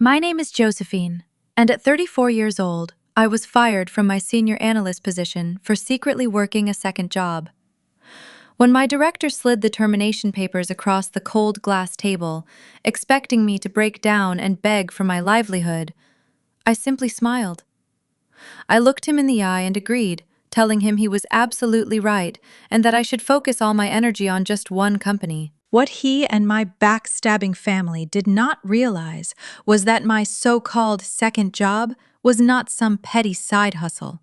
My name is Josephine, and at 34 years old, I was fired from my senior analyst position for secretly working a second job. When my director slid the termination papers across the cold glass table, expecting me to break down and beg for my livelihood, I simply smiled. I looked him in the eye and agreed, telling him he was absolutely right and that I should focus all my energy on just one company. What he and my backstabbing family did not realize was that my so-called second job was not some petty side hustle.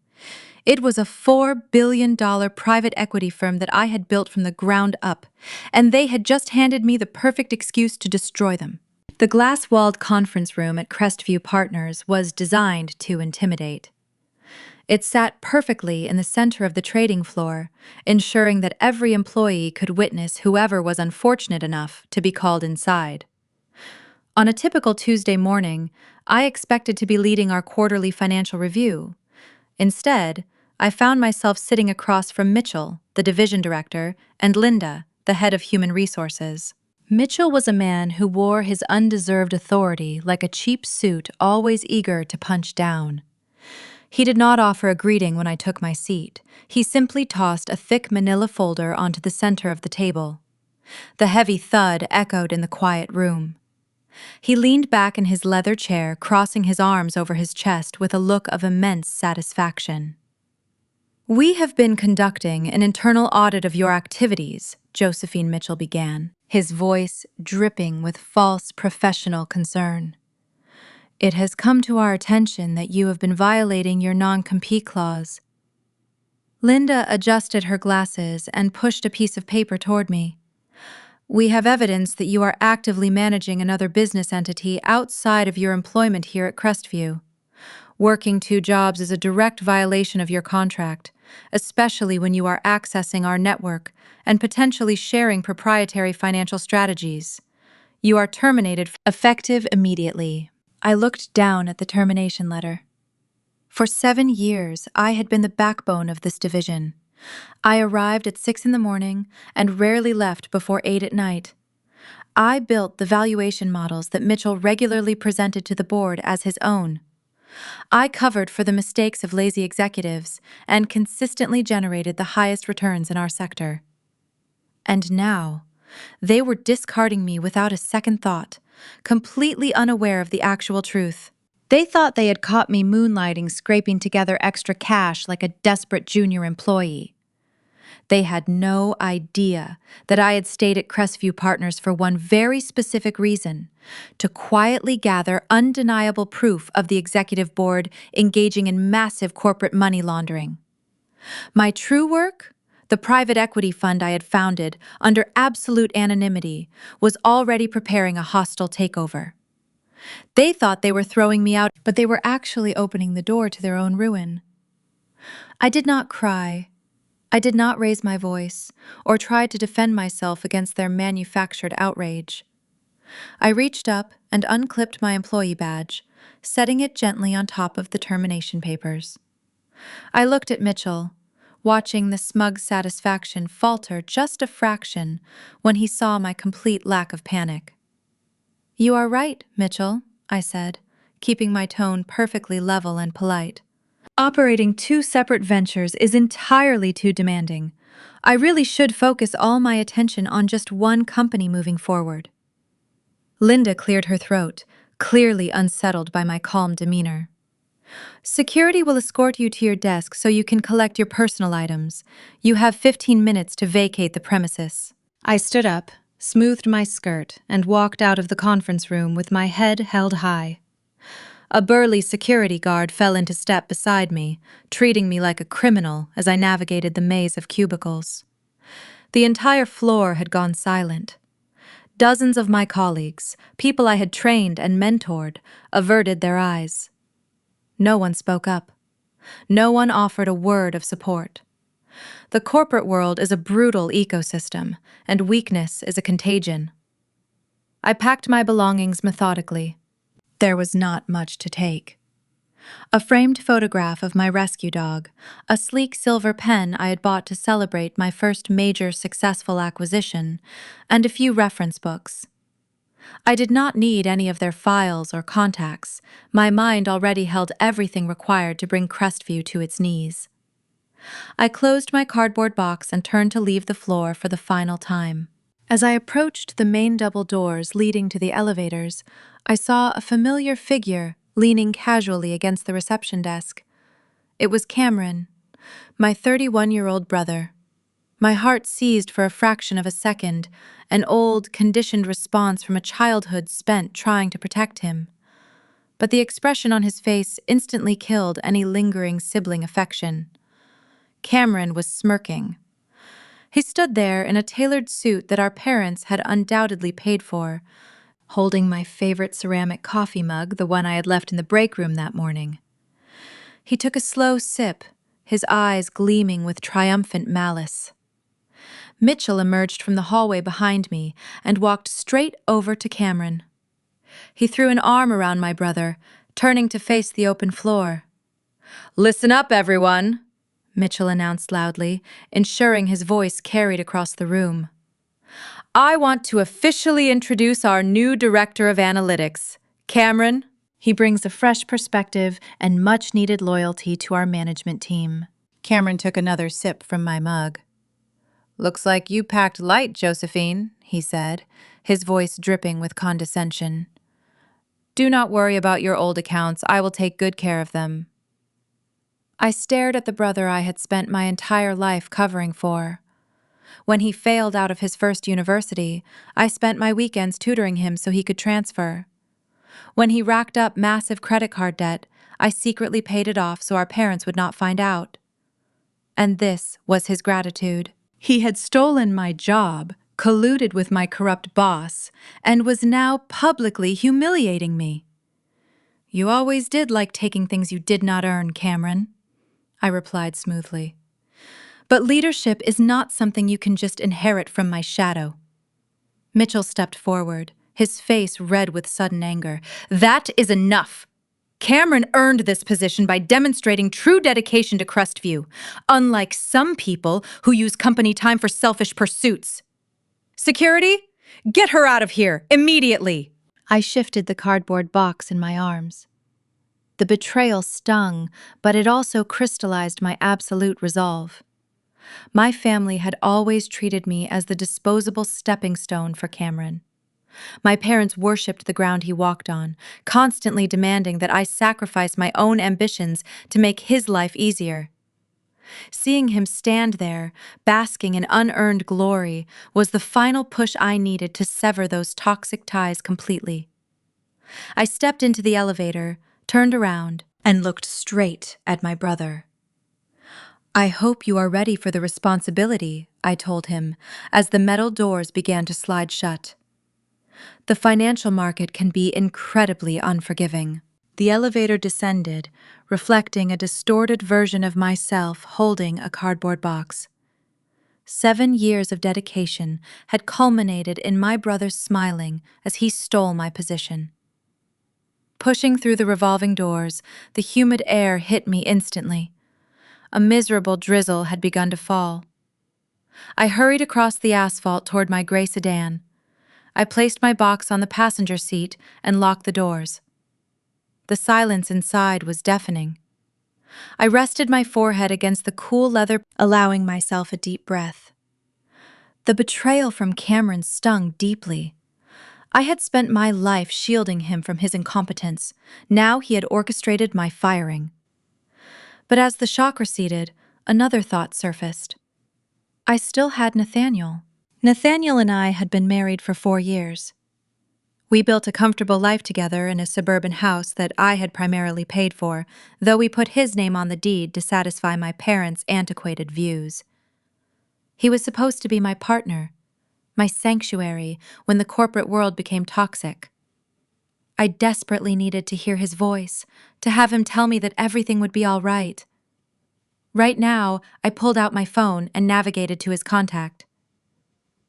It was a $4 billion private equity firm that I had built from the ground up, and they had just handed me the perfect excuse to destroy them. The glass-walled conference room at Crestview Partners was designed to intimidate. It sat perfectly in the center of the trading floor, ensuring that every employee could witness whoever was unfortunate enough to be called inside. On a typical Tuesday morning, I expected to be leading our quarterly financial review. Instead, I found myself sitting across from Mitchell, the division director, and Linda, the head of human resources. Mitchell was a man who wore his undeserved authority like a cheap suit, always eager to punch down. He did not offer a greeting when I took my seat. He simply tossed a thick manila folder onto the center of the table. The heavy thud echoed in the quiet room. He leaned back in his leather chair, crossing his arms over his chest with a look of immense satisfaction. "We have been conducting an internal audit of your activities," Josephine Mitchell began, his voice dripping with false professional concern. "It has come to our attention that you have been violating your non-compete clause." Linda adjusted her glasses and pushed a piece of paper toward me. "We have evidence that you are actively managing another business entity outside of your employment here at Crestview. Working two jobs is a direct violation of your contract, especially when you are accessing our network and potentially sharing proprietary financial strategies. You are terminated, effective immediately." I looked down at the termination letter. For 7 years, I had been the backbone of this division. I arrived at 6 in the morning and rarely left before 8 at night. I built the valuation models that Mitchell regularly presented to the board as his own. I covered for the mistakes of lazy executives and consistently generated the highest returns in our sector. And now, they were discarding me without a second thought, completely unaware of the actual truth. They thought they had caught me moonlighting, scraping together extra cash like a desperate junior employee. They had no idea that I had stayed at Crestview Partners for one very specific reason: to quietly gather undeniable proof of the executive board engaging in massive corporate money laundering. My true work, the private equity fund I had founded under absolute anonymity, was already preparing a hostile takeover. They thought they were throwing me out, but they were actually opening the door to their own ruin. I did not cry. I did not raise my voice or try to defend myself against their manufactured outrage. I reached up and unclipped my employee badge, setting it gently on top of the termination papers. I looked at Mitchell, watching the smug satisfaction falter just a fraction when he saw my complete lack of panic. "You are right, Mitchell," I said, keeping my tone perfectly level and polite. "Operating two separate ventures is entirely too demanding. I really should focus all my attention on just one company moving forward." Linda cleared her throat, clearly unsettled by my calm demeanor. "Security will escort you to your desk so you can collect your personal items. You have 15 minutes to vacate the premises." I stood up, smoothed my skirt, and walked out of the conference room with my head held high. A burly security guard fell into step beside me, treating me like a criminal as I navigated the maze of cubicles. The entire floor had gone silent. Dozens of my colleagues, people I had trained and mentored, averted their eyes. No one spoke up. No one offered a word of support. The corporate world is a brutal ecosystem, and weakness is a contagion. I packed my belongings methodically. There was not much to take. A framed photograph of my rescue dog, a sleek silver pen I had bought to celebrate my first major successful acquisition, and a few reference books. I did not need any of their files or contacts. My mind already held everything required to bring Crestview to its knees. I closed my cardboard box and turned to leave the floor for the final time. As I approached the main double doors leading to the elevators, I saw a familiar figure leaning casually against the reception desk. It was Cameron, my 31-year-old brother. My heart seized for a fraction of a second, an old, conditioned response from a childhood spent trying to protect him. But the expression on his face instantly killed any lingering sibling affection. Cameron was smirking. He stood there in a tailored suit that our parents had undoubtedly paid for, holding my favorite ceramic coffee mug, the one I had left in the break room that morning. He took a slow sip, his eyes gleaming with triumphant malice. Mitchell emerged from the hallway behind me and walked straight over to Cameron. He threw an arm around my brother, turning to face the open floor. "Listen up, everyone," Mitchell announced loudly, ensuring his voice carried across the room. "I want to officially introduce our new director of analytics, Cameron. He brings a fresh perspective and much-needed loyalty to our management team." Cameron took another sip from my mug. "Looks like you packed light, Josephine," he said, his voice dripping with condescension. "Do not worry about your old accounts. I will take good care of them." I stared at the brother I had spent my entire life covering for. When he failed out of his first university, I spent my weekends tutoring him so he could transfer. When he racked up massive credit card debt, I secretly paid it off so our parents would not find out. And this was his gratitude. He had stolen my job, colluded with my corrupt boss, and was now publicly humiliating me. "You always did like taking things you did not earn, Cameron," I replied smoothly. "But leadership is not something you can just inherit from my shadow." Mitchell stepped forward, his face red with sudden anger. "That is enough! Cameron earned this position by demonstrating true dedication to Crestview, unlike some people who use company time for selfish pursuits. Security, get her out of here, immediately!" I shifted the cardboard box in my arms. The betrayal stung, but it also crystallized my absolute resolve. My family had always treated me as the disposable stepping stone for Cameron. My parents worshipped the ground he walked on, constantly demanding that I sacrifice my own ambitions to make his life easier. Seeing him stand there, basking in unearned glory, was the final push I needed to sever those toxic ties completely. I stepped into the elevator, turned around, and looked straight at my brother. "I hope you are ready for the responsibility," I told him, as the metal doors began to slide shut. "The financial market can be incredibly unforgiving." The elevator descended, reflecting a distorted version of myself holding a cardboard box. 7 years of dedication had culminated in my brother smiling as he stole my position. Pushing through the revolving doors, the humid air hit me instantly. A miserable drizzle had begun to fall. I hurried across the asphalt toward my gray sedan. I placed my box on the passenger seat and locked the doors. The silence inside was deafening. I rested my forehead against the cool leather, allowing myself a deep breath. The betrayal from Cameron stung deeply. I had spent my life shielding him from his incompetence. Now he had orchestrated my firing. But as the shock receded, another thought surfaced. I still had Nathaniel. Nathaniel and I had been married for 4 years. We built a comfortable life together in a suburban house that I had primarily paid for, though we put his name on the deed to satisfy my parents' antiquated views. He was supposed to be my partner, my sanctuary when the corporate world became toxic. I desperately needed to hear his voice, to have him tell me that everything would be all right. Right now, I pulled out my phone and navigated to his contact.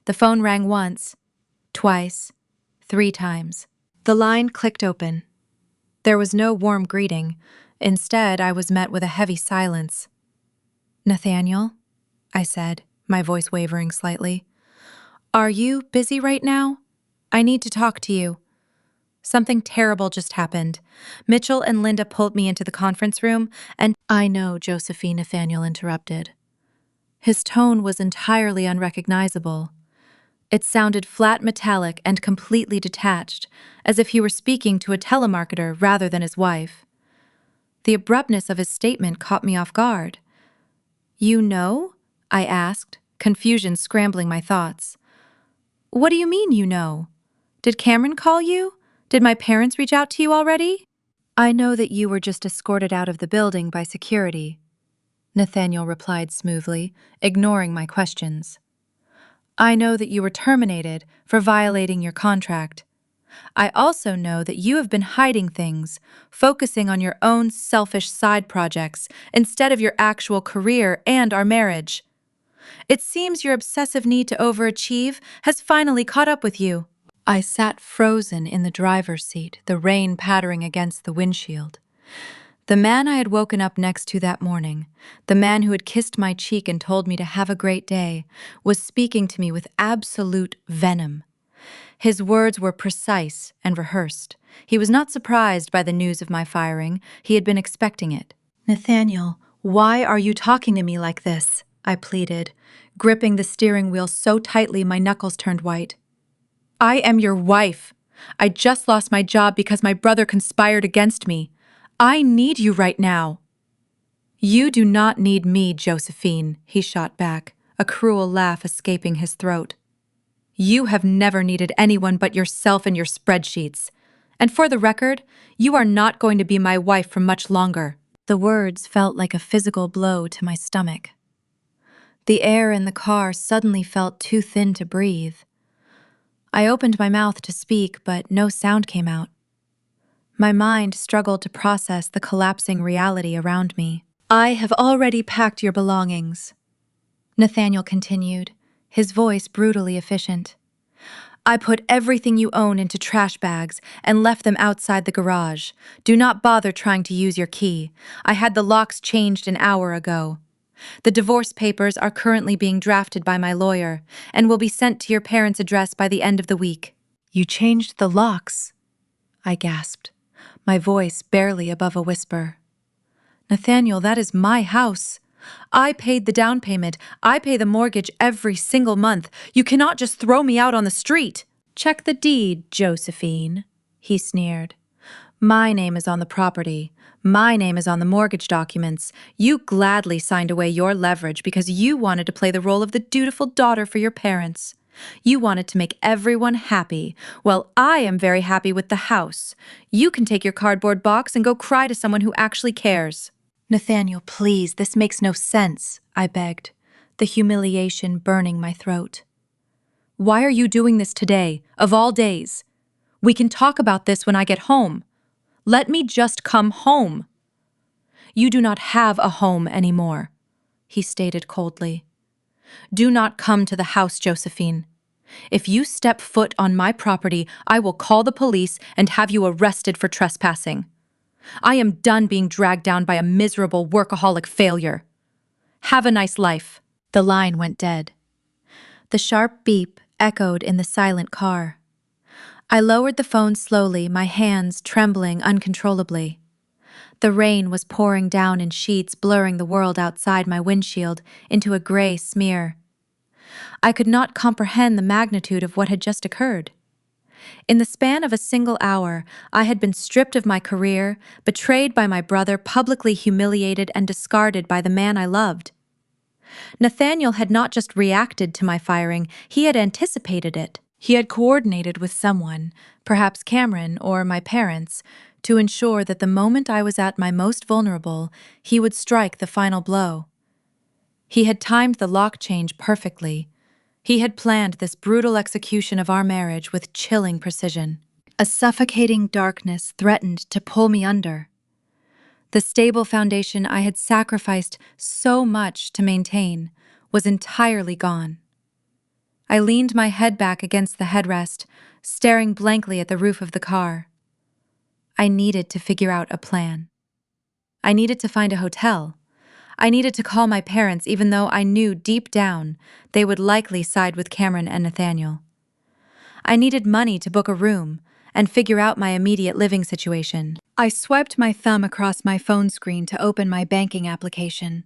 The phone rang once, twice, 3 times. The line clicked open. There was no warm greeting. Instead, I was met with a heavy silence. "Nathaniel," I said, my voice wavering slightly, "are you busy right now? I need to talk to you. Something terrible just happened. Mitchell and Linda pulled me into the conference room, and I know, Josephine, Nathaniel interrupted. His tone was entirely unrecognizable. It sounded flat metallic and completely detached, as if he were speaking to a telemarketer rather than his wife. The abruptness of his statement caught me off guard. You know? I asked, confusion scrambling my thoughts. What do you mean, you know? Did Cameron call you? Did my parents reach out to you already? I know that you were just escorted out of the building by security, Nathaniel replied smoothly, ignoring my questions. I know that you were terminated for violating your contract. I also know that you have been hiding things, focusing on your own selfish side projects instead of your actual career and our marriage. It seems your obsessive need to overachieve has finally caught up with you. I sat frozen in the driver's seat, the rain pattering against the windshield. The man I had woken up next to that morning, the man who had kissed my cheek and told me to have a great day, was speaking to me with absolute venom. His words were precise and rehearsed. He was not surprised by the news of my firing. He had been expecting it. Nathaniel, why are you talking to me like this? I pleaded, gripping the steering wheel so tightly my knuckles turned white. I am your wife. I just lost my job because my brother conspired against me. I need you right now. You do not need me, Josephine, he shot back, a cruel laugh escaping his throat. You have never needed anyone but yourself and your spreadsheets. And for the record, you are not going to be my wife for much longer. The words felt like a physical blow to my stomach. The air in the car suddenly felt too thin to breathe. I opened my mouth to speak, but no sound came out. My mind struggled to process the collapsing reality around me. I have already packed your belongings, Nathaniel continued, his voice brutally efficient. I put everything you own into trash bags and left them outside the garage. Do not bother trying to use your key. I had the locks changed an hour ago. The divorce papers are currently being drafted by my lawyer and will be sent to your parents' address by the end of the week. You changed the locks, I gasped, my voice barely above a whisper. Nathaniel, that is my house. I paid the down payment. I pay the mortgage every single month. You cannot just throw me out on the street. Check the deed, Josephine, he sneered. My name is on the property. My name is on the mortgage documents. You gladly signed away your leverage because you wanted to play the role of the dutiful daughter for your parents. You wanted to make everyone happy. Well, I am very happy with the house. You can take your cardboard box and go cry to someone who actually cares. Nathaniel, please, this makes no sense, I begged, the humiliation burning my throat. Why are you doing this today, of all days? We can talk about this when I get home. Let me just come home. You do not have a home anymore, he stated coldly. Do not come to the house, Josephine. If you step foot on my property, I will call the police and have you arrested for trespassing. I am done being dragged down by a miserable workaholic failure. Have a nice life. The line went dead. The sharp beep echoed in the silent car. I lowered the phone slowly, my hands trembling uncontrollably. The rain was pouring down in sheets, blurring the world outside my windshield into a gray smear. I could not comprehend the magnitude of what had just occurred. In the span of a single hour, I had been stripped of my career, betrayed by my brother, publicly humiliated and discarded by the man I loved. Nathaniel had not just reacted to my firing, he had anticipated it. He had coordinated with someone, perhaps Cameron or my parents, to ensure that the moment I was at my most vulnerable, he would strike the final blow. He had timed the lock change perfectly. He had planned this brutal execution of our marriage with chilling precision. A suffocating darkness threatened to pull me under. The stable foundation I had sacrificed so much to maintain was entirely gone. I leaned my head back against the headrest, staring blankly at the roof of the car. I needed to figure out a plan. I needed to find a hotel. I needed to call my parents, even though I knew deep down they would likely side with Cameron and Nathaniel. I needed money to book a room and figure out my immediate living situation. I swiped my thumb across my phone screen to open my banking application.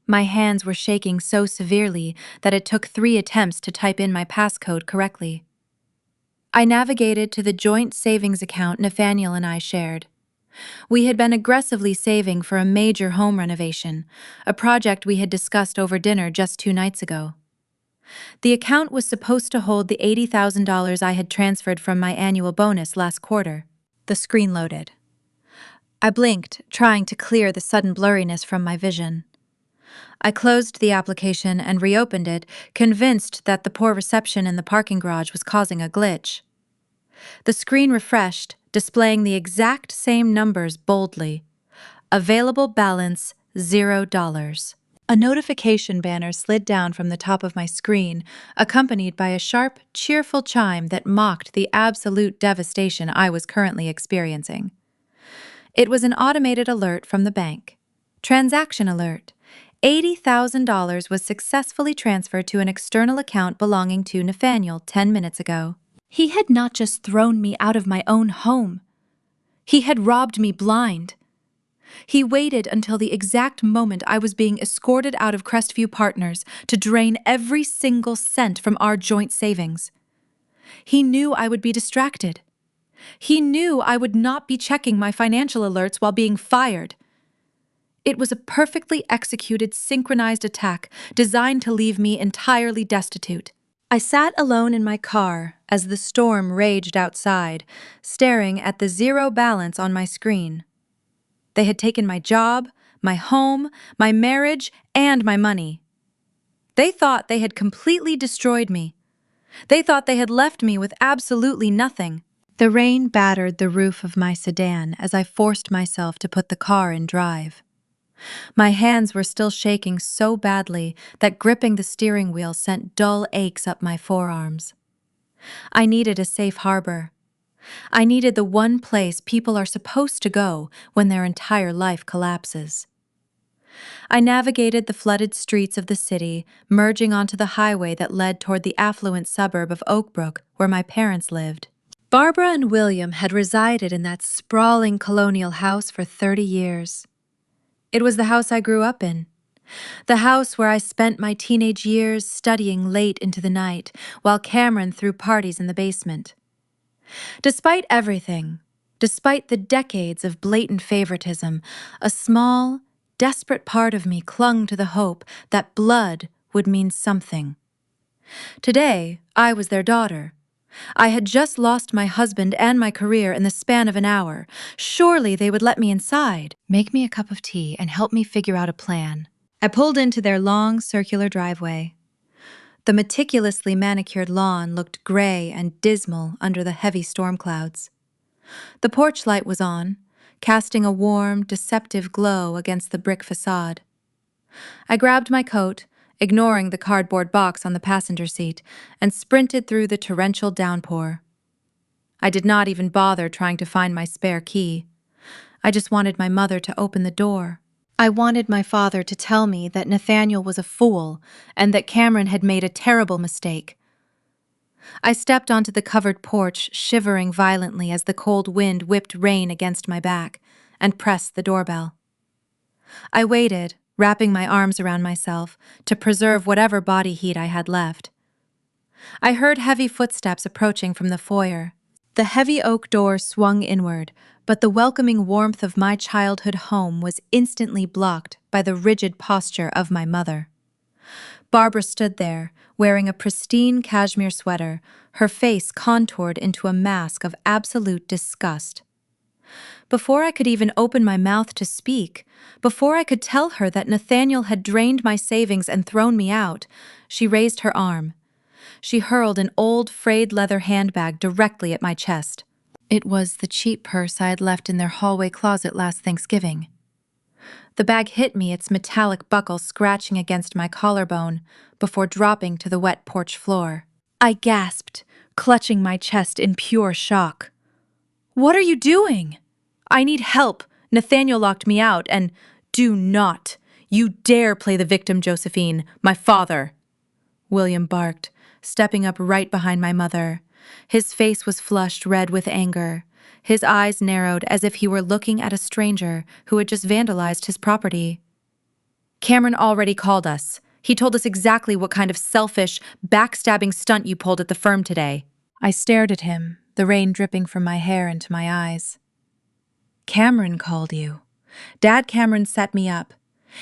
My hands were shaking so severely that it took 3 attempts to type in my passcode correctly. I navigated to the joint savings account Nathaniel and I shared. We had been aggressively saving for a major home renovation, a project we had discussed over dinner just 2 nights ago. The account was supposed to hold the $80,000 I had transferred from my annual bonus last quarter. The screen loaded. I blinked, trying to clear the sudden blurriness from my vision. I closed the application and reopened it, convinced that the poor reception in the parking garage was causing a glitch. The screen refreshed, displaying the exact same numbers boldly. Available balance $0. A notification banner slid down from the top of my screen, accompanied by a sharp, cheerful chime that mocked the absolute devastation I was currently experiencing. It was an automated alert from the bank. Transaction alert. $80,000 was successfully transferred to an external account belonging to Nathaniel 10 minutes ago. He had not just thrown me out of my own home. He had robbed me blind. He waited until the exact moment I was being escorted out of Crestview Partners to drain every single cent from our joint savings. He knew I would be distracted. He knew I would not be checking my financial alerts while being fired. It was a perfectly executed, synchronized attack designed to leave me entirely destitute. I sat alone in my car as the storm raged outside, staring at the zero balance on my screen. They had taken my job, my home, my marriage, and my money. They thought they had completely destroyed me. They thought they had left me with absolutely nothing. The rain battered the roof of my sedan as I forced myself to put the car in drive. My hands were still shaking so badly that gripping the steering wheel sent dull aches up my forearms. I needed a safe harbor. I needed the one place people are supposed to go when their entire life collapses. I navigated the flooded streets of the city, merging onto the highway that led toward the affluent suburb of Oakbrook, where my parents lived. Barbara and William had resided in that sprawling colonial house for 30 years. It was the house I grew up in. The house where I spent my teenage years studying late into the night, while Cameron threw parties in the basement. Despite everything, despite the decades of blatant favoritism, a small, desperate part of me clung to the hope that blood would mean something. Today, I was their daughter. I had just lost my husband and my career in the span of an hour. Surely they would let me inside. Make me a cup of tea and help me figure out a plan. I pulled into their long, circular driveway. The meticulously manicured lawn looked gray and dismal under the heavy storm clouds. The porch light was on, casting a warm, deceptive glow against the brick facade. I grabbed my coat, ignoring the cardboard box on the passenger seat, and sprinted through the torrential downpour. I did not even bother trying to find my spare key. I just wanted my mother to open the door. I wanted my father to tell me that Nathaniel was a fool and that Cameron had made a terrible mistake. I stepped onto the covered porch, shivering violently as the cold wind whipped rain against my back, and pressed the doorbell. I waited, wrapping my arms around myself to preserve whatever body heat I had left. I heard heavy footsteps approaching from the foyer. The heavy oak door swung inward, but the welcoming warmth of my childhood home was instantly blocked by the rigid posture of my mother. Barbara stood there, wearing a pristine cashmere sweater, her face contoured into a mask of absolute disgust. Before I could even open my mouth to speak, before I could tell her that Nathaniel had drained my savings and thrown me out, she raised her arm. She hurled an old, frayed leather handbag directly at my chest. It was the cheap purse I had left in their hallway closet last Thanksgiving. The bag hit me, its metallic buckle scratching against my collarbone before dropping to the wet porch floor. I gasped, clutching my chest in pure shock. "What are you doing?" "I need help. Nathaniel locked me out, and do not, you dare play the victim, Josephine, my father," William barked, stepping up right behind my mother. His face was flushed red with anger. His eyes narrowed as if he were looking at a stranger who had just vandalized his property. Cameron already called us. He told us exactly what kind of selfish, backstabbing stunt you pulled at the firm today. I stared at him, the rain dripping from my hair into my eyes. Cameron called you. Dad Cameron set me up.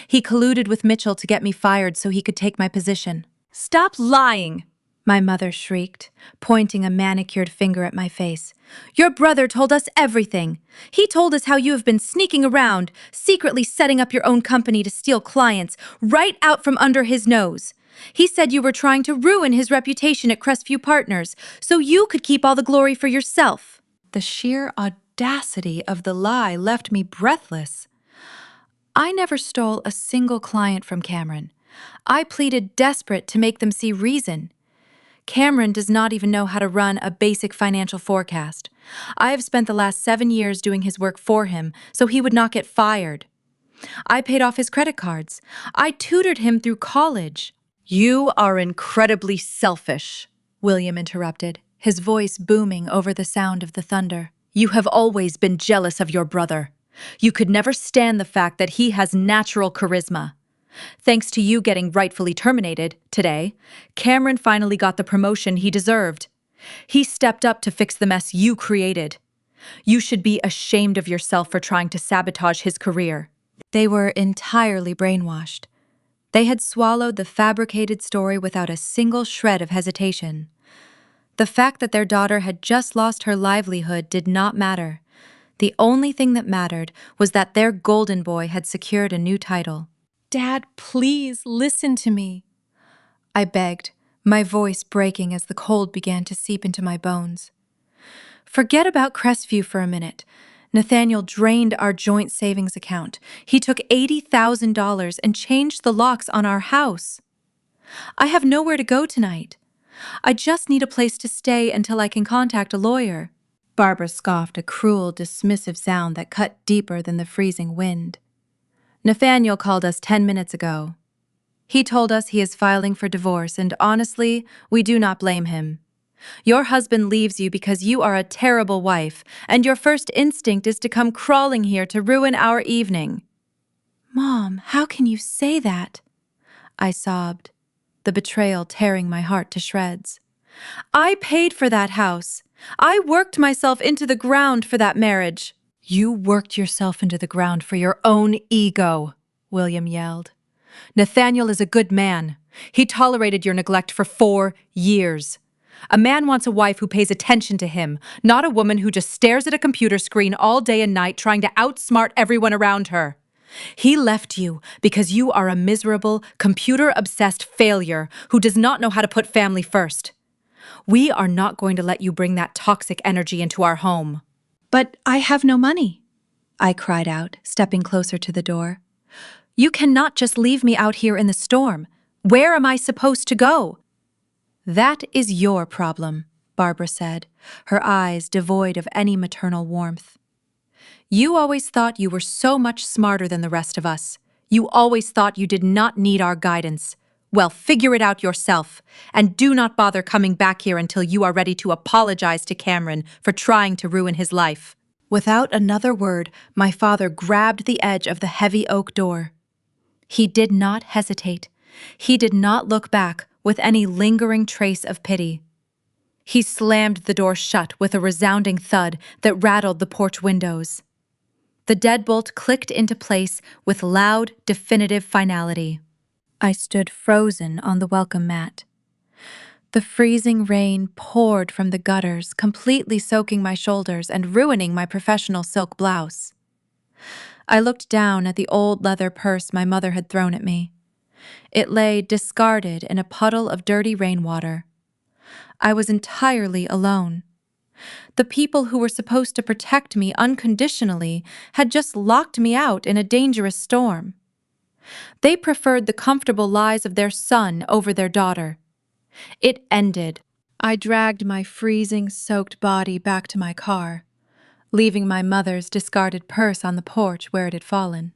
He colluded with Mitchell to get me fired so he could take my position. Stop lying! My mother shrieked, pointing a manicured finger at my face. Your brother told us everything. He told us how you have been sneaking around, secretly setting up your own company to steal clients right out from under his nose. He said you were trying to ruin his reputation at Crestview Partners so you could keep all the glory for yourself. The sheer audacity of the lie left me breathless. I never stole a single client from Cameron. I pleaded desperate to make them see reason. Cameron does not even know how to run a basic financial forecast. I have spent the last 7 years doing his work for him so he would not get fired. I paid off his credit cards. I tutored him through college. You are incredibly selfish, William interrupted, his voice booming over the sound of the thunder. You have always been jealous of your brother. You could never stand the fact that he has natural charisma. Thanks to you getting rightfully terminated today, Cameron finally got the promotion he deserved. He stepped up to fix the mess you created. You should be ashamed of yourself for trying to sabotage his career. They were entirely brainwashed. They had swallowed the fabricated story without a single shred of hesitation. The fact that their daughter had just lost her livelihood did not matter. The only thing that mattered was that their golden boy had secured a new title. Dad, please listen to me, I begged, my voice breaking as the cold began to seep into my bones. Forget about Crestview for a minute. Nathaniel drained our joint savings account. He took $80,000 and changed the locks on our house. I have nowhere to go tonight. I just need a place to stay until I can contact a lawyer. Barbara scoffed, a cruel, dismissive sound that cut deeper than the freezing wind. Nathaniel called us 10 minutes ago. He told us he is filing for divorce, and honestly, we do not blame him. Your husband leaves you because you are a terrible wife, and your first instinct is to come crawling here to ruin our evening. Mom, how can you say that? I sobbed, the betrayal tearing my heart to shreds. I paid for that house. I worked myself into the ground for that marriage. You worked yourself into the ground for your own ego, William yelled. Nathaniel is a good man. He tolerated your neglect for 4 years. A man wants a wife who pays attention to him, not a woman who just stares at a computer screen all day and night trying to outsmart everyone around her. He left you because you are a miserable, computer-obsessed failure who does not know how to put family first. We are not going to let you bring that toxic energy into our home. But I have no money, I cried out, stepping closer to the door. You cannot just leave me out here in the storm. Where am I supposed to go? That is your problem, Barbara said, her eyes devoid of any maternal warmth. You always thought you were so much smarter than the rest of us. You always thought you did not need our guidance. Well, figure it out yourself, and do not bother coming back here until you are ready to apologize to Cameron for trying to ruin his life. Without another word, my father grabbed the edge of the heavy oak door. He did not hesitate. He did not look back with any lingering trace of pity. He slammed the door shut with a resounding thud that rattled the porch windows. The deadbolt clicked into place with loud, definitive finality. I stood frozen on the welcome mat. The freezing rain poured from the gutters, completely soaking my shoulders and ruining my professional silk blouse. I looked down at the old leather purse my mother had thrown at me. It lay discarded in a puddle of dirty rainwater. I was entirely alone. The people who were supposed to protect me unconditionally had just locked me out in a dangerous storm. They preferred the comfortable lives of their son over their daughter. It ended. I dragged my freezing, soaked body back to my car, leaving my mother's discarded purse on the porch where it had fallen.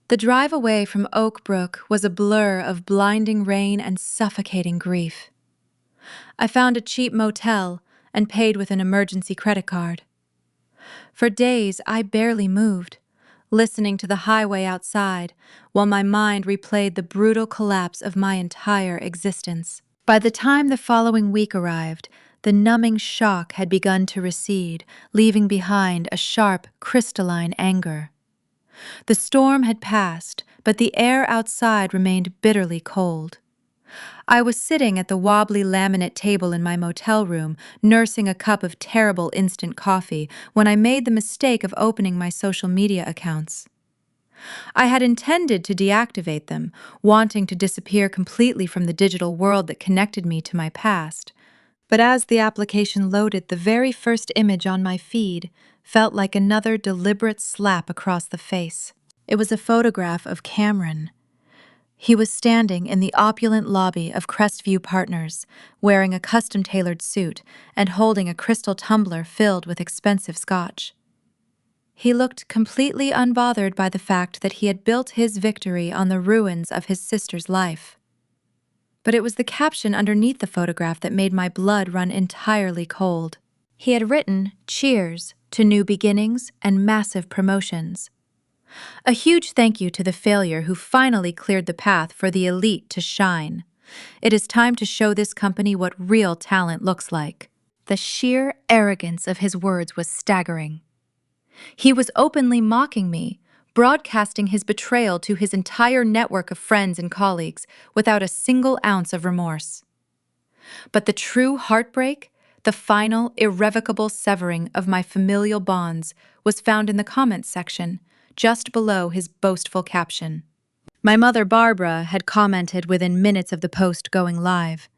The drive away from Oak Brook was a blur of blinding rain and suffocating grief. I found a cheap motel, and paid with an emergency credit card. For days, I barely moved, listening to the highway outside while my mind replayed the brutal collapse of my entire existence. By the time the following week arrived, the numbing shock had begun to recede, leaving behind a sharp, crystalline anger. The storm had passed, but the air outside remained bitterly cold. I was sitting at the wobbly laminate table in my motel room, nursing a cup of terrible instant coffee, when I made the mistake of opening my social media accounts. I had intended to deactivate them, wanting to disappear completely from the digital world that connected me to my past. But as the application loaded, the very first image on my feed felt like another deliberate slap across the face. It was a photograph of Cameron. He was standing in the opulent lobby of Crestview Partners, wearing a custom-tailored suit and holding a crystal tumbler filled with expensive scotch. He looked completely unbothered by the fact that he had built his victory on the ruins of his sister's life. But it was the caption underneath the photograph that made my blood run entirely cold. He had written, "Cheers to new beginnings and massive promotions." A huge thank you to the failure who finally cleared the path for the elite to shine. It is time to show this company what real talent looks like. The sheer arrogance of his words was staggering. He was openly mocking me, broadcasting his betrayal to his entire network of friends and colleagues without a single ounce of remorse. But the true heartbreak, the final, irrevocable severing of my familial bonds, was found in the comments section, just below his boastful caption. My mother, Barbara, had commented within minutes of the post going live.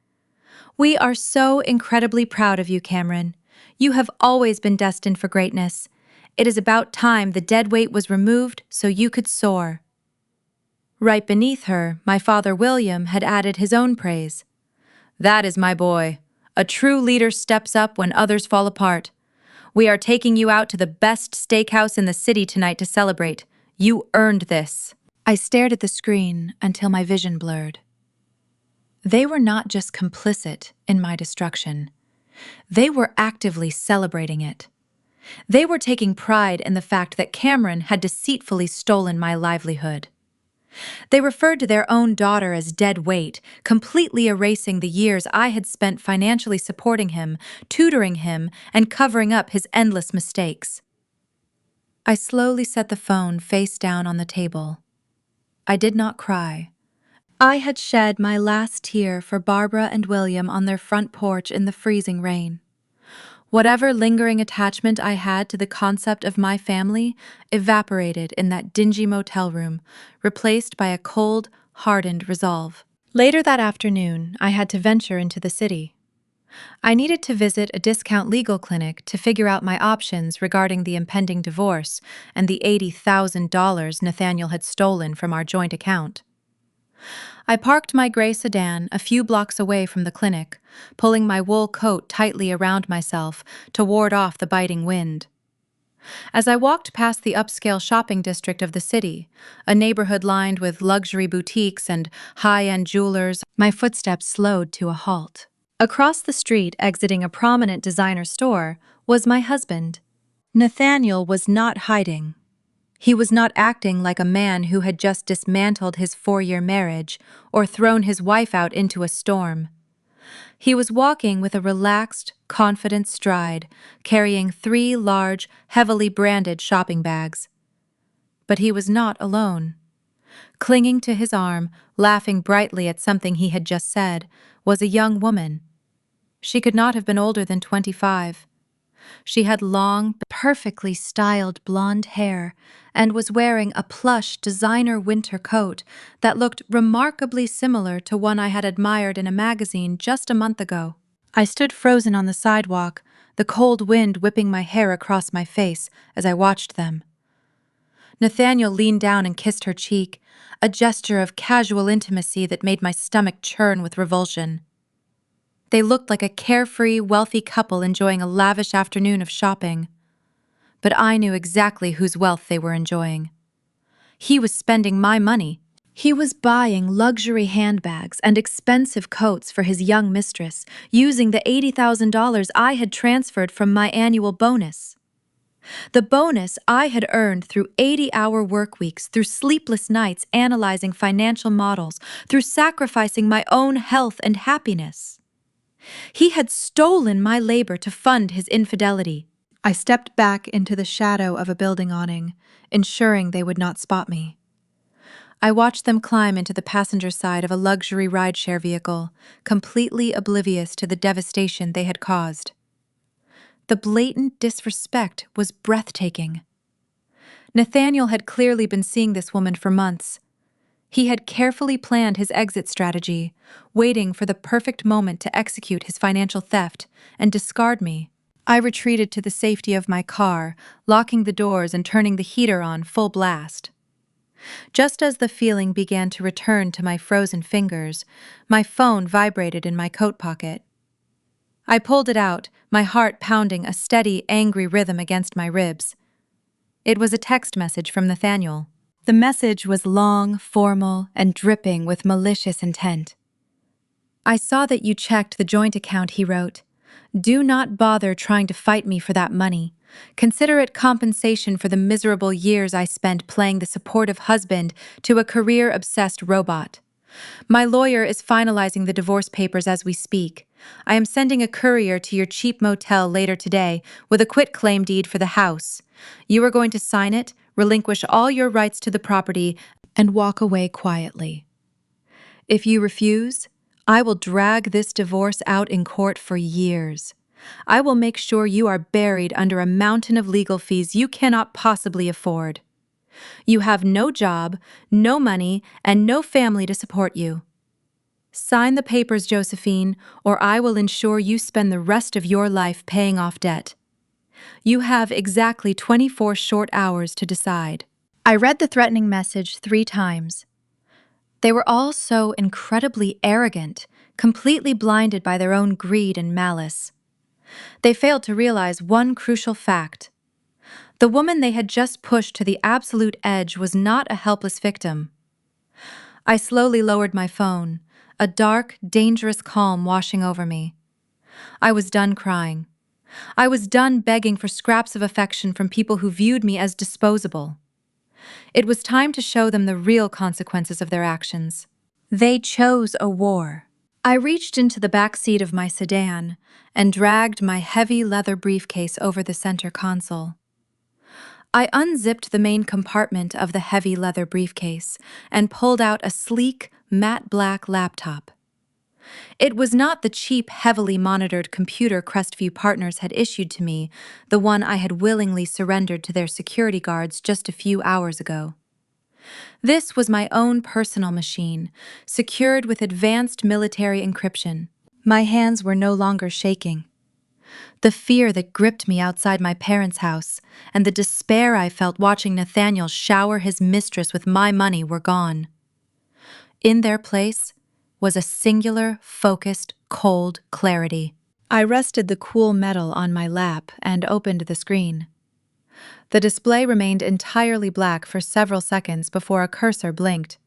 "We are so incredibly proud of you, Cameron. You have always been destined for greatness. It is about time the dead weight was removed so you could soar." Right beneath her, my father, William, had added his own praise. "That is my boy. A true leader steps up when others fall apart. We are taking you out to the best steakhouse in the city tonight to celebrate. You earned this." I stared at the screen until my vision blurred. They were not just complicit in my destruction. They were actively celebrating it. They were taking pride in the fact that Cameron had deceitfully stolen my livelihood. They referred to their own daughter as dead weight, completely erasing the years I had spent financially supporting him, tutoring him, and covering up his endless mistakes. I slowly set the phone face down on the table. I did not cry. I had shed my last tear for Barbara and William on their front porch in the freezing rain. Whatever lingering attachment I had to the concept of my family evaporated in that dingy motel room, replaced by a cold, hardened resolve. Later that afternoon, I had to venture into the city. I needed to visit a discount legal clinic to figure out my options regarding the impending divorce and the $80,000 Nathaniel had stolen from our joint account. I parked my gray sedan a few blocks away from the clinic, pulling my wool coat tightly around myself to ward off the biting wind. As I walked past the upscale shopping district of the city, a neighborhood lined with luxury boutiques and high-end jewelers, my footsteps slowed to a halt. Across the street, exiting a prominent designer store, was my husband. Nathaniel was not hiding. He was not acting like a man who had just dismantled his 4-year marriage or thrown his wife out into a storm. He was walking with a relaxed, confident stride, carrying 3 large, heavily branded shopping bags. But he was not alone. Clinging to his arm, laughing brightly at something he had just said, was a young woman. She could not have been older than 25. She had long, perfectly styled blonde hair and was wearing a plush designer winter coat that looked remarkably similar to one I had admired in a magazine just a month ago. I stood frozen on the sidewalk, the cold wind whipping my hair across my face as I watched them. Nathaniel leaned down and kissed her cheek, a gesture of casual intimacy that made my stomach churn with revulsion. They looked like a carefree, wealthy couple enjoying a lavish afternoon of shopping. But I knew exactly whose wealth they were enjoying. He was spending my money. He was buying luxury handbags and expensive coats for his young mistress, using the $80,000 I had transferred from my annual bonus. The bonus I had earned through 80-hour work weeks, through sleepless nights analyzing financial models, through sacrificing my own health and happiness. He had stolen my labor to fund his infidelity. I stepped back into the shadow of a building awning, ensuring they would not spot me. I watched them climb into the passenger side of a luxury rideshare vehicle, completely oblivious to the devastation they had caused. The blatant disrespect was breathtaking. Nathaniel had clearly been seeing this woman for months. He had carefully planned his exit strategy, waiting for the perfect moment to execute his financial theft and discard me. I retreated to the safety of my car, locking the doors and turning the heater on full blast. Just as the feeling began to return to my frozen fingers, my phone vibrated in my coat pocket. I pulled it out, my heart pounding a steady, angry rhythm against my ribs. It was a text message from Nathaniel. The message was long, formal, and dripping with malicious intent. "I saw that you checked the joint account," he wrote. "Do not bother trying to fight me for that money. Consider it compensation for the miserable years I spent playing the supportive husband to a career-obsessed robot. My lawyer is finalizing the divorce papers as we speak. I am sending a courier to your cheap motel later today with a quitclaim deed for the house. You are going to sign it, relinquish all your rights to the property, and walk away quietly. If you refuse, I will drag this divorce out in court for years. I will make sure you are buried under a mountain of legal fees you cannot possibly afford. You have no job, no money, and no family to support you. Sign the papers, Josephine, or I will ensure you spend the rest of your life paying off debt. You have exactly 24 short hours to decide." I read the threatening message 3 times. They were all so incredibly arrogant, completely blinded by their own greed and malice. They failed to realize one crucial fact. The woman they had just pushed to the absolute edge was not a helpless victim. I slowly lowered my phone, a dark, dangerous calm washing over me. I was done crying. I was done begging for scraps of affection from people who viewed me as disposable. It was time to show them the real consequences of their actions. They chose a war. I reached into the back seat of my sedan and dragged my heavy leather briefcase over the center console. I unzipped the main compartment of the heavy leather briefcase and pulled out a sleek, matte black laptop. It was not the cheap, heavily monitored computer Crestview Partners had issued to me, the one I had willingly surrendered to their security guards just a few hours ago. This was my own personal machine, secured with advanced military encryption. My hands were no longer shaking. The fear that gripped me outside my parents' house and the despair I felt watching Nathaniel shower his mistress with my money were gone. In their place was a singular, focused, cold clarity. I rested the cool metal on my lap and opened the screen. The display remained entirely black for several seconds before a cursor blinked.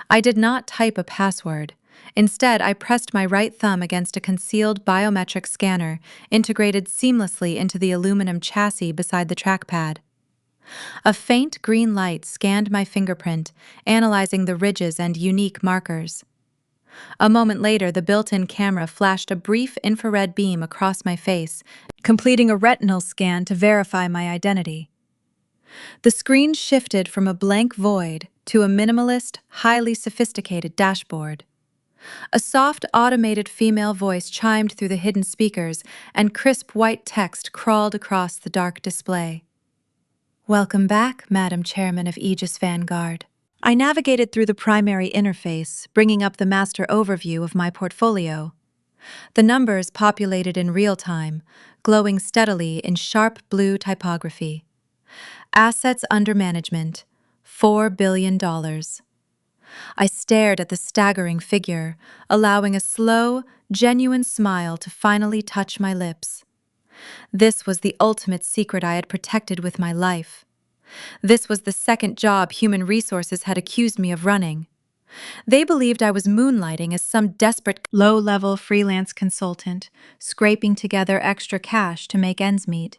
I did not type a password. Instead, I pressed my right thumb against a concealed biometric scanner integrated seamlessly into the aluminum chassis beside the trackpad. A faint green light scanned my fingerprint, analyzing the ridges and unique markers. A moment later, the built-in camera flashed a brief infrared beam across my face, completing a retinal scan to verify my identity. The screen shifted from a blank void to a minimalist, highly sophisticated dashboard. A soft, automated female voice chimed through the hidden speakers, and crisp white text crawled across the dark display. "Welcome back, Madam Chairman of Aegis Vanguard." I navigated through the primary interface, bringing up the master overview of my portfolio. The numbers populated in real time, glowing steadily in sharp blue typography. Assets under management, $4 billion. I stared at the staggering figure, allowing a slow, genuine smile to finally touch my lips. This was the ultimate secret I had protected with my life. This was the second job human resources had accused me of running. They believed I was moonlighting as some desperate low-level freelance consultant, scraping together extra cash to make ends meet.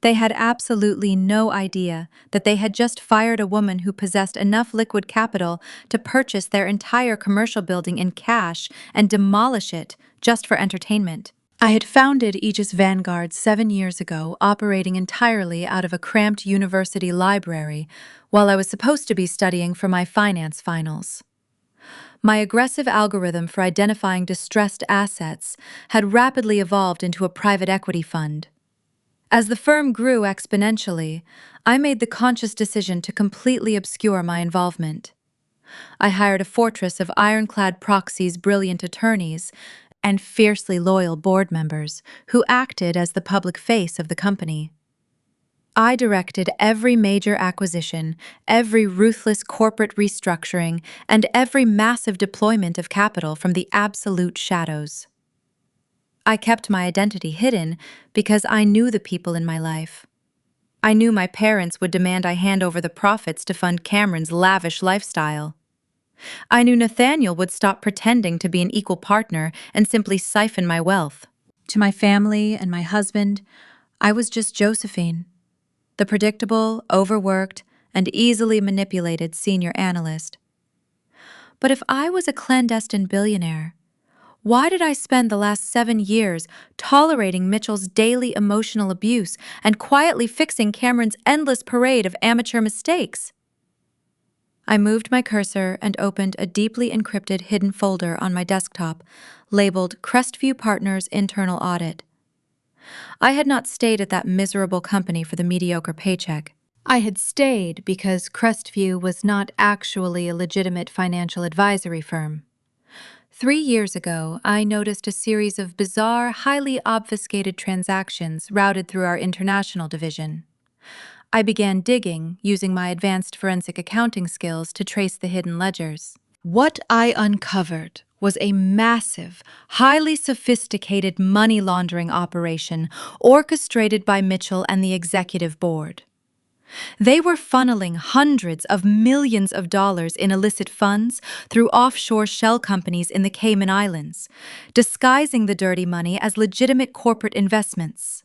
They had absolutely no idea that they had just fired a woman who possessed enough liquid capital to purchase their entire commercial building in cash and demolish it just for entertainment. I had founded Aegis Vanguard 7 years ago, operating entirely out of a cramped university library while I was supposed to be studying for my finance finals. My aggressive algorithm for identifying distressed assets had rapidly evolved into a private equity fund. As the firm grew exponentially, I made the conscious decision to completely obscure my involvement. I hired a fortress of ironclad proxies, brilliant attorneys, and fiercely loyal board members who acted as the public face of the company. I directed every major acquisition, every ruthless corporate restructuring, and every massive deployment of capital from the absolute shadows. I kept my identity hidden because I knew the people in my life. I knew my parents would demand I hand over the profits to fund Cameron's lavish lifestyle. I knew Nathaniel would stop pretending to be an equal partner and simply siphon my wealth. To my family and my husband, I was just Josephine, the predictable, overworked, and easily manipulated senior analyst. But if I was a clandestine billionaire, why did I spend the last 7 years tolerating Mitchell's daily emotional abuse and quietly fixing Cameron's endless parade of amateur mistakes? I moved my cursor and opened a deeply encrypted hidden folder on my desktop, labeled Crestview Partners Internal Audit. I had not stayed at that miserable company for the mediocre paycheck. I had stayed because Crestview was not actually a legitimate financial advisory firm. 3 years ago, I noticed a series of bizarre, highly obfuscated transactions routed through our international division. I began digging, using my advanced forensic accounting skills to trace the hidden ledgers. What I uncovered was a massive, highly sophisticated money laundering operation orchestrated by Mitchell and the executive board. They were funneling hundreds of millions of dollars in illicit funds through offshore shell companies in the Cayman Islands, disguising the dirty money as legitimate corporate investments.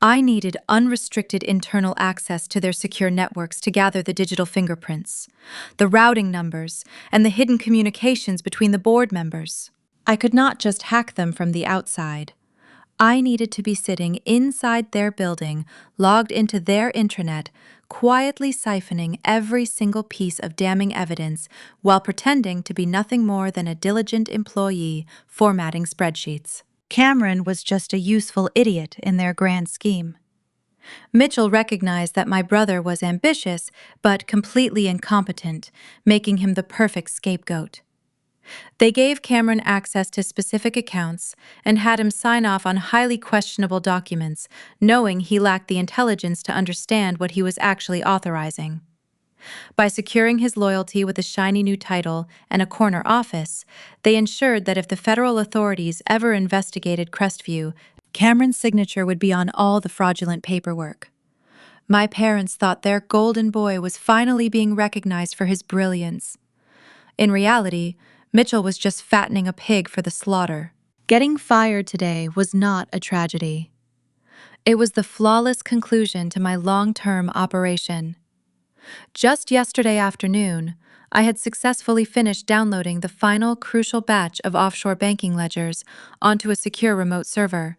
I needed unrestricted internal access to their secure networks to gather the digital fingerprints, the routing numbers, and the hidden communications between the board members. I could not just hack them from the outside. I needed to be sitting inside their building, logged into their intranet, quietly siphoning every single piece of damning evidence while pretending to be nothing more than a diligent employee formatting spreadsheets. Cameron was just a useful idiot in their grand scheme. Mitchell recognized that my brother was ambitious but completely incompetent, making him the perfect scapegoat. They gave Cameron access to specific accounts and had him sign off on highly questionable documents, knowing he lacked the intelligence to understand what he was actually authorizing. By securing his loyalty with a shiny new title and a corner office, they ensured that if the federal authorities ever investigated Crestview, Cameron's signature would be on all the fraudulent paperwork. My parents thought their golden boy was finally being recognized for his brilliance. In reality, Mitchell was just fattening a pig for the slaughter. Getting fired today was not a tragedy. It was the flawless conclusion to my long-term operation. Just yesterday afternoon, I had successfully finished downloading the final crucial batch of offshore banking ledgers onto a secure remote server.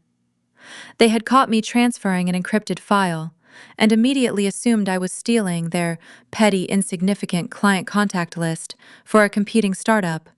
They had caught me transferring an encrypted file and immediately assumed I was stealing their petty, insignificant client contact list for a competing startup.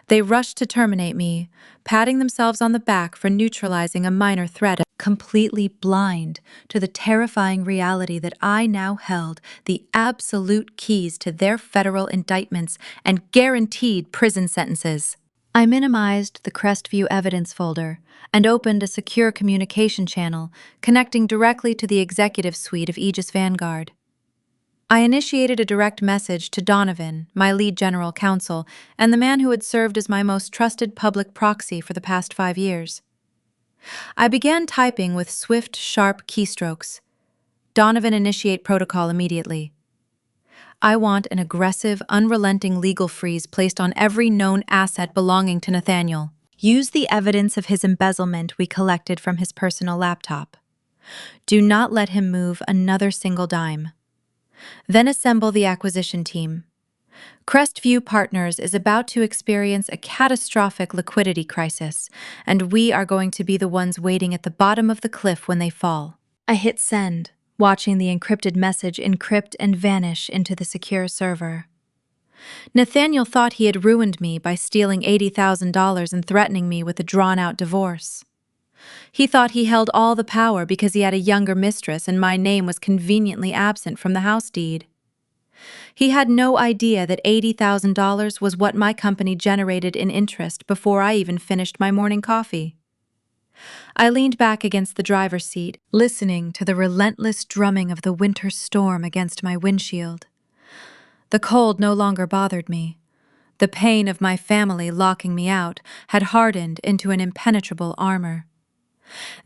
They rushed to terminate me, patting themselves on the back for neutralizing a minor threat, completely blind to the terrifying reality that I now held the absolute keys to their federal indictments and guaranteed prison sentences. I minimized the Crestview evidence folder and opened a secure communication channel connecting directly to the executive suite of Aegis Vanguard. I initiated a direct message to Donovan, my lead general counsel, and the man who had served as my most trusted public proxy for the past 5 years. I began typing with swift, sharp keystrokes. Donovan, initiate protocol immediately. I want an aggressive, unrelenting legal freeze placed on every known asset belonging to Nathaniel. Use the evidence of his embezzlement we collected from his personal laptop. Do not let him move another single dime. Then assemble the acquisition team. Crestview Partners is about to experience a catastrophic liquidity crisis, and we are going to be the ones waiting at the bottom of the cliff when they fall. I hit send, watching the encrypted message encrypt and vanish into the secure server. Nathaniel thought he had ruined me by stealing $80,000 and threatening me with a drawn-out divorce. He thought he held all the power because he had a younger mistress and my name was conveniently absent from the house deed. He had no idea that $80,000 was what my company generated in interest before I even finished my morning coffee. I leaned back against the driver's seat, listening to the relentless drumming of the winter storm against my windshield. The cold no longer bothered me. The pain of my family locking me out had hardened into an impenetrable armor.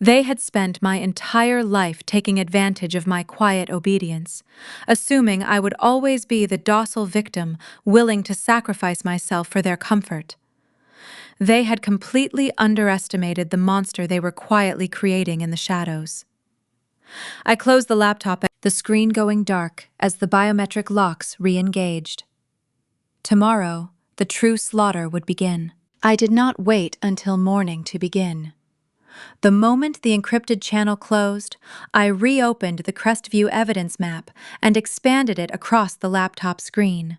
They had spent my entire life taking advantage of my quiet obedience, assuming I would always be the docile victim willing to sacrifice myself for their comfort. They had completely underestimated the monster they were quietly creating in the shadows. I closed the laptop, the screen going dark as the biometric locks re-engaged. Tomorrow, the true slaughter would begin. I did not wait until morning to begin. The moment the encrypted channel closed, I reopened the Crestview evidence map and expanded it across the laptop screen.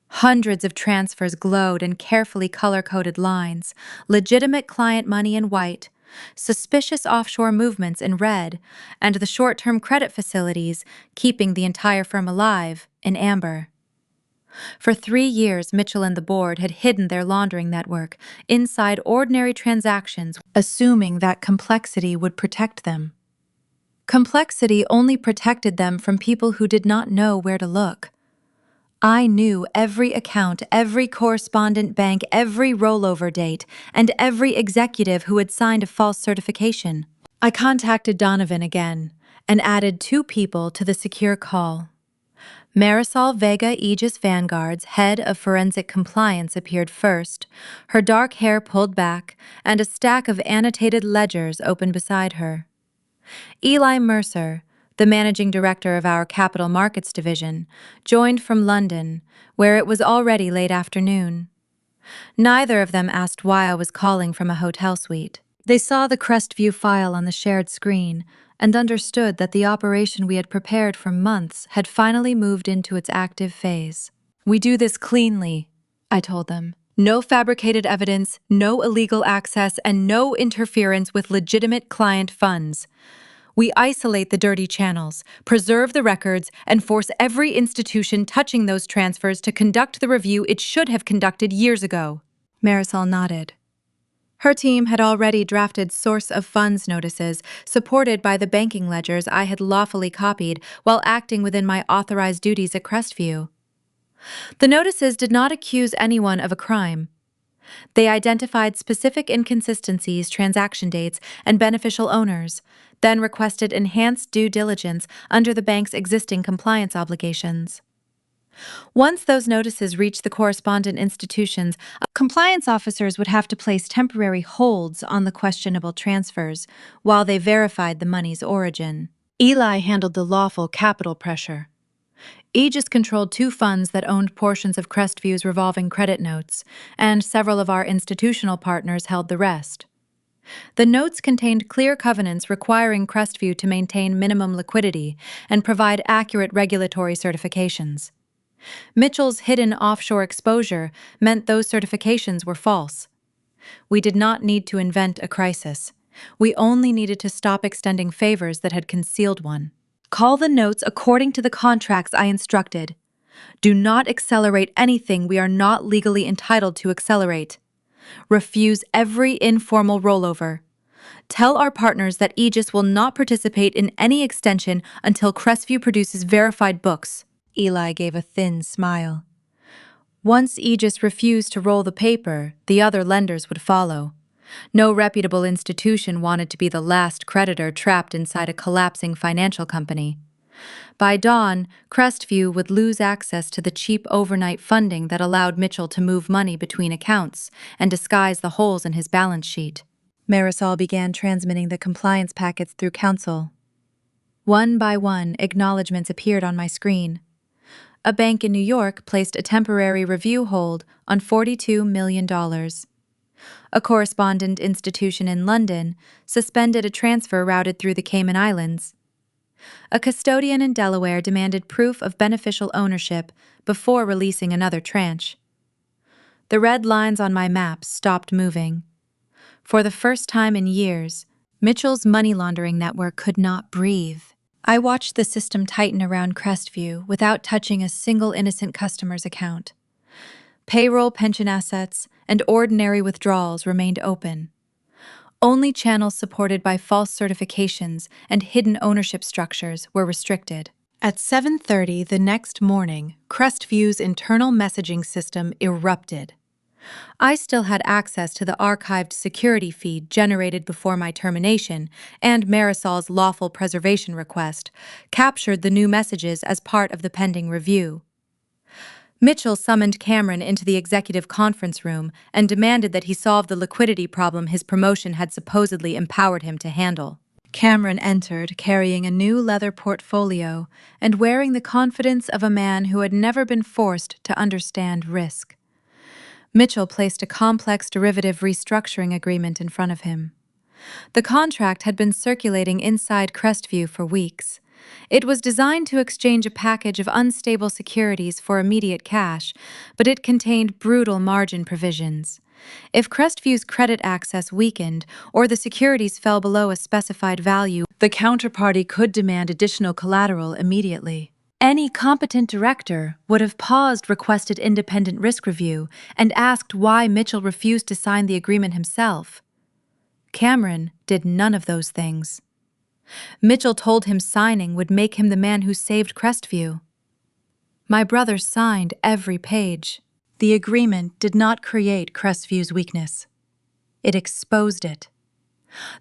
Hundreds of transfers glowed in carefully color-coded lines, legitimate client money in white, suspicious offshore movements in red, and the short-term credit facilities, keeping the entire firm alive, in amber. For 3 years, Mitchell and the board had hidden their laundering network inside ordinary transactions, assuming that complexity would protect them. Complexity only protected them from people who did not know where to look. I knew every account, every correspondent bank, every rollover date, and every executive who had signed a false certification. I contacted Donovan again and added 2 people to the secure call. Marisol Vega Aegis Vanguard's head of forensic compliance appeared first, her dark hair pulled back, and a stack of annotated ledgers open beside her. Eli Mercer, the managing director of our capital markets division, joined from London, where it was already late afternoon. Neither of them asked why I was calling from a hotel suite. They saw the Crestview file on the shared screen and understood that the operation we had prepared for months had finally moved into its active phase. "We do this cleanly," I told them. "No fabricated evidence, no illegal access, and no interference with legitimate client funds. We isolate the dirty channels, preserve the records, and force every institution touching those transfers to conduct the review it should have conducted years ago." Marisol nodded. Her team had already drafted source of funds notices supported by the banking ledgers I had lawfully copied while acting within my authorized duties at Crestview. The notices did not accuse anyone of a crime. They identified specific inconsistencies, transaction dates, and beneficial owners, then requested enhanced due diligence under the bank's existing compliance obligations. Once those notices reached the correspondent institutions, compliance officers would have to place temporary holds on the questionable transfers while they verified the money's origin. Eli handled the lawful capital pressure. Aegis controlled 2 funds that owned portions of Crestview's revolving credit notes, and several of our institutional partners held the rest. The notes contained clear covenants requiring Crestview to maintain minimum liquidity and provide accurate regulatory certifications. Mitchell's hidden offshore exposure meant those certifications were false. We did not need to invent a crisis. We only needed to stop extending favors that had concealed one. "Call the notes according to the contracts I instructed. Do not accelerate anything we are not legally entitled to accelerate. Refuse every informal rollover. Tell our partners that Aegis will not participate in any extension until Crestview produces verified books." Eli gave a thin smile. Once Aegis refused to roll the paper, the other lenders would follow. No reputable institution wanted to be the last creditor trapped inside a collapsing financial company. By dawn, Crestview would lose access to the cheap overnight funding that allowed Mitchell to move money between accounts and disguise the holes in his balance sheet. Marisol began transmitting the compliance packets through counsel. One by one, acknowledgments appeared on my screen. A bank in New York placed a temporary review hold on $42 million. A correspondent institution in London suspended a transfer routed through the Cayman Islands. A custodian in Delaware demanded proof of beneficial ownership before releasing another tranche. The red lines on my map stopped moving. For the first time in years, Mitchell's money laundering network could not breathe. I watched the system tighten around Crestview without touching a single innocent customer's account. Payroll, pension assets, and ordinary withdrawals remained open. Only channels supported by false certifications and hidden ownership structures were restricted. At 7:30 the next morning, Crestview's internal messaging system erupted. I still had access to the archived security feed generated before my termination, and Marisol's lawful preservation request captured the new messages as part of the pending review. Mitchell summoned Cameron into the executive conference room and demanded that he solve the liquidity problem his promotion had supposedly empowered him to handle. Cameron entered, carrying a new leather portfolio and wearing the confidence of a man who had never been forced to understand risk. Mitchell placed a complex derivative restructuring agreement in front of him. The contract had been circulating inside Crestview for weeks. It was designed to exchange a package of unstable securities for immediate cash, but it contained brutal margin provisions. If Crestview's credit access weakened or the securities fell below a specified value, the counterparty could demand additional collateral immediately. Any competent director would have paused requested independent risk review and asked why Mitchell refused to sign the agreement himself. Cameron did none of those things. Mitchell told him signing would make him the man who saved Crestview. My brother signed every page. The agreement did not create Crestview's weakness. It exposed it.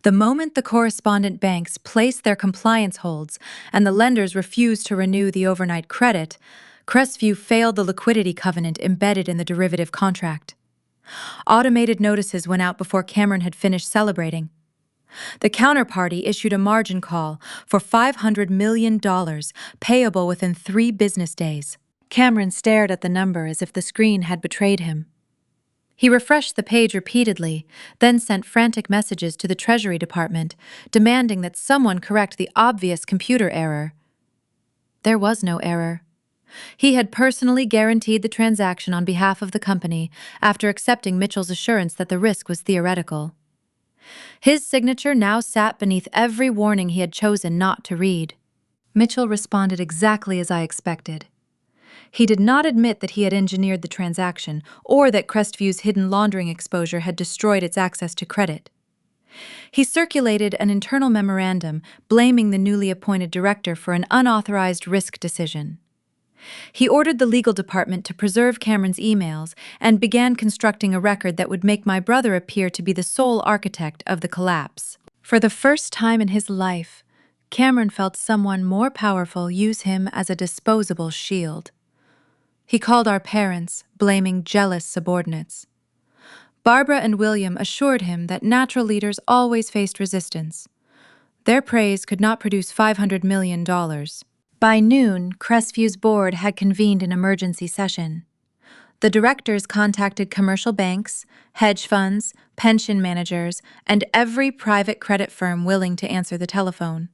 The moment the correspondent banks placed their compliance holds and the lenders refused to renew the overnight credit, Crestview failed the liquidity covenant embedded in the derivative contract. Automated notices went out before Cameron had finished celebrating. The counterparty issued a margin call for $500 million, payable within 3 business days. Cameron stared at the number as if the screen had betrayed him. He refreshed the page repeatedly, then sent frantic messages to the Treasury Department, demanding that someone correct the obvious computer error. There was no error. He had personally guaranteed the transaction on behalf of the company after accepting Mitchell's assurance that the risk was theoretical. His signature now sat beneath every warning he had chosen not to read. Mitchell responded exactly as I expected. He did not admit that he had engineered the transaction or that Crestview's hidden laundering exposure had destroyed its access to credit. He circulated an internal memorandum blaming the newly appointed director for an unauthorized risk decision. He ordered the legal department to preserve Cameron's emails and began constructing a record that would make my brother appear to be the sole architect of the collapse. For the first time in his life, Cameron felt someone more powerful use him as a disposable shield. He called our parents, blaming jealous subordinates. Barbara and William assured him that natural leaders always faced resistance. Their praise could not produce $500 million. By noon, Crestview's board had convened an emergency session. The directors contacted commercial banks, hedge funds, pension managers, and every private credit firm willing to answer the telephone.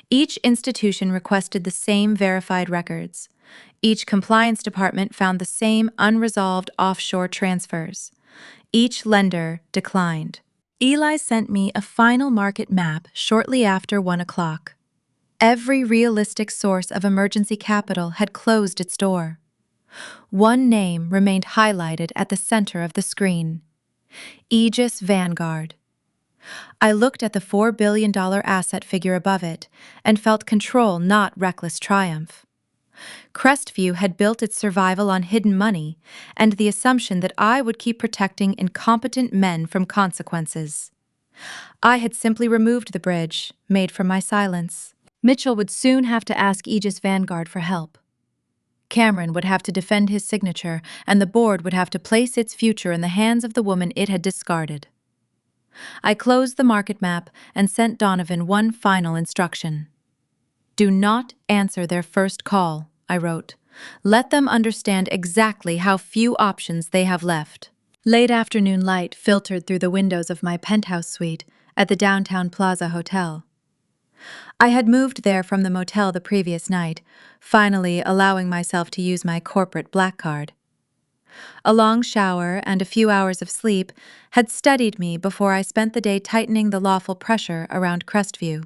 Each institution requested the same verified records. Each compliance department found the same unresolved offshore transfers. Each lender declined. Eli sent me a final market map shortly after 1 o'clock. Every realistic source of emergency capital had closed its door. One name remained highlighted at the center of the screen: Aegis Vanguard. I looked at the $4 billion asset figure above it and felt control, not reckless triumph. Crestview had built its survival on hidden money and the assumption that I would keep protecting incompetent men from consequences. I had simply removed the bridge, made from my silence. Mitchell would soon have to ask Aegis Vanguard for help. Cameron would have to defend his signature, and the board would have to place its future in the hands of the woman it had discarded. I closed the market map and sent Donovan one final instruction. "Do not answer their first call," I wrote. "Let them understand exactly how few options they have left." Late afternoon light filtered through the windows of my penthouse suite at the downtown Plaza Hotel. I had moved there from the motel the previous night, finally allowing myself to use my corporate black card. A long shower and a few hours of sleep had steadied me before I spent the day tightening the lawful pressure around Crestview.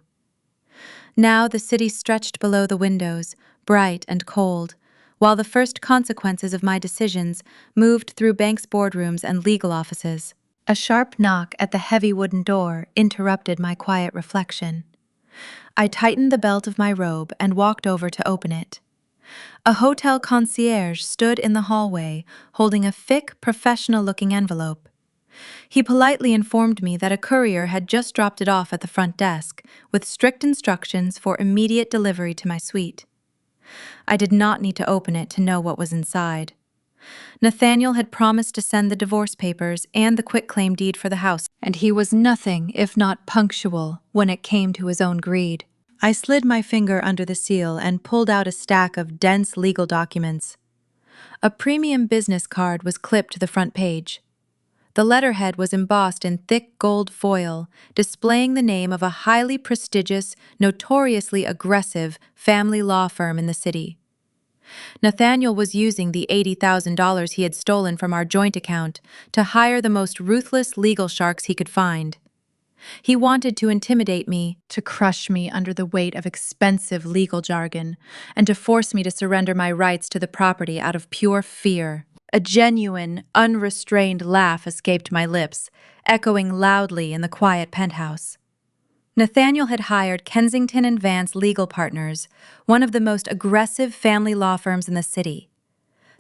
Now the city stretched below the windows, bright and cold, while the first consequences of my decisions moved through banks' boardrooms and legal offices. A sharp knock at the heavy wooden door interrupted my quiet reflection. I tightened the belt of my robe and walked over to open it. A hotel concierge stood in the hallway, holding a thick, professional-looking envelope. He politely informed me that a courier had just dropped it off at the front desk, with strict instructions for immediate delivery to my suite. I did not need to open it to know what was inside. Nathaniel had promised to send the divorce papers and the quitclaim deed for the house, and he was nothing if not punctual when it came to his own greed. I slid my finger under the seal and pulled out a stack of dense legal documents. A premium business card was clipped to the front page. The letterhead was embossed in thick gold foil, displaying the name of a highly prestigious, notoriously aggressive family law firm in the city. Nathaniel was using the $80,000 he had stolen from our joint account to hire the most ruthless legal sharks he could find. He wanted to intimidate me, to crush me under the weight of expensive legal jargon, and to force me to surrender my rights to the property out of pure fear. A genuine, unrestrained laugh escaped my lips, echoing loudly in the quiet penthouse. Nathaniel had hired Kensington and Vance Legal Partners, one of the most aggressive family law firms in the city.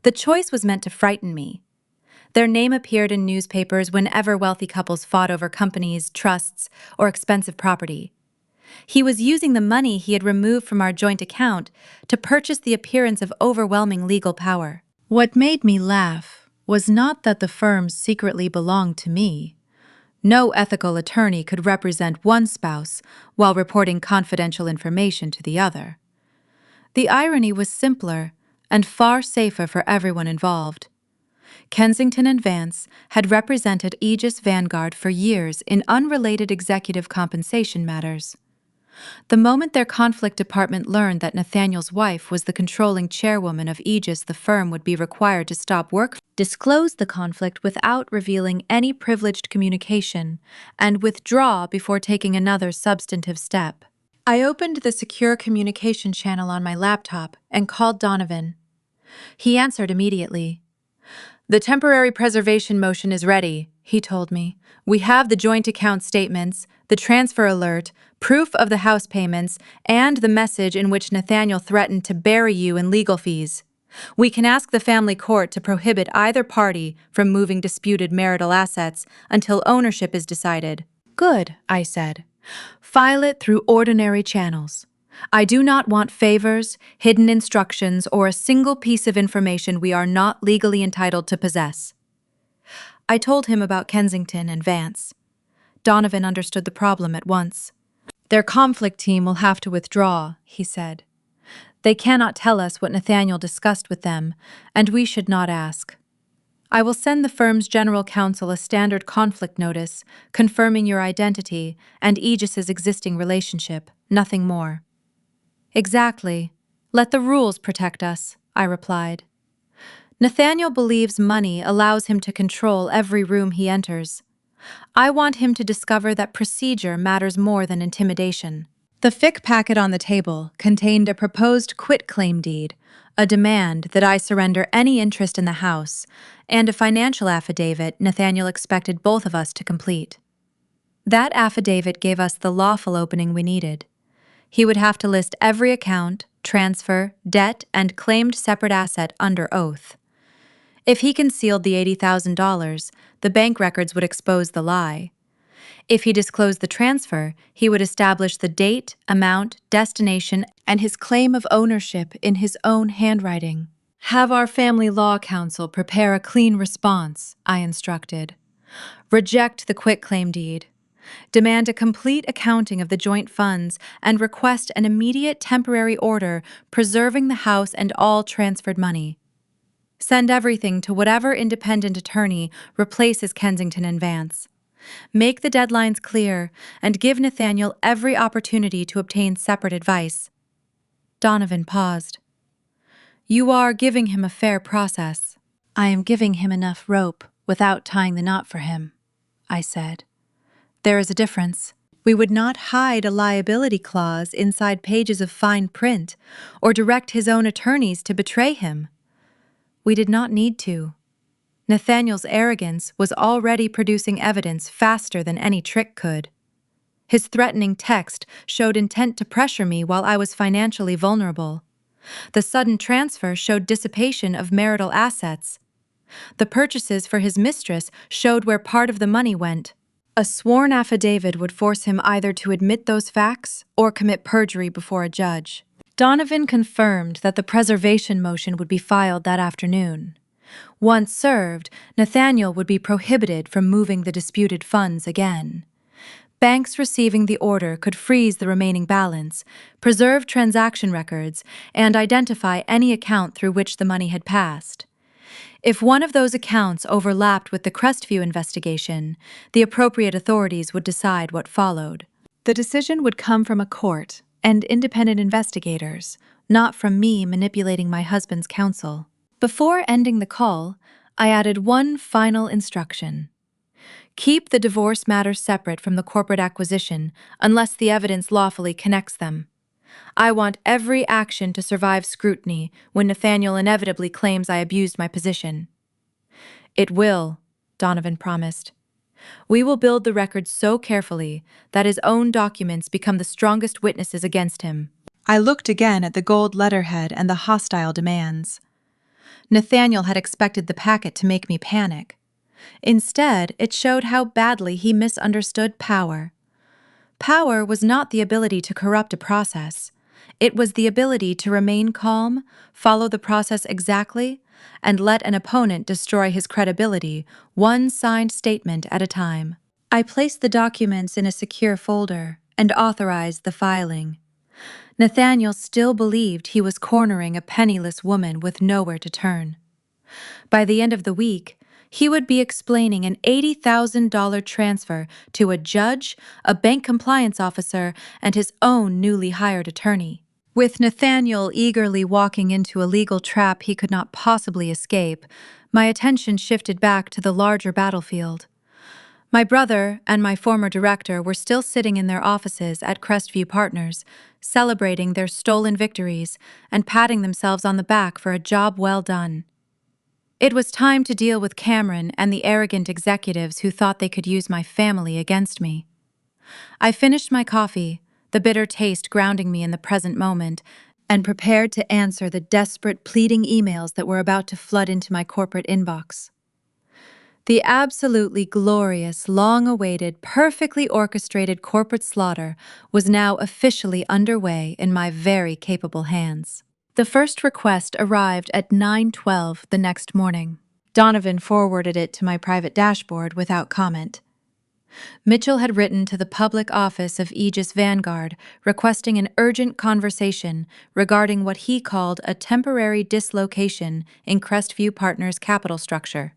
The choice was meant to frighten me. Their name appeared in newspapers whenever wealthy couples fought over companies, trusts, or expensive property. He was using the money he had removed from our joint account to purchase the appearance of overwhelming legal power. What made me laugh was not that the firms secretly belonged to me. No ethical attorney could represent one spouse while reporting confidential information to the other. The irony was simpler and far safer for everyone involved. Kensington and Vance had represented Aegis Vanguard for years in unrelated executive compensation matters. The moment their conflict department learned that Nathaniel's wife was the controlling chairwoman of Aegis, the firm would be required to stop work, disclose the conflict without revealing any privileged communication, and withdraw before taking another substantive step. I opened the secure communication channel on my laptop and called Donovan. He answered immediately. "The temporary preservation motion is ready," he told me. "We have the joint account statements, the transfer alert, proof of the house payments, and the message in which Nathaniel threatened to bury you in legal fees. We can ask the family court to prohibit either party from moving disputed marital assets until ownership is decided." "Good," I said. "File it through ordinary channels. I do not want favors, hidden instructions, or a single piece of information we are not legally entitled to possess." I told him about Kensington and Vance. Donovan understood the problem at once. "Their conflict team will have to withdraw," he said. "They cannot tell us what Nathaniel discussed with them, and we should not ask. I will send the firm's general counsel a standard conflict notice, confirming your identity and Aegis's existing relationship, nothing more." "Exactly. Let the rules protect us," I replied. "Nathaniel believes money allows him to control every room he enters. I want him to discover that procedure matters more than intimidation." The thick packet on the table contained a proposed quitclaim deed, a demand that I surrender any interest in the house, and a financial affidavit Nathaniel expected both of us to complete. That affidavit gave us the lawful opening we needed. He would have to list every account, transfer, debt, and claimed separate asset under oath. If he concealed the $80,000, the bank records would expose the lie. If he disclosed the transfer, he would establish the date, amount, destination, and his claim of ownership in his own handwriting. Have our family law counsel prepare a clean response, I instructed. Reject the quitclaim deed. Demand a complete accounting of the joint funds and request an immediate temporary order preserving the house and all transferred money. Send everything to whatever independent attorney replaces Kensington and Vance. Make the deadlines clear and give Nathaniel every opportunity to obtain separate advice. Donovan paused. You are giving him a fair process. I am giving him enough rope without tying the knot for him, I said. There is a difference. We would not hide a liability clause inside pages of fine print or direct his own attorneys to betray him. We did not need to. Nathaniel's arrogance was already producing evidence faster than any trick could. His threatening text showed intent to pressure me while I was financially vulnerable. The sudden transfer showed dissipation of marital assets. The purchases for his mistress showed where part of the money went. A sworn affidavit would force him either to admit those facts or commit perjury before a judge. Donovan confirmed that the preservation motion would be filed that afternoon. Once served, Nathaniel would be prohibited from moving the disputed funds again. Banks receiving the order could freeze the remaining balance, preserve transaction records, and identify any account through which the money had passed. If one of those accounts overlapped with the Crestview investigation, the appropriate authorities would decide what followed. The decision would come from a court and independent investigators, not from me manipulating my husband's counsel. Before ending the call, I added one final instruction. Keep the divorce matter separate from the corporate acquisition unless the evidence lawfully connects them. I want every action to survive scrutiny when Nathaniel inevitably claims I abused my position. It will, Donovan promised. We will build the record so carefully that his own documents become the strongest witnesses against him. I looked again at the gold letterhead and the hostile demands. Nathaniel had expected the packet to make me panic. Instead, it showed how badly he misunderstood power. Power was not the ability to corrupt a process. It was the ability to remain calm, follow the process exactly, and let an opponent destroy his credibility, one signed statement at a time. I placed the documents in a secure folder and authorized the filing. Nathaniel still believed he was cornering a penniless woman with nowhere to turn. By the end of the week, he would be explaining an $80,000 transfer to a judge, a bank compliance officer, and his own newly hired attorney. With Nathaniel eagerly walking into a legal trap he could not possibly escape, my attention shifted back to the larger battlefield. My brother and my former director were still sitting in their offices at Crestview Partners, celebrating their stolen victories and patting themselves on the back for a job well done. It was time to deal with Cameron and the arrogant executives who thought they could use my family against me. I finished my coffee, the bitter taste grounding me in the present moment, and prepared to answer the desperate, pleading emails that were about to flood into my corporate inbox. The absolutely glorious, long-awaited, perfectly orchestrated corporate slaughter was now officially underway in my very capable hands. The first request arrived at 9:12 the next morning. Donovan forwarded it to my private dashboard without comment. Mitchell had written to the public office of Aegis Vanguard requesting an urgent conversation regarding what he called a temporary dislocation in Crestview Partners' capital structure.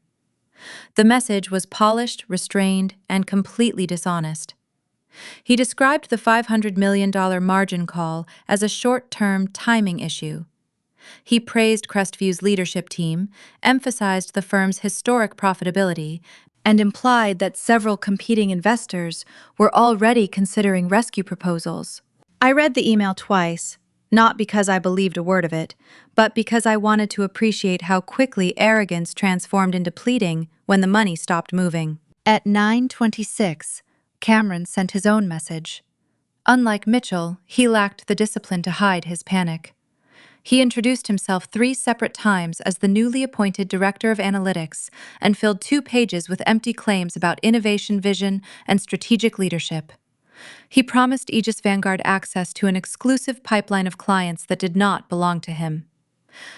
The message was polished, restrained, and completely dishonest. He described the $500 million margin call as a short-term timing issue. He praised Crestview's leadership team, emphasized the firm's historic profitability, and implied that several competing investors were already considering rescue proposals. I read the email twice, not because I believed a word of it, but because I wanted to appreciate how quickly arrogance transformed into pleading when the money stopped moving. At 9:26, Cameron sent his own message. Unlike Mitchell, he lacked the discipline to hide his panic. He introduced himself 3 separate times as the newly appointed Director of Analytics and filled 2 pages with empty claims about innovation vision and strategic leadership. He promised Aegis Vanguard access to an exclusive pipeline of clients that did not belong to him.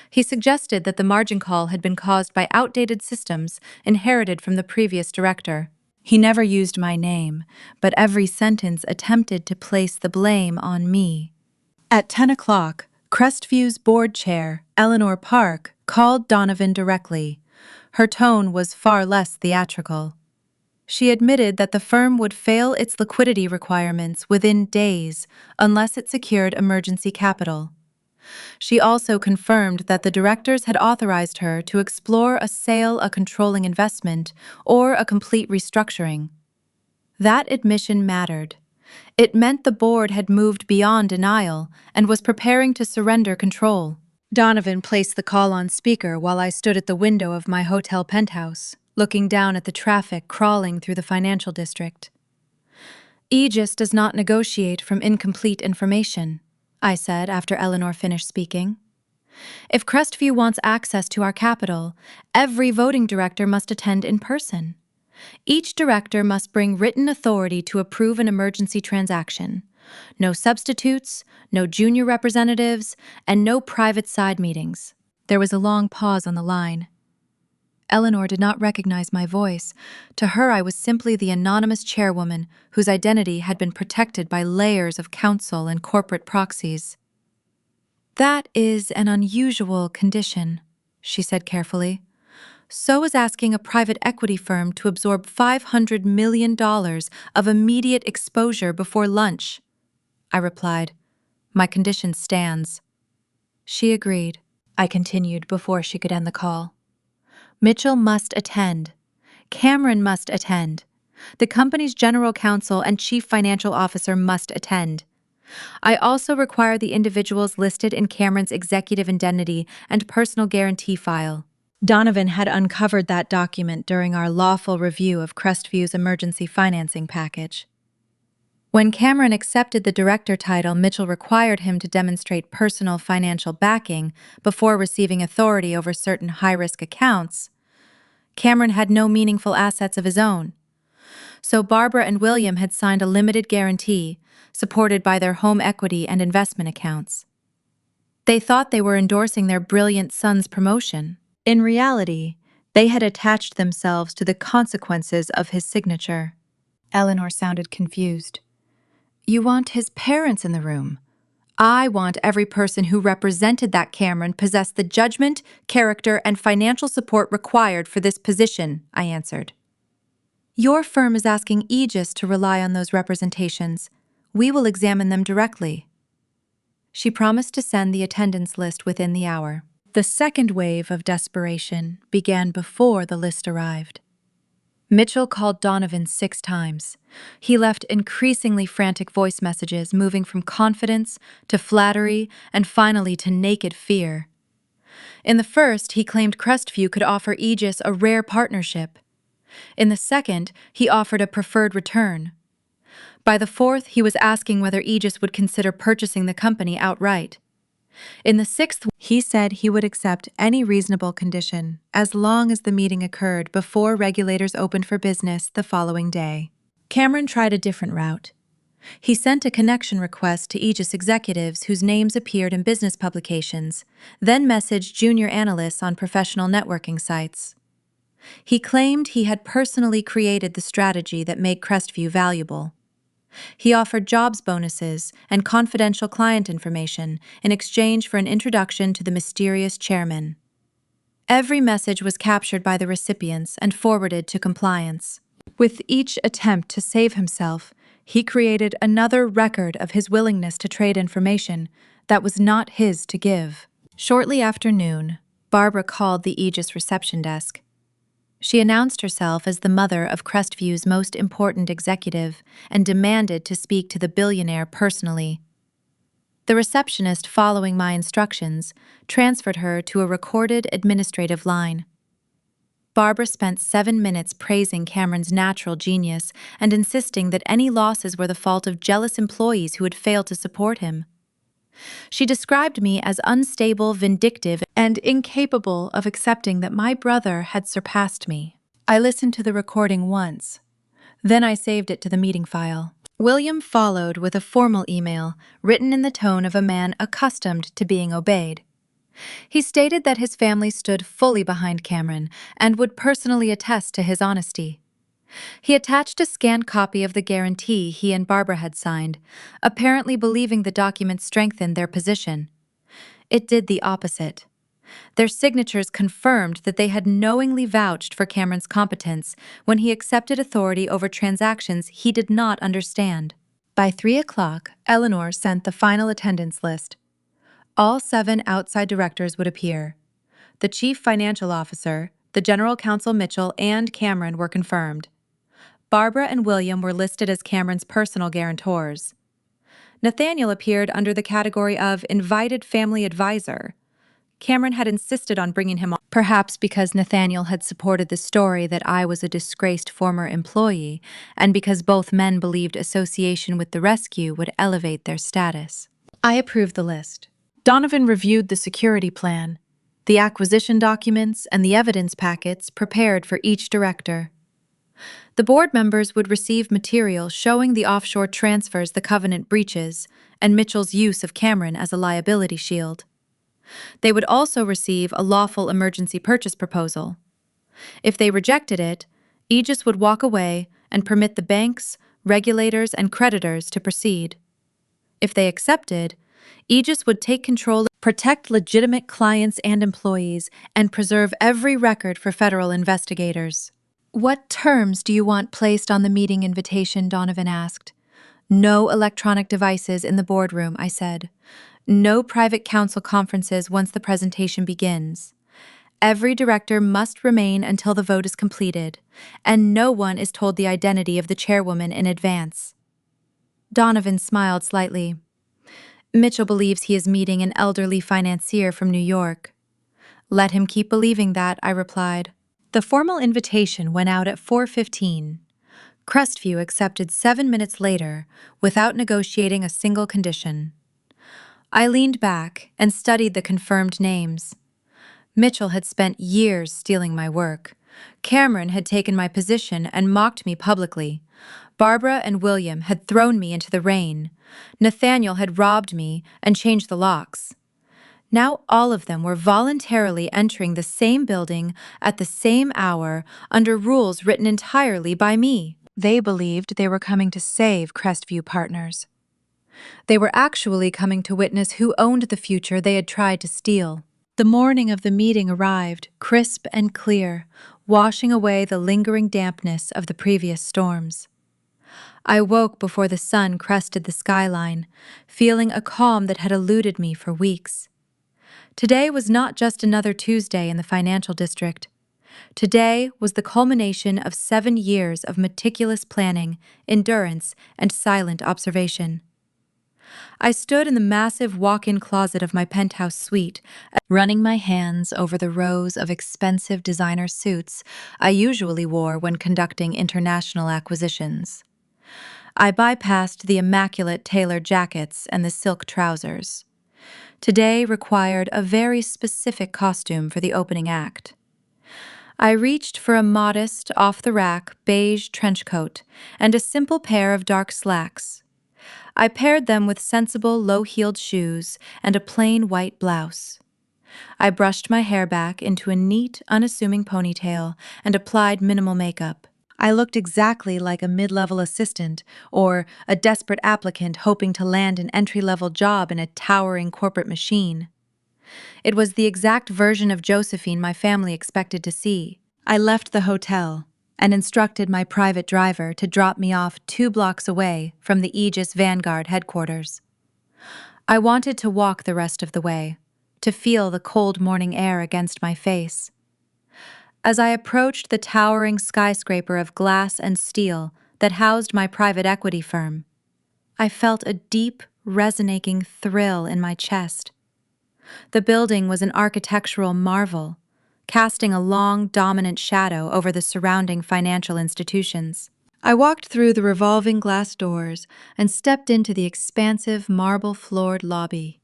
He suggested that the margin call had been caused by outdated systems inherited from the previous director. He never used my name, but every sentence attempted to place the blame on me. At 10 o'clock, Crestview's board chair, Eleanor Park, called Donovan directly. Her tone was far less theatrical. She admitted that the firm would fail its liquidity requirements within days unless it secured emergency capital. She also confirmed that the directors had authorized her to explore a sale, a controlling investment, or a complete restructuring. That admission mattered. It meant the board had moved beyond denial and was preparing to surrender control. Donovan placed the call on speaker while I stood at the window of my hotel penthouse, looking down at the traffic crawling through the financial district. Aegis does not negotiate from incomplete information, I said after Eleanor finished speaking. If Crestview wants access to our capital, every voting director must attend in person. Each director must bring written authority to approve an emergency transaction. No substitutes, no junior representatives, and no private side meetings. There was a long pause on the line. Eleanor did not recognize my voice. To her, I was simply the anonymous chairwoman whose identity had been protected by layers of counsel and corporate proxies. "That is an unusual condition," she said carefully. "So is asking a private equity firm to absorb $500 million of immediate exposure before lunch." I replied, "My condition stands." She agreed. I continued before she could end the call. "Mitchell must attend. Cameron must attend. The company's general counsel and chief financial officer must attend. I also require the individuals listed in Cameron's executive indemnity and personal guarantee file." Donovan had uncovered that document during our lawful review of Crestview's emergency financing package. When Cameron accepted the director title, Mitchell required him to demonstrate personal financial backing before receiving authority over certain high-risk accounts. Cameron had no meaningful assets of his own. So Barbara and William had signed a limited guarantee, supported by their home equity and investment accounts. They thought they were endorsing their brilliant son's promotion. In reality, they had attached themselves to the consequences of his signature. Eleanor sounded confused. "You want his parents in the room. I want every person who represented that Cameron possessed the judgment, character, and financial support required for this position," I answered. "Your firm is asking Aegis to rely on those representations. We will examine them directly." She promised to send the attendance list within the hour. The second wave of desperation began before the list arrived. Mitchell called Donovan 6 times. He left increasingly frantic voice messages, moving from confidence to flattery and finally to naked fear. In the first, he claimed Crestview could offer Aegis a rare partnership. In the second, he offered a preferred return. By the fourth, he was asking whether Aegis would consider purchasing the company outright. In the sixth, he said he would accept any reasonable condition as long as the meeting occurred before regulators opened for business the following day. Cameron tried a different route. He sent a connection request to Aegis executives whose names appeared in business publications, then messaged junior analysts on professional networking sites. He claimed he had personally created the strategy that made Crestview valuable. He offered jobs bonuses and confidential client information in exchange for an introduction to the mysterious chairman. Every message was captured by the recipients and forwarded to compliance. With each attempt to save himself, he created another record of his willingness to trade information that was not his to give. Shortly after noon, Barbara called the Aegis reception desk. She announced herself as the mother of Crestview's most important executive and demanded to speak to the billionaire personally. The receptionist, following my instructions, transferred her to a recorded administrative line. Barbara spent 7 minutes praising Cameron's natural genius and insisting that any losses were the fault of jealous employees who had failed to support him. She described me as unstable, vindictive, and incapable of accepting that my brother had surpassed me. I listened to the recording once. Then I saved it to the meeting file. William followed with a formal email written in the tone of a man accustomed to being obeyed. He stated that his family stood fully behind Cameron and would personally attest to his honesty. He attached a scanned copy of the guarantee he and Barbara had signed, apparently believing the document strengthened their position. It did the opposite. Their signatures confirmed that they had knowingly vouched for Cameron's competence when he accepted authority over transactions he did not understand. By 3 o'clock, Eleanor sent the final attendance list. All 7 outside directors would appear. The chief financial officer, the general counsel Mitchell, and Cameron were confirmed. Barbara and William were listed as Cameron's personal guarantors. Nathaniel appeared under the category of invited family advisor. Cameron had insisted on bringing him on, perhaps because Nathaniel had supported the story that I was a disgraced former employee, and because both men believed association with the rescue would elevate their status. I approved the list. Donovan reviewed the security plan, the acquisition documents, and the evidence packets prepared for each director. The board members would receive material showing the offshore transfers the covenant breaches and Mitchell's use of Cameron as a liability shield. They would also receive a lawful emergency purchase proposal. If they rejected it, Aegis would walk away and permit the banks, regulators, and creditors to proceed. If they accepted, Aegis would take control, protect legitimate clients and employees, and preserve every record for federal investigators. "What terms do you want placed on the meeting invitation?" Donovan asked. "No electronic devices in the boardroom," I said. "No private council conferences once the presentation begins. Every director must remain until the vote is completed, and no one is told the identity of the chairwoman in advance." Donovan smiled slightly. "Mitchell believes he is meeting an elderly financier from New York." "Let him keep believing that," I replied. The formal invitation went out at 4:15. Crestview accepted 7 minutes later without negotiating a single condition. I leaned back and studied the confirmed names. Mitchell had spent years stealing my work. Cameron had taken my position and mocked me publicly. Barbara and William had thrown me into the rain. Nathaniel had robbed me and changed the locks. Now all of them were voluntarily entering the same building at the same hour under rules written entirely by me. They believed they were coming to save Crestview Partners. They were actually coming to witness who owned the future they had tried to steal. The morning of the meeting arrived, crisp and clear, washing away the lingering dampness of the previous storms. I woke before the sun crested the skyline, feeling a calm that had eluded me for weeks. Today was not just another Tuesday in the financial district. Today was the culmination of 7 years of meticulous planning, endurance, and silent observation. I stood in the massive walk-in closet of my penthouse suite, running my hands over the rows of expensive designer suits I usually wore when conducting international acquisitions. I bypassed the immaculate tailored jackets and the silk trousers. Today required a very specific costume for the opening act. I reached for a modest, off-the-rack beige trench coat and a simple pair of dark slacks. I paired them with sensible, low-heeled shoes and a plain white blouse. I brushed my hair back into a neat, unassuming ponytail and applied minimal makeup. I looked exactly like a mid-level assistant or a desperate applicant hoping to land an entry-level job in a towering corporate machine. It was the exact version of Josephine my family expected to see. I left the hotel and instructed my private driver to drop me off 2 blocks away from the Aegis Vanguard headquarters. I wanted to walk the rest of the way, to feel the cold morning air against my face. As I approached the towering skyscraper of glass and steel that housed my private equity firm, I felt a deep, resonating thrill in my chest. The building was an architectural marvel, casting a long, dominant shadow over the surrounding financial institutions. I walked through the revolving glass doors and stepped into the expansive, marble-floored lobby.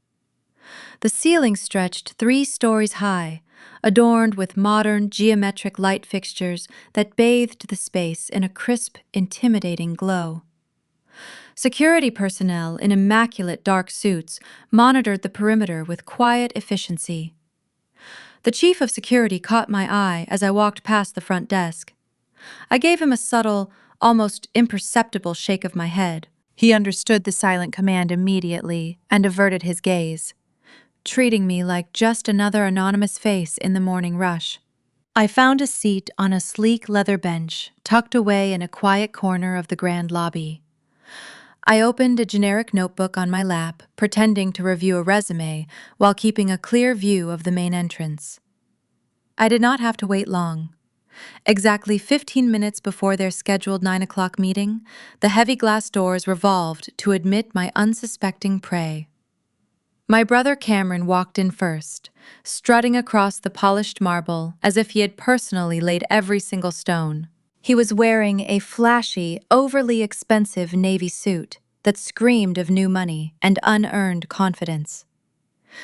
The ceiling stretched 3 stories high, adorned with modern geometric light fixtures that bathed the space in a crisp, intimidating glow. Security personnel in immaculate dark suits monitored the perimeter with quiet efficiency. The chief of security caught my eye as I walked past the front desk. I gave him a subtle, almost imperceptible shake of my head. He understood the silent command immediately and averted his gaze, treating me like just another anonymous face in the morning rush. I found a seat on a sleek leather bench tucked away in a quiet corner of the grand lobby. I opened a generic notebook on my lap, pretending to review a resume while keeping a clear view of the main entrance. I did not have to wait long. Exactly 15 minutes before their scheduled 9 o'clock meeting, the heavy glass doors revolved to admit my unsuspecting prey. My brother Cameron walked in first, strutting across the polished marble as if he had personally laid every single stone. He was wearing a flashy, overly expensive navy suit that screamed of new money and unearned confidence.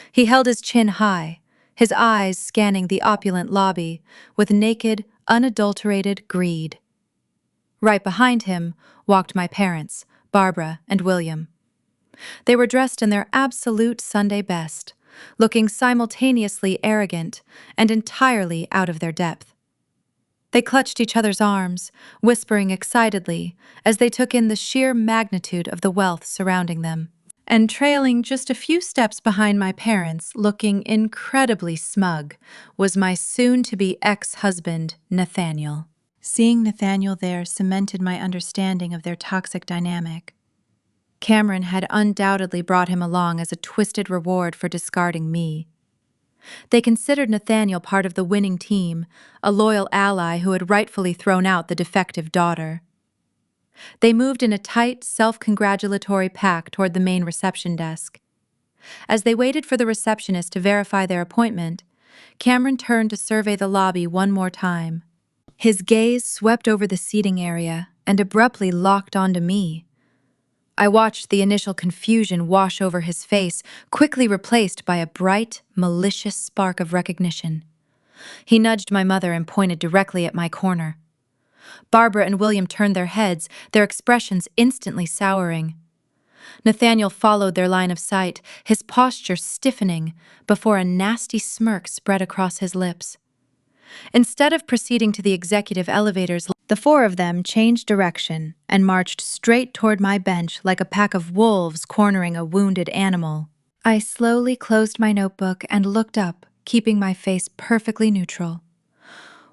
He held his chin high, his eyes scanning the opulent lobby with naked, unadulterated greed. Right behind him walked my parents, Barbara and William. They were dressed in their absolute Sunday best, looking simultaneously arrogant and entirely out of their depth. They clutched each other's arms, whispering excitedly as they took in the sheer magnitude of the wealth surrounding them. And trailing just a few steps behind my parents, looking incredibly smug, was my soon-to-be ex-husband, Nathaniel. Seeing Nathaniel there cemented my understanding of their toxic dynamic. Cameron had undoubtedly brought him along as a twisted reward for discarding me. They considered Nathaniel part of the winning team, a loyal ally who had rightfully thrown out the defective daughter. They moved in a tight, self-congratulatory pack toward the main reception desk. As they waited for the receptionist to verify their appointment, Cameron turned to survey the lobby one more time. His gaze swept over the seating area and abruptly locked onto me. I watched the initial confusion wash over his face, quickly replaced by a bright, malicious spark of recognition. He nudged my mother and pointed directly at my corner. Barbara and William turned their heads, their expressions instantly souring. Nathaniel followed their line of sight, his posture stiffening, before a nasty smirk spread across his lips. Instead of proceeding to the executive elevators, the 4 of them changed direction and marched straight toward my bench like a pack of wolves cornering a wounded animal. I slowly closed my notebook and looked up, keeping my face perfectly neutral.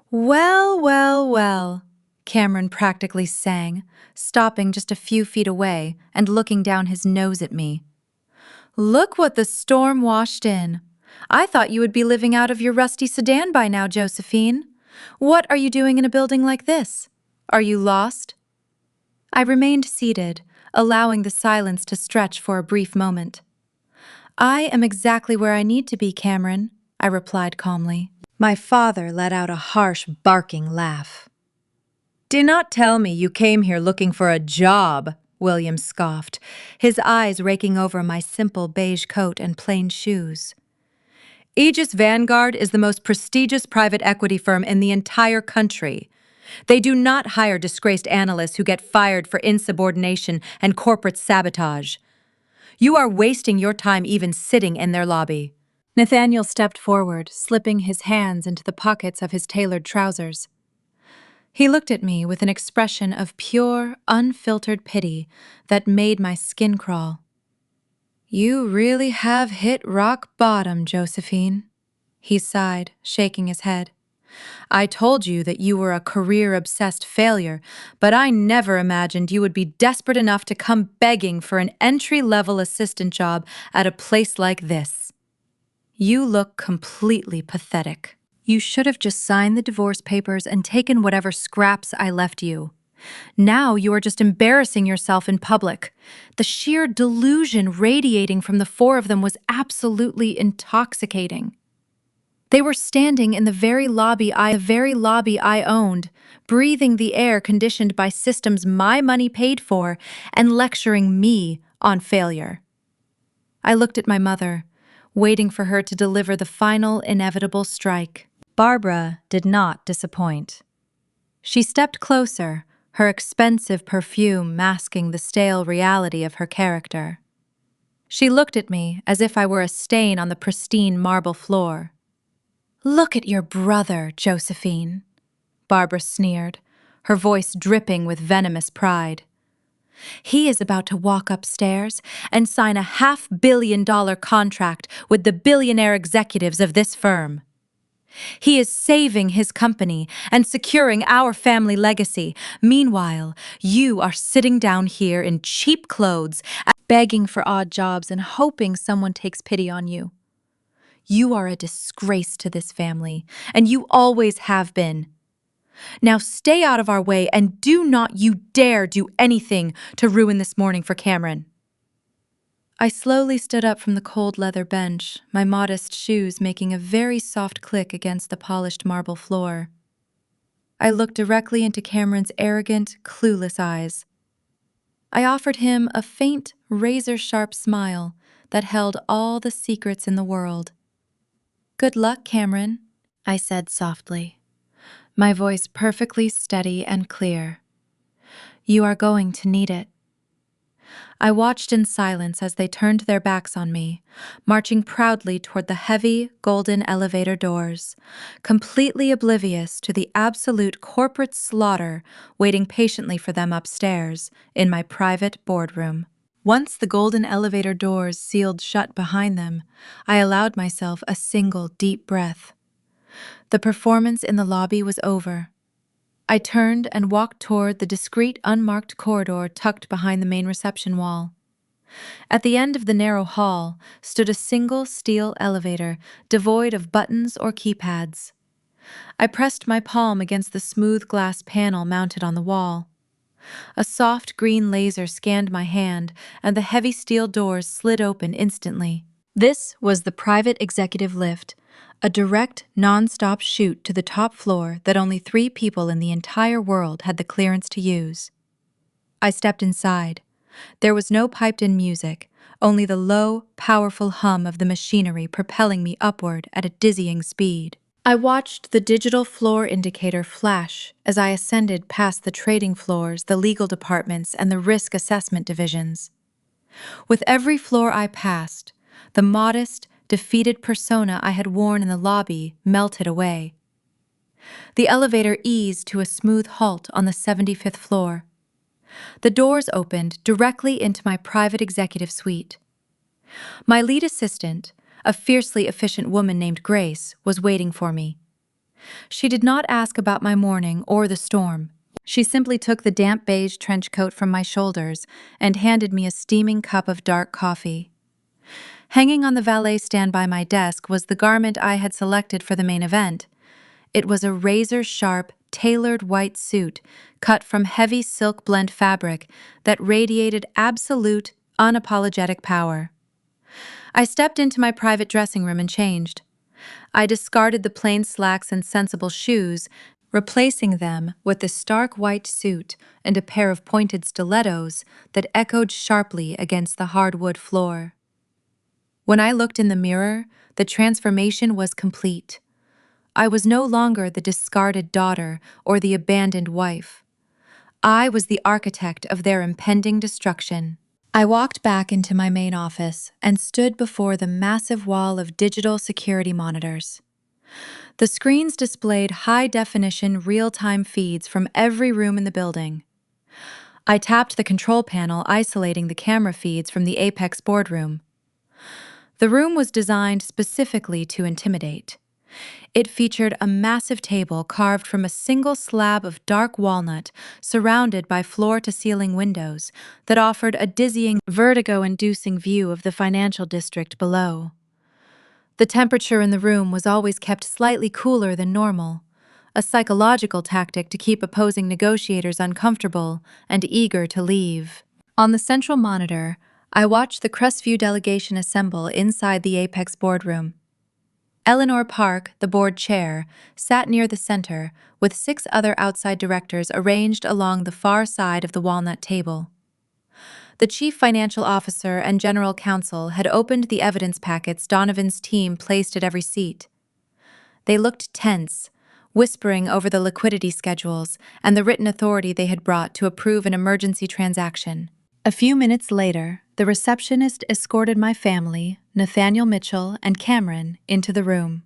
"Well, well, well," Cameron practically sang, stopping just a few feet away and looking down his nose at me. "Look what the storm washed in. I thought you would be living out of your rusty sedan by now, Josephine. What are you doing in a building like this? Are you lost?" I remained seated, allowing the silence to stretch for a brief moment. "I am exactly where I need to be, Cameron," I replied calmly. My father let out a harsh, barking laugh. "Do not tell me you came here looking for a job," William scoffed, his eyes raking over my simple beige coat and plain shoes. "Aegis Vanguard is the most prestigious private equity firm in the entire country. They do not hire disgraced analysts who get fired for insubordination and corporate sabotage. You are wasting your time even sitting in their lobby." Nathaniel stepped forward, slipping his hands into the pockets of his tailored trousers. He looked at me with an expression of pure, unfiltered pity that made my skin crawl. "You really have hit rock bottom, Josephine," he sighed, shaking his head. "I told you that you were a career-obsessed failure, but I never imagined you would be desperate enough to come begging for an entry-level assistant job at a place like this. You look completely pathetic. You should have just signed the divorce papers and taken whatever scraps I left you. Now you are just embarrassing yourself in public. The sheer delusion radiating from the 4 of them was absolutely intoxicating. They were standing in the very lobby I owned, breathing the air conditioned by systems my money paid for, and lecturing me on failure. I looked at my mother, waiting for her to deliver the final, inevitable strike. Barbara did not disappoint. She stepped closer, her expensive perfume masking the stale reality of her character. She looked at me as if I were a stain on the pristine marble floor. "Look at your brother, Josephine," Barbara sneered, her voice dripping with venomous pride. "He is about to walk upstairs and sign a $500 million contract with the billionaire executives of this firm. He is saving his company and securing our family legacy. Meanwhile, you are sitting down here in cheap clothes, begging for odd jobs and hoping someone takes pity on you. You are a disgrace to this family, and you always have been. Now stay out of our way and do not you dare do anything to ruin this morning for Cameron." I slowly stood up from the cold leather bench, my modest shoes making a very soft click against the polished marble floor. I looked directly into Cameron's arrogant, clueless eyes. I offered him a faint, razor-sharp smile that held all the secrets in the world. "Good luck, Cameron," I said softly, my voice perfectly steady and clear. "You are going to need it." I watched in silence as they turned their backs on me, marching proudly toward the heavy, golden elevator doors, completely oblivious to the absolute corporate slaughter waiting patiently for them upstairs in my private boardroom. Once the golden elevator doors sealed shut behind them, I allowed myself a single deep breath. The performance in the lobby was over. I turned and walked toward the discreet, unmarked corridor tucked behind the main reception wall. At the end of the narrow hall stood a single steel elevator, devoid of buttons or keypads. I pressed my palm against the smooth glass panel mounted on the wall. A soft green laser scanned my hand, and the heavy steel doors slid open instantly. This was the private executive lift, a direct, non-stop chute to the top floor that only 3 people in the entire world had the clearance to use. I stepped inside. There was no piped-in music, only the low, powerful hum of the machinery propelling me upward at a dizzying speed. I watched the digital floor indicator flash as I ascended past the trading floors, the legal departments, and the risk assessment divisions. With every floor I passed, the modest, defeated persona I had worn in the lobby melted away. The elevator eased to a smooth halt on the 75th floor. The doors opened directly into my private executive suite. My lead assistant, a fiercely efficient woman named Grace, was waiting for me. She did not ask about my morning or the storm. She simply took the damp beige trench coat from my shoulders and handed me a steaming cup of dark coffee. Hanging on the valet stand by my desk was the garment I had selected for the main event. It was a razor-sharp, tailored white suit cut from heavy silk blend fabric that radiated absolute, unapologetic power. I stepped into my private dressing room and changed. I discarded the plain slacks and sensible shoes, replacing them with the stark white suit and a pair of pointed stilettos that echoed sharply against the hardwood floor. When I looked in the mirror, the transformation was complete. I was no longer the discarded daughter or the abandoned wife. I was the architect of their impending destruction. I walked back into my main office and stood before the massive wall of digital security monitors. The screens displayed high-definition, real-time feeds from every room in the building. I tapped the control panel, isolating the camera feeds from the Apex boardroom. The room was designed specifically to intimidate. It featured a massive table carved from a single slab of dark walnut, surrounded by floor-to-ceiling windows that offered a dizzying, vertigo-inducing view of the financial district below. The temperature in the room was always kept slightly cooler than normal, a psychological tactic to keep opposing negotiators uncomfortable and eager to leave. On the central monitor, I watched the Crestview delegation assemble inside the Apex boardroom. Eleanor Park, the board chair, sat near the center, with 6 other outside directors arranged along the far side of the walnut table. The chief financial officer and general counsel had opened the evidence packets Donovan's team placed at every seat. They looked tense, whispering over the liquidity schedules and the written authority they had brought to approve an emergency transaction. A few minutes later, the receptionist escorted my family, Nathaniel Mitchell and Cameron, into the room.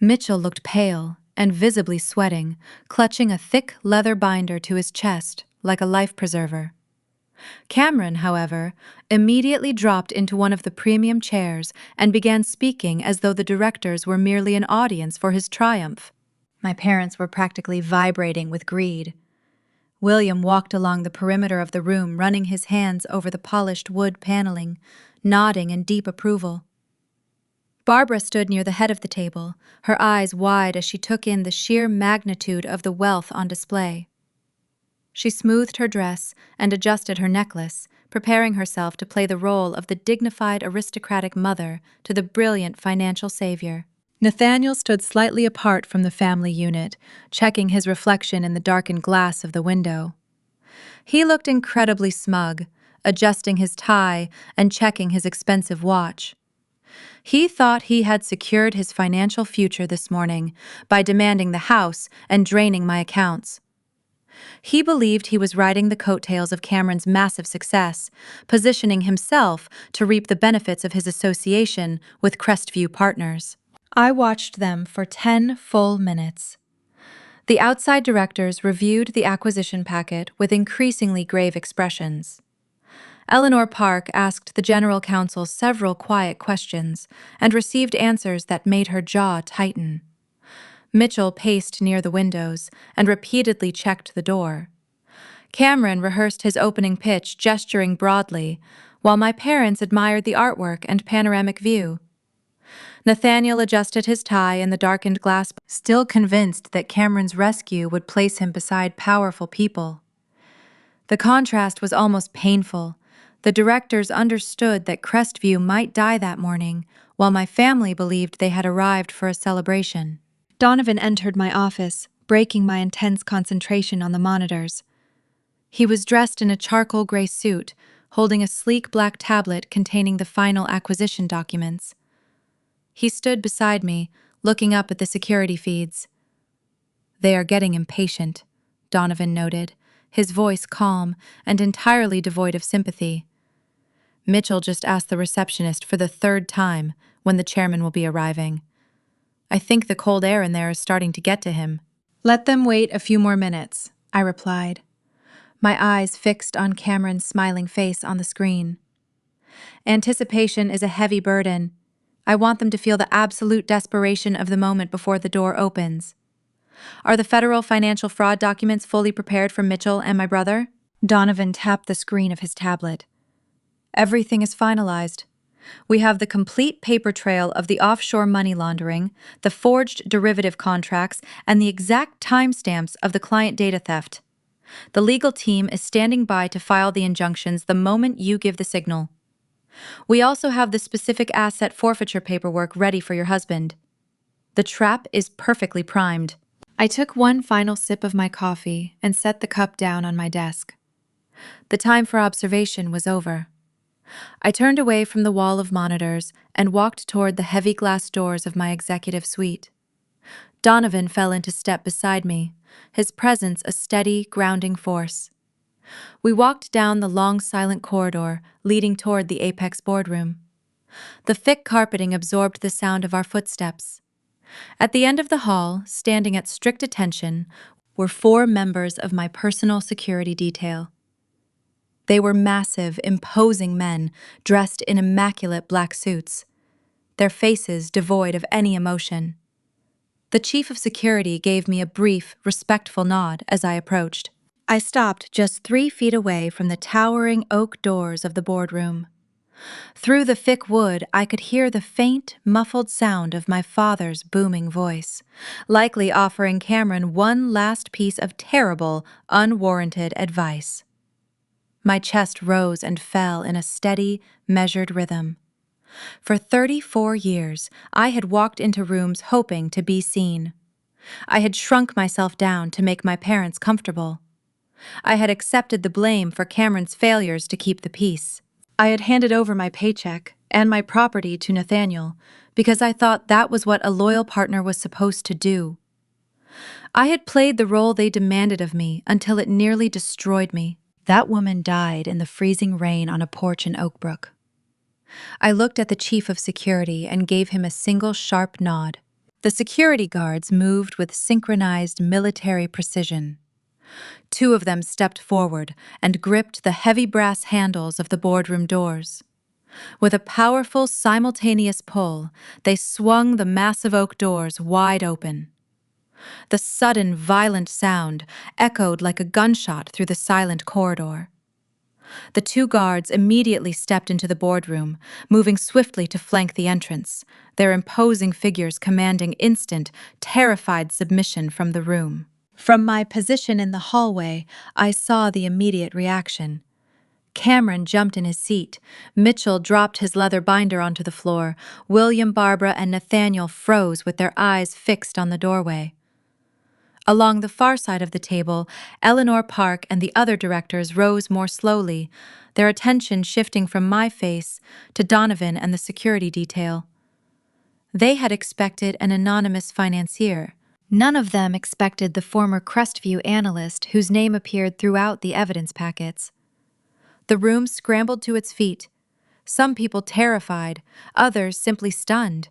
Mitchell looked pale and visibly sweating, clutching a thick leather binder to his chest like a life preserver. Cameron, however, immediately dropped into one of the premium chairs and began speaking as though the directors were merely an audience for his triumph. My parents were practically vibrating with greed. William walked along the perimeter of the room, running his hands over the polished wood paneling, nodding in deep approval. Barbara stood near the head of the table, her eyes wide as she took in the sheer magnitude of the wealth on display. She smoothed her dress and adjusted her necklace, preparing herself to play the role of the dignified aristocratic mother to the brilliant financial savior. Nathaniel stood slightly apart from the family unit, checking his reflection in the darkened glass of the window. He looked incredibly smug, adjusting his tie and checking his expensive watch. He thought he had secured his financial future this morning by demanding the house and draining my accounts. He believed he was riding the coattails of Cameron's massive success, positioning himself to reap the benefits of his association with Crestview Partners. I watched them for 10 full minutes. The outside directors reviewed the acquisition packet with increasingly grave expressions. Eleanor Park asked the general counsel several quiet questions and received answers that made her jaw tighten. Mitchell paced near the windows and repeatedly checked the door. Cameron rehearsed his opening pitch, gesturing broadly, while my parents admired the artwork and panoramic view. Nathaniel adjusted his tie in the darkened glass, still convinced that Cameron's rescue would place him beside powerful people. The contrast was almost painful. The directors understood that Crestview might die that morning, while my family believed they had arrived for a celebration. Donovan entered my office, breaking my intense concentration on the monitors. He was dressed in a charcoal gray suit, holding a sleek black tablet containing the final acquisition documents. He stood beside me, looking up at the security feeds. "They are getting impatient," Donovan noted, his voice calm and entirely devoid of sympathy. "Mitchell just asked the receptionist for the third time when the chairman will be arriving. I think the cold air in there is starting to get to him." "Let them wait a few more minutes," I replied, my eyes fixed on Cameron's smiling face on the screen. Anticipation is a heavy burden. I want them to feel the absolute desperation of the moment before the door opens. "Are the federal financial fraud documents fully prepared for Mitchell and my brother?" Donovan tapped the screen of his tablet. "Everything is finalized. We have the complete paper trail of the offshore money laundering, the forged derivative contracts, and the exact timestamps of the client data theft. The legal team is standing by to file the injunctions the moment you give the signal. We also have the specific asset forfeiture paperwork ready for your husband. The trap is perfectly primed." I took one final sip of my coffee and set the cup down on my desk. The time for observation was over. I turned away from the wall of monitors and walked toward the heavy glass doors of my executive suite. Donovan fell into step beside me, his presence a steady, grounding force. We walked down the long, silent corridor leading toward the Apex boardroom. The thick carpeting absorbed the sound of our footsteps. At the end of the hall, standing at strict attention, were 4 members of my personal security detail. They were massive, imposing men dressed in immaculate black suits, their faces devoid of any emotion. The chief of security gave me a brief, respectful nod as I approached. I stopped just 3 feet away from the towering oak doors of the boardroom. Through the thick wood, I could hear the faint, muffled sound of my father's booming voice, likely offering Cameron one last piece of terrible, unwarranted advice. My chest rose and fell in a steady, measured rhythm. For 34 years, I had walked into rooms hoping to be seen. I had shrunk myself down to make my parents comfortable. I had accepted the blame for Cameron's failures to keep the peace. I had handed over my paycheck and my property to Nathaniel because I thought that was what a loyal partner was supposed to do. I had played the role they demanded of me until it nearly destroyed me. That woman died in the freezing rain on a porch in Oakbrook. I looked at the chief of security and gave him a single sharp nod. The security guards moved with synchronized military precision. Two of them stepped forward and gripped the heavy brass handles of the boardroom doors. With a powerful, simultaneous pull, they swung the massive oak doors wide open. The sudden, violent sound echoed like a gunshot through the silent corridor. The two guards immediately stepped into the boardroom, moving swiftly to flank the entrance, their imposing figures commanding instant, terrified submission from the room. From my position in the hallway, I saw the immediate reaction. Cameron jumped in his seat. Mitchell dropped his leather binder onto the floor. William, Barbara, and Nathaniel froze with their eyes fixed on the doorway. Along the far side of the table, Eleanor Park and the other directors rose more slowly, their attention shifting from my face to Donovan and the security detail. They had expected an anonymous financier. None of them expected the former Crestview analyst whose name appeared throughout the evidence packets. The room scrambled to its feet, some people terrified, others simply stunned,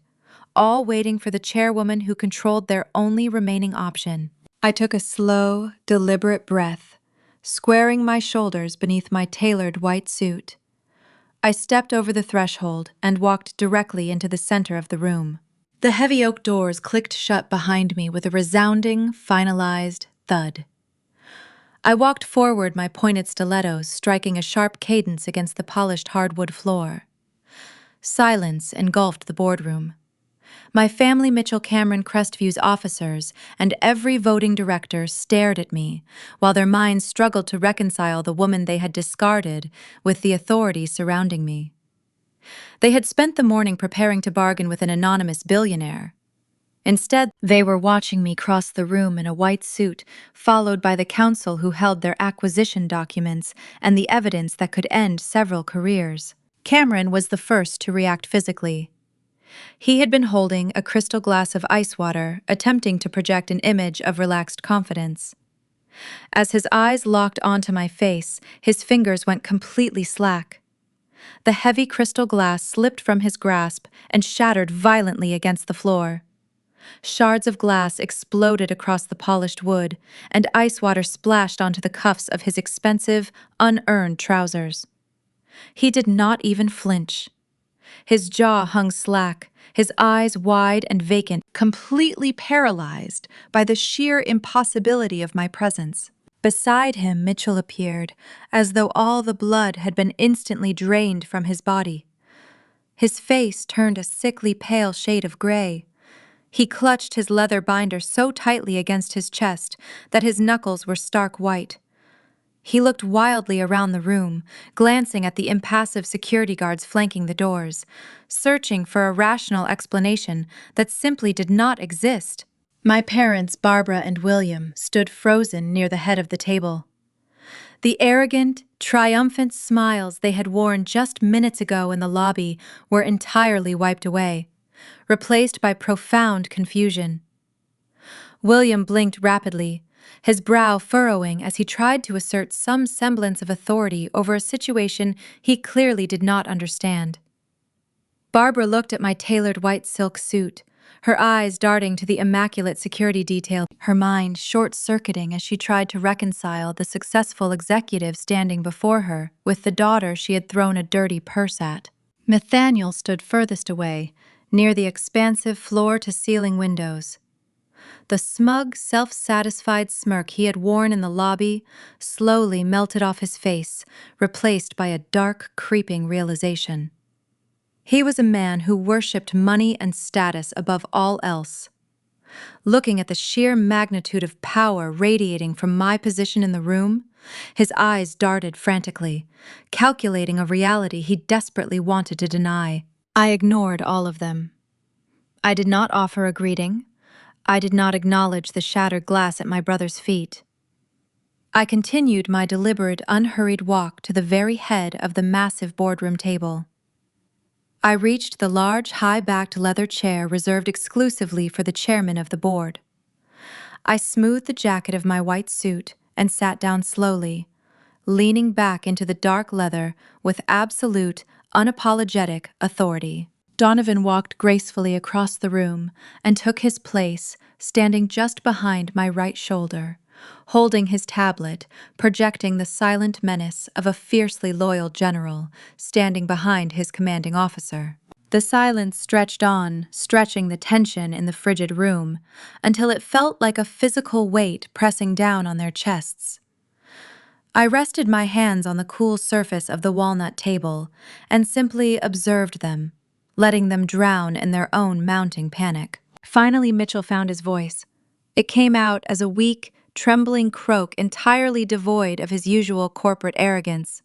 all waiting for the chairwoman who controlled their only remaining option. I took a slow, deliberate breath, squaring my shoulders beneath my tailored white suit. I stepped over the threshold and walked directly into the center of the room. The heavy oak doors clicked shut behind me with a resounding, finalized thud. I walked forward, my pointed stilettos striking a sharp cadence against the polished hardwood floor. Silence engulfed the boardroom. My family Mitchell Cameron Crestview's officers and every voting director stared at me, while their minds struggled to reconcile the woman they had discarded with the authority surrounding me. They had spent the morning preparing to bargain with an anonymous billionaire. Instead, they were watching me cross the room in a white suit, followed by the counsel who held their acquisition documents and the evidence that could end several careers. Cameron was the first to react physically. He had been holding a crystal glass of ice water, attempting to project an image of relaxed confidence. As his eyes locked onto my face, his fingers went completely slack. The heavy crystal glass slipped from his grasp and shattered violently against the floor. Shards of glass exploded across the polished wood, and ice water splashed onto the cuffs of his expensive, unearned trousers. He did not even flinch. His jaw hung slack, his eyes wide and vacant, completely paralyzed by the sheer impossibility of my presence. Beside him, Mitchell appeared, as though all the blood had been instantly drained from his body. His face turned a sickly pale shade of gray. He clutched his leather binder so tightly against his chest that his knuckles were stark white. He looked wildly around the room, glancing at the impassive security guards flanking the doors, searching for a rational explanation that simply did not exist. My parents, Barbara and William, stood frozen near the head of the table. The arrogant, triumphant smiles they had worn just minutes ago in the lobby were entirely wiped away, replaced by profound confusion. William blinked rapidly, his brow furrowing as he tried to assert some semblance of authority over a situation he clearly did not understand. Barbara looked at my tailored white silk suit, her eyes darting to the immaculate security detail, her mind short-circuiting as she tried to reconcile the successful executive standing before her with the daughter she had thrown a dirty purse at. Nathaniel stood furthest away, near the expansive floor-to-ceiling windows. The smug, self-satisfied smirk he had worn in the lobby slowly melted off his face, replaced by a dark, creeping realization. He was a man who worshipped money and status above all else. Looking at the sheer magnitude of power radiating from my position in the room, his eyes darted frantically, calculating a reality he desperately wanted to deny. I ignored all of them. I did not offer a greeting. I did not acknowledge the shattered glass at my brother's feet. I continued my deliberate, unhurried walk to the very head of the massive boardroom table. I reached the large, high-backed leather chair reserved exclusively for the chairman of the board. I smoothed the jacket of my white suit and sat down slowly, leaning back into the dark leather with absolute, unapologetic authority. Donovan walked gracefully across the room and took his place, standing just behind my right shoulder, holding his tablet, projecting the silent menace of a fiercely loyal general standing behind his commanding officer. The silence stretched on, stretching the tension in the frigid room, until it felt like a physical weight pressing down on their chests. I rested my hands on the cool surface of the walnut table and simply observed them, letting them drown in their own mounting panic. Finally, Mitchell found his voice. It came out as a weak, trembling croak entirely devoid of his usual corporate arrogance.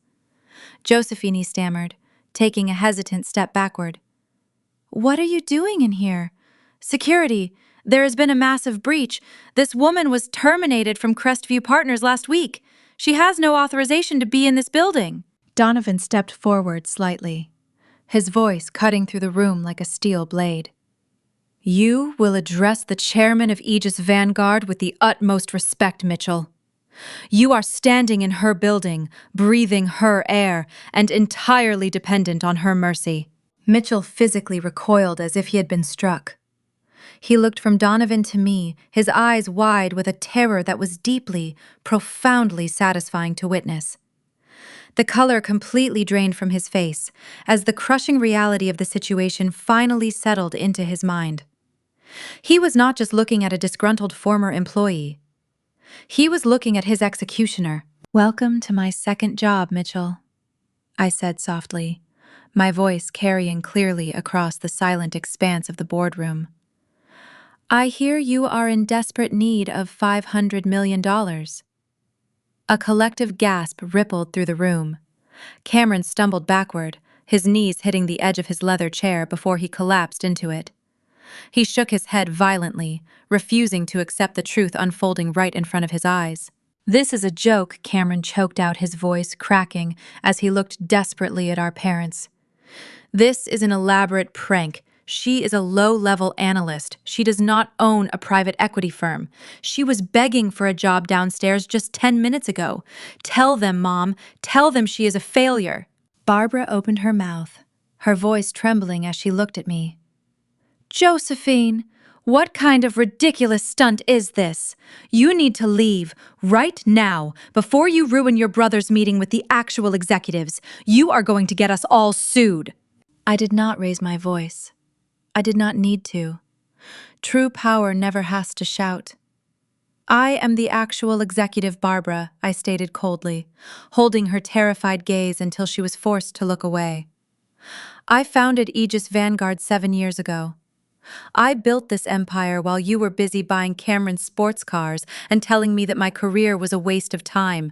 "Josephine," he stammered, taking a hesitant step backward. "What are you doing in here? Security, there has been a massive breach. This woman was terminated from Crestview Partners last week. She has no authorization to be in this building." Donovan stepped forward slightly, his voice cutting through the room like a steel blade. "You will address the chairman of Aegis Vanguard with the utmost respect, Mitchell. You are standing in her building, breathing her air, and entirely dependent on her mercy." Mitchell physically recoiled as if he had been struck. He looked from Donovan to me, his eyes wide with a terror that was deeply, profoundly satisfying to witness. The color completely drained from his face, as the crushing reality of the situation finally settled into his mind. He was not just looking at a disgruntled former employee. He was looking at his executioner. "Welcome to my second job, Mitchell," I said softly, my voice carrying clearly across the silent expanse of the boardroom. "I hear you are in desperate need of $500 million. A collective gasp rippled through the room. Cameron stumbled backward, his knees hitting the edge of his leather chair before he collapsed into it. He shook his head violently, refusing to accept the truth unfolding right in front of his eyes. "This is a joke," Cameron choked out, his voice cracking as he looked desperately at our parents. "This is an elaborate prank. She is a low-level analyst. She does not own a private equity firm. She was begging for a job downstairs just 10 minutes ago. Tell them, Mom. Tell them she is a failure." Barbara opened her mouth, her voice trembling as she looked at me. "Josephine, what kind of ridiculous stunt is this? You need to leave, right now, before you ruin your brother's meeting with the actual executives. You are going to get us all sued." I did not raise my voice. I did not need to. True power never has to shout. "I am the actual executive, Barbara," I stated coldly, holding her terrified gaze until she was forced to look away. "I founded Aegis Vanguard 7 years ago. I built this empire while you were busy buying Cameron's sports cars and telling me that my career was a waste of time.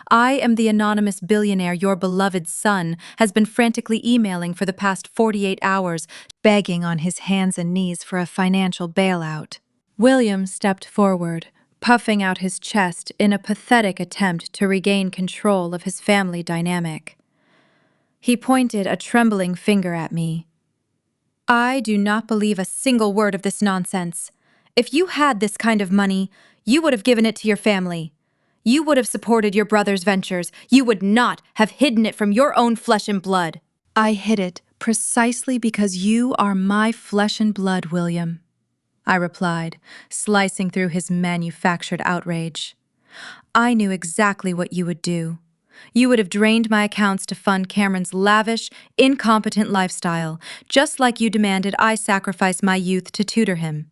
I am the anonymous billionaire your beloved son has been frantically emailing for the past 48 hours, begging on his hands and knees for a financial bailout." William stepped forward, puffing out his chest in a pathetic attempt to regain control of his family dynamic. He pointed a trembling finger at me. "I do not believe a single word of this nonsense. If you had this kind of money, you would have given it to your family. You would have supported your brother's ventures. You would not have hidden it from your own flesh and blood." "I hid it precisely because you are my flesh and blood, William," I replied, slicing through his manufactured outrage. "I knew exactly what you would do. You would have drained my accounts to fund Cameron's lavish, incompetent lifestyle, just like you demanded I sacrifice my youth to tutor him.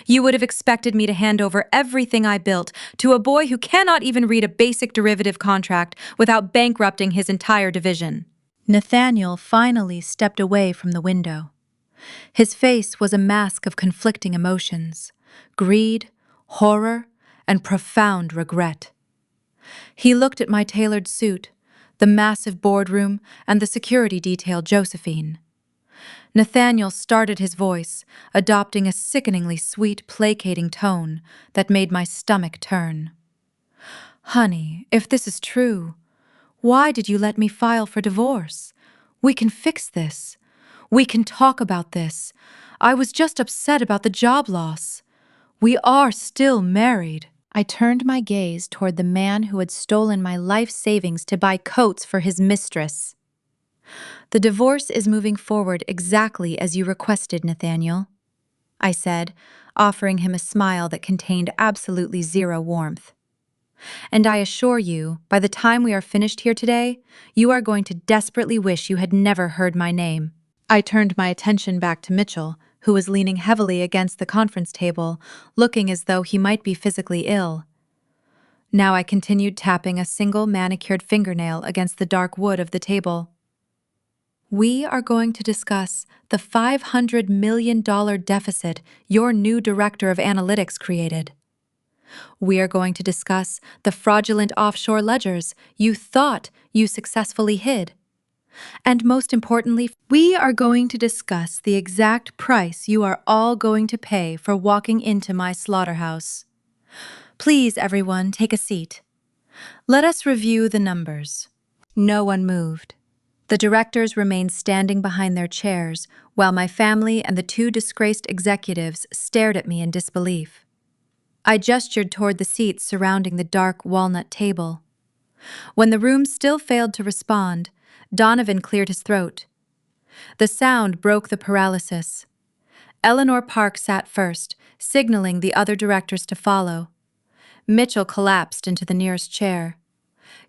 You would have expected me to hand over everything I built to a boy who cannot even read a basic derivative contract without bankrupting his entire division." Nathaniel finally stepped away from the window. His face was a mask of conflicting emotions: greed, horror, and profound regret. He looked at my tailored suit, the massive boardroom, and the security detail, Josephine. Nathaniel started his voice, adopting a sickeningly sweet, placating tone that made my stomach turn. Honey, if this is true, why did you let me file for divorce? We can fix this. We can talk about this. I was just upset about the job loss. We are still married. I turned my gaze toward the man who had stolen my life savings to buy coats for his mistress. The divorce is moving forward exactly as you requested, Nathaniel, I said, offering him a smile that contained absolutely zero warmth. And I assure you, by the time we are finished here today, you are going to desperately wish you had never heard my name. I turned my attention back to Mitchell, who was leaning heavily against the conference table, looking as though he might be physically ill. Now I continued tapping a single manicured fingernail against the dark wood of the table. We are going to discuss the $500 million deficit your new director of analytics created. We are going to discuss the fraudulent offshore ledgers you thought you successfully hid. And most importantly, we are going to discuss the exact price you are all going to pay for walking into my slaughterhouse. Please, everyone, take a seat. Let us review the numbers. No one moved. The directors remained standing behind their chairs, while my family and the two disgraced executives stared at me in disbelief. I gestured toward the seats surrounding the dark walnut table. When the room still failed to respond, Donovan cleared his throat. The sound broke the paralysis. Eleanor Park sat first, signaling the other directors to follow. Mitchell collapsed into the nearest chair.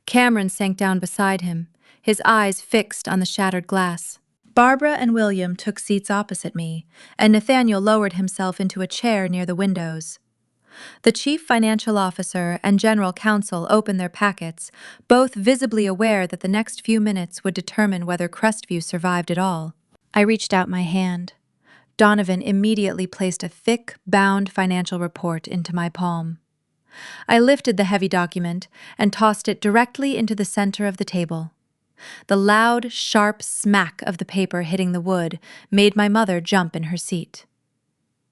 Cameron sank down beside him, his eyes fixed on the shattered glass. Barbara and William took seats opposite me, and Nathaniel lowered himself into a chair near the windows. The chief financial officer and general counsel opened their packets, both visibly aware that the next few minutes would determine whether Crestview survived at all. I reached out my hand. Donovan immediately placed a thick, bound financial report into my palm. I lifted the heavy document and tossed it directly into the center of the table. The loud, sharp smack of the paper hitting the wood made my mother jump in her seat.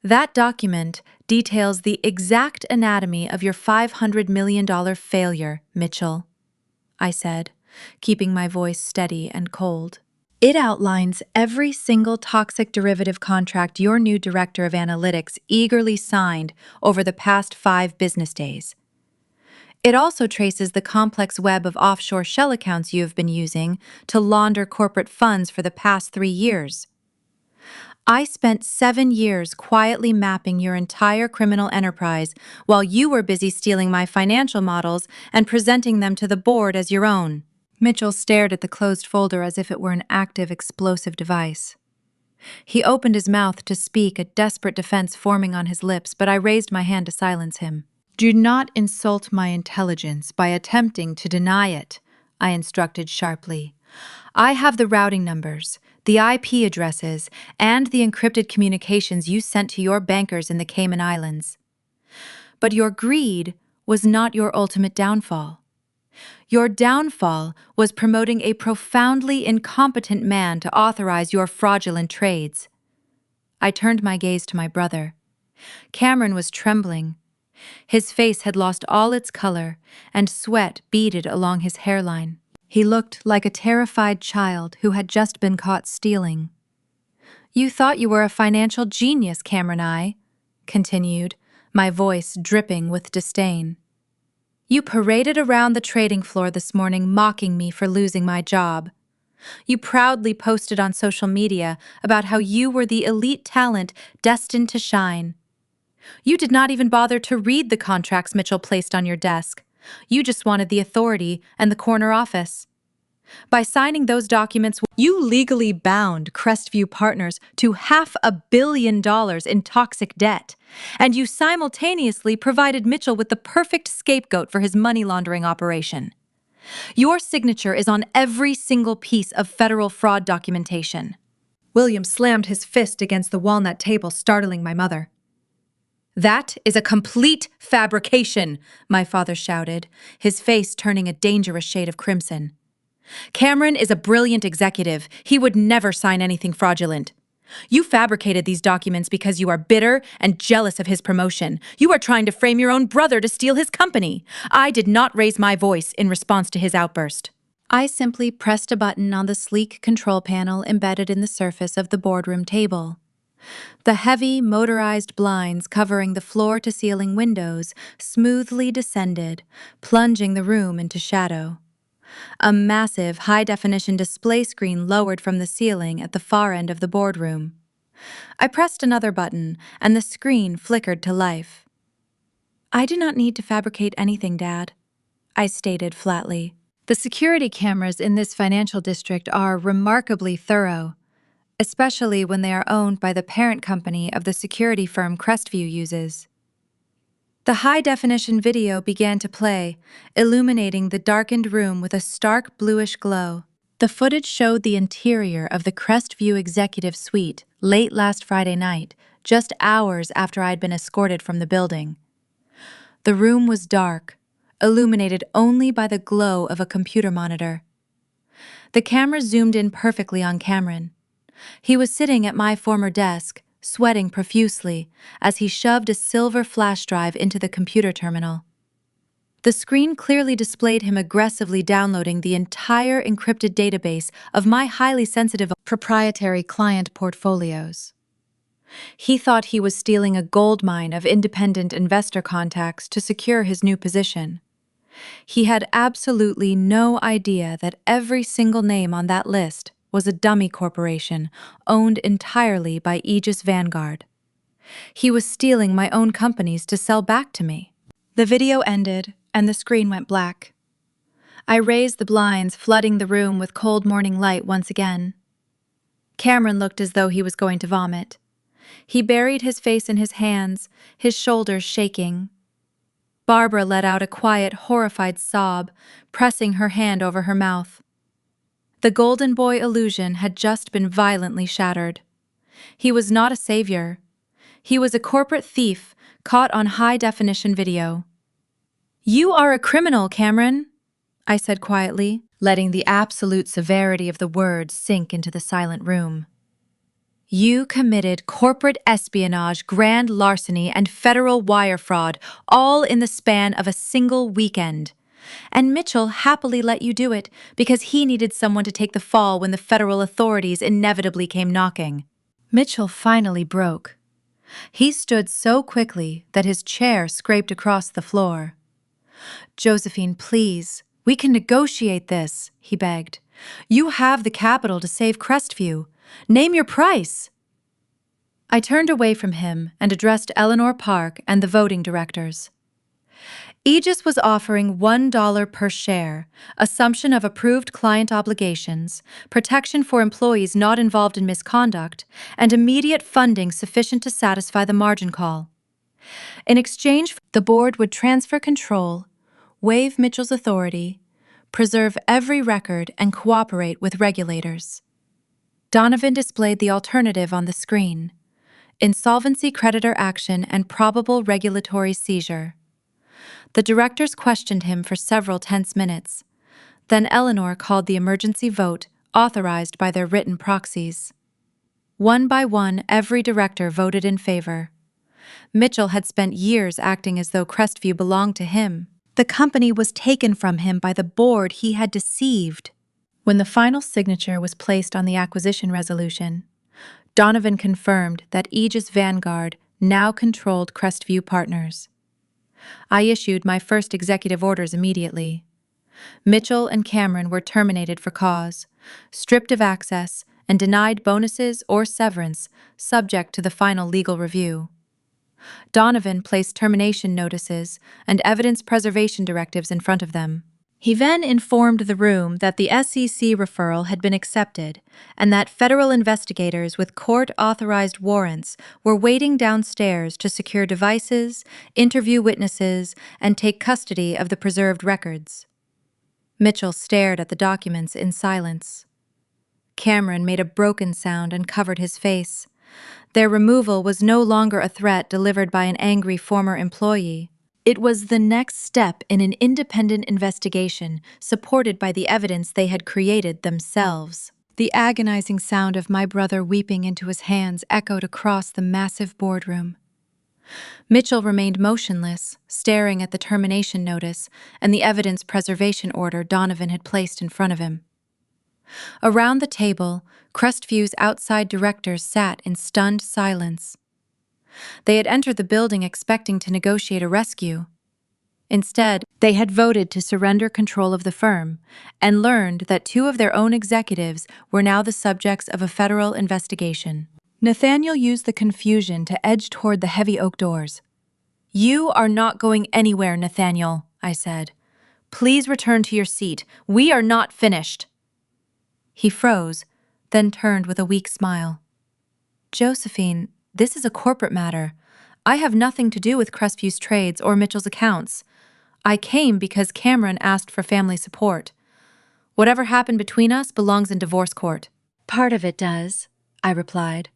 That document details the exact anatomy of your $500 million failure, Mitchell, I said, keeping my voice steady and cold. It outlines every single toxic derivative contract your new director of analytics eagerly signed over the past 5 business days. It also traces the complex web of offshore shell accounts you have been using to launder corporate funds for the past 3 years. I spent 7 years quietly mapping your entire criminal enterprise while you were busy stealing my financial models and presenting them to the board as your own. Mitchell stared at the closed folder as if it were an active explosive device. He opened his mouth to speak, a desperate defense forming on his lips, but I raised my hand to silence him. Do not insult my intelligence by attempting to deny it, I instructed sharply. I have the routing numbers, the IP addresses, and the encrypted communications you sent to your bankers in the Cayman Islands. But your greed was not your ultimate downfall. Your downfall was promoting a profoundly incompetent man to authorize your fraudulent trades. I turned my gaze to my brother. Cameron was trembling. His face had lost all its color, and sweat beaded along his hairline. He looked like a terrified child who had just been caught stealing. You thought you were a financial genius, Cameron, I continued, my voice dripping with disdain. You paraded around the trading floor this morning mocking me for losing my job. You proudly posted on social media about how you were the elite talent destined to shine. You did not even bother to read the contracts Mitchell placed on your desk. You just wanted the authority and the corner office. By signing those documents, you legally bound Crestview Partners to $500 million in toxic debt, and you simultaneously provided Mitchell with the perfect scapegoat for his money laundering operation. Your signature is on every single piece of federal fraud documentation. William slammed his fist against the walnut table, startling my mother. That is a complete fabrication, my father shouted, his face turning a dangerous shade of crimson. Cameron is a brilliant executive. He would never sign anything fraudulent. You fabricated these documents because you are bitter and jealous of his promotion. You are trying to frame your own brother to steal his company. I did not raise my voice in response to his outburst. I simply pressed a button on the sleek control panel embedded in the surface of the boardroom table. The heavy, motorized blinds covering the floor-to-ceiling windows smoothly descended, plunging the room into shadow. A massive, high-definition display screen lowered from the ceiling at the far end of the boardroom. I pressed another button, and the screen flickered to life. "I do not need to fabricate anything, Dad," I stated flatly. The security cameras in this financial district are remarkably thorough, especially when they are owned by the parent company of the security firm Crestview uses. The high-definition video began to play, illuminating the darkened room with a stark bluish glow. The footage showed the interior of the Crestview Executive Suite late last Friday night, just hours after I'd been escorted from the building. The room was dark, illuminated only by the glow of a computer monitor. The camera zoomed in perfectly on Cameron. He was sitting at my former desk, sweating profusely, as he shoved a silver flash drive into the computer terminal. The screen clearly displayed him aggressively downloading the entire encrypted database of my highly sensitive proprietary client portfolios. He thought he was stealing a goldmine of independent investor contacts to secure his new position. He had absolutely no idea that every single name on that list was a dummy corporation owned entirely by Aegis Vanguard. He was stealing my own companies to sell back to me. The video ended, and the screen went black. I raised the blinds, flooding the room with cold morning light once again. Cameron looked as though he was going to vomit. He buried his face in his hands, his shoulders shaking. Barbara let out a quiet, horrified sob, pressing her hand over her mouth. The Golden Boy illusion had just been violently shattered. He was not a savior. He was a corporate thief caught on high-definition video. "You are a criminal, Cameron," I said quietly, letting the absolute severity of the words sink into the silent room. "You committed corporate espionage, grand larceny, and federal wire fraud, all in the span of a single weekend. And Mitchell happily let you do it because he needed someone to take the fall when the federal authorities inevitably came knocking." Mitchell finally broke. He stood so quickly that his chair scraped across the floor. "Josephine, please, we can negotiate this," he begged. "You have the capital to save Crestview. Name your price." I turned away from him and addressed Eleanor Park and the voting directors. Aegis was offering $1 per share, assumption of approved client obligations, protection for employees not involved in misconduct, and immediate funding sufficient to satisfy the margin call. In exchange, the board would transfer control, waive Mitchell's authority, preserve every record, and cooperate with regulators. Donovan displayed the alternative on the screen: insolvency creditor action and probable regulatory seizure. The directors questioned him for several tense minutes. Then Eleanor called the emergency vote authorized by their written proxies. One by one, every director voted in favor. Mitchell had spent years acting as though Crestview belonged to him. The company was taken from him by the board he had deceived. When the final signature was placed on the acquisition resolution, Donovan confirmed that Aegis Vanguard now controlled Crestview Partners. I issued my first executive orders immediately. Mitchell and Cameron were terminated for cause, stripped of access, and denied bonuses or severance subject to the final legal review. Donovan placed termination notices and evidence preservation directives in front of them. He then informed the room that the SEC referral had been accepted and that federal investigators with court-authorized warrants were waiting downstairs to secure devices, interview witnesses, and take custody of the preserved records. Mitchell stared at the documents in silence. Cameron made a broken sound and covered his face. Their removal was no longer a threat delivered by an angry former employee. It was the next step in an independent investigation supported by the evidence they had created themselves. The agonizing sound of my brother weeping into his hands echoed across the massive boardroom. Mitchell remained motionless, staring at the termination notice and the evidence preservation order Donovan had placed in front of him. Around the table, Crestview's outside directors sat in stunned silence. They had entered the building expecting to negotiate a rescue. Instead, they had voted to surrender control of the firm and learned that two of their own executives were now the subjects of a federal investigation. Nathaniel used the confusion to edge toward the heavy oak doors. "You are not going anywhere, Nathaniel," I said. "Please return to your seat. We are not finished." He froze, then turned with a weak smile. "Josephine, this is a corporate matter. I have nothing to do with Crestview's trades or Mitchell's accounts. I came because Cameron asked for family support. Whatever happened between us belongs in divorce court." "Part of it does," I replied.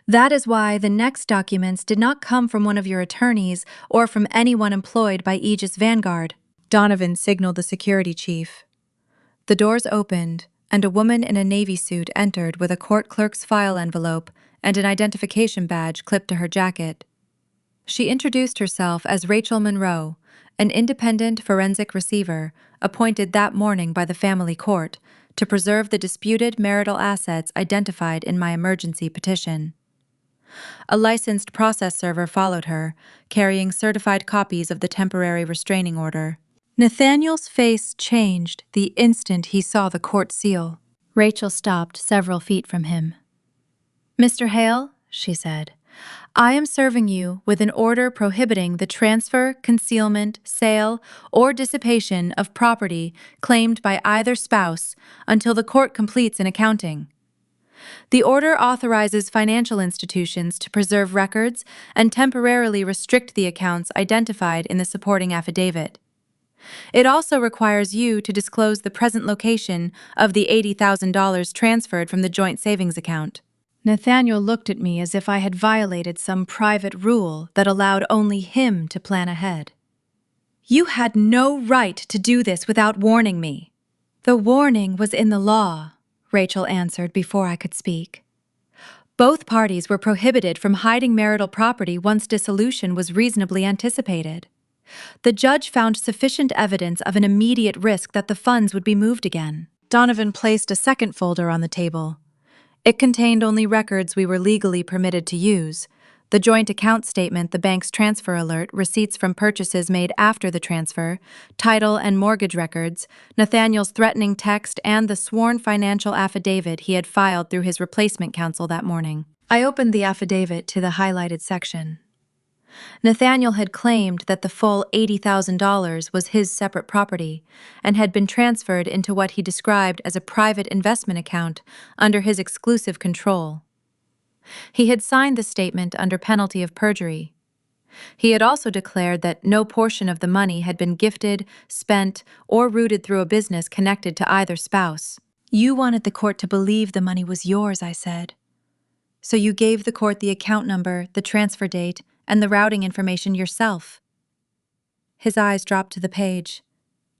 "That is why the next documents did not come from one of your attorneys or from anyone employed by Aegis Vanguard." Donovan signaled the security chief. The doors opened, and a woman in a navy suit entered with a court clerk's file envelope and an identification badge clipped to her jacket. She introduced herself as Rachel Monroe, an independent forensic receiver appointed that morning by the family court to preserve the disputed marital assets identified in my emergency petition. A licensed process server followed her, carrying certified copies of the temporary restraining order. Nathaniel's face changed the instant he saw the court seal. Rachel stopped several feet from him. "Mr. Hale," she said, "I am serving you with an order prohibiting the transfer, concealment, sale, or dissipation of property claimed by either spouse until the court completes an accounting. The order authorizes financial institutions to preserve records and temporarily restrict the accounts identified in the supporting affidavit. It also requires you to disclose the present location of the $80,000 transferred from the joint savings account." Nathaniel looked at me as if I had violated some private rule that allowed only him to plan ahead. "You had no right to do this without warning me." "The warning was in the law," Rachel answered before I could speak. "Both parties were prohibited from hiding marital property once dissolution was reasonably anticipated. The judge found sufficient evidence of an immediate risk that the funds would be moved again." Donovan placed a second folder on the table. It contained only records we were legally permitted to use: the joint account statement, the bank's transfer alert, receipts from purchases made after the transfer, title and mortgage records, Nathaniel's threatening text, and the sworn financial affidavit he had filed through his replacement counsel that morning. I opened the affidavit to the highlighted section. Nathaniel had claimed that the full $80,000 was his separate property and had been transferred into what he described as a private investment account under his exclusive control. He had signed the statement under penalty of perjury. He had also declared that no portion of the money had been gifted, spent, or routed through a business connected to either spouse. "You wanted the court to believe the money was yours," I said. "So you gave the court the account number, the transfer date, and the routing information yourself." His eyes dropped to the page.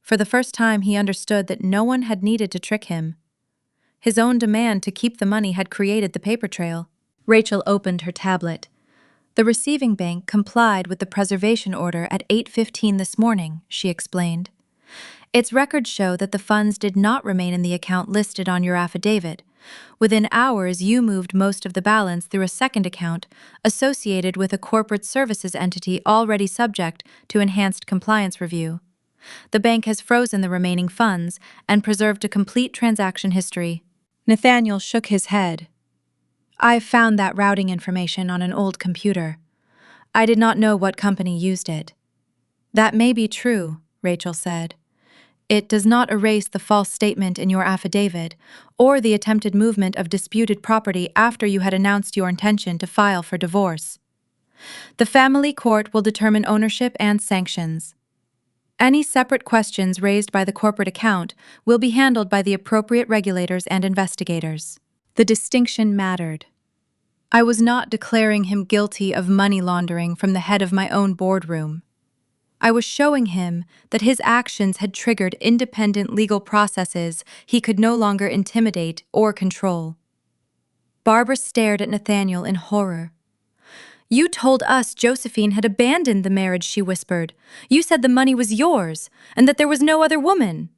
For the first time, he understood that no one had needed to trick him. His own demand to keep the money had created the paper trail. Rachel opened her tablet. "The receiving bank complied with the preservation order at 8:15 this morning," she explained. "Its records show that the funds did not remain in the account listed on your affidavit. Within hours, you moved most of the balance through a second account associated with a corporate services entity already subject to enhanced compliance review. The bank has frozen the remaining funds and preserved a complete transaction history." Nathaniel shook his head. "I found that routing information on an old computer. I did not know what company used it." "That may be true," Rachel said. "It does not erase the false statement in your affidavit or the attempted movement of disputed property after you had announced your intention to file for divorce. The family court will determine ownership and sanctions. Any separate questions raised by the corporate account will be handled by the appropriate regulators and investigators." The distinction mattered. I was not declaring him guilty of money laundering from the head of my own boardroom. I was showing him that his actions had triggered independent legal processes he could no longer intimidate or control. Barbara stared at Nathaniel in horror. "You told us Josephine had abandoned the marriage," she whispered. "You said the money was yours, and that there was no other woman."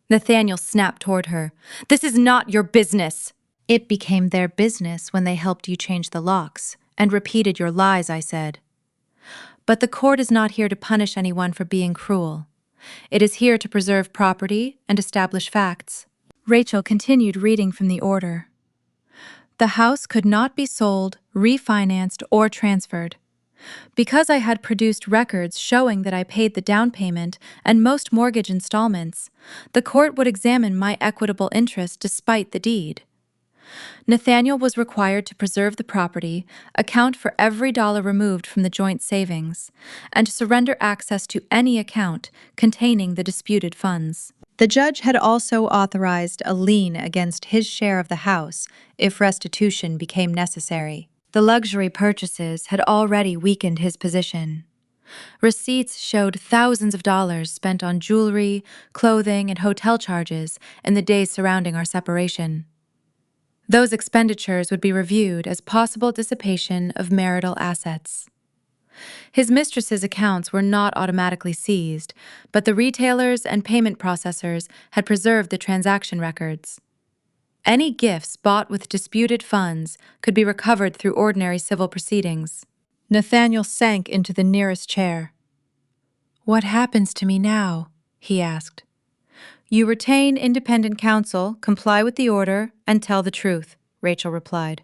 Nathaniel snapped toward her. "This is not your business." "It became their business when they helped you change the locks and repeated your lies," I said. "But the court is not here to punish anyone for being cruel. It is here to preserve property and establish facts." Rachel continued reading from the order. "The house could not be sold, refinanced, or transferred. Because I had produced records showing that I paid the down payment and most mortgage installments, the court would examine my equitable interest despite the deed. Nathaniel was required to preserve the property, account for every dollar removed from the joint savings, and surrender access to any account containing the disputed funds. The judge had also authorized a lien against his share of the house if restitution became necessary. The luxury purchases had already weakened his position. Receipts showed thousands of dollars spent on jewelry, clothing, and hotel charges in the days surrounding our separation. Those expenditures would be reviewed as possible dissipation of marital assets. His mistress's accounts were not automatically seized, but the retailers and payment processors had preserved the transaction records. Any gifts bought with disputed funds could be recovered through ordinary civil proceedings. Nathaniel sank into the nearest chair. "What happens to me now?" he asked. "You retain independent counsel, comply with the order, and tell the truth," Rachel replied.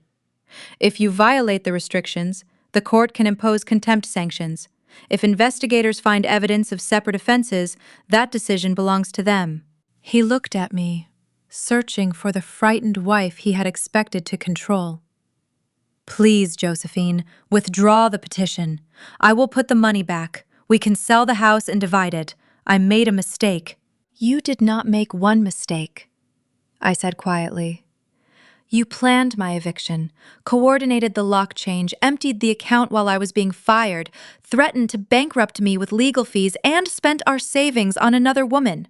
"If you violate the restrictions, the court can impose contempt sanctions. If investigators find evidence of separate offenses, that decision belongs to them." He looked at me, searching for the frightened wife he had expected to control. "Please, Josephine, withdraw the petition. I will put the money back. We can sell the house and divide it. I made a mistake." "You did not make one mistake," I said quietly. "You planned my eviction, coordinated the lock change, emptied the account while I was being fired, threatened to bankrupt me with legal fees, and spent our savings on another woman.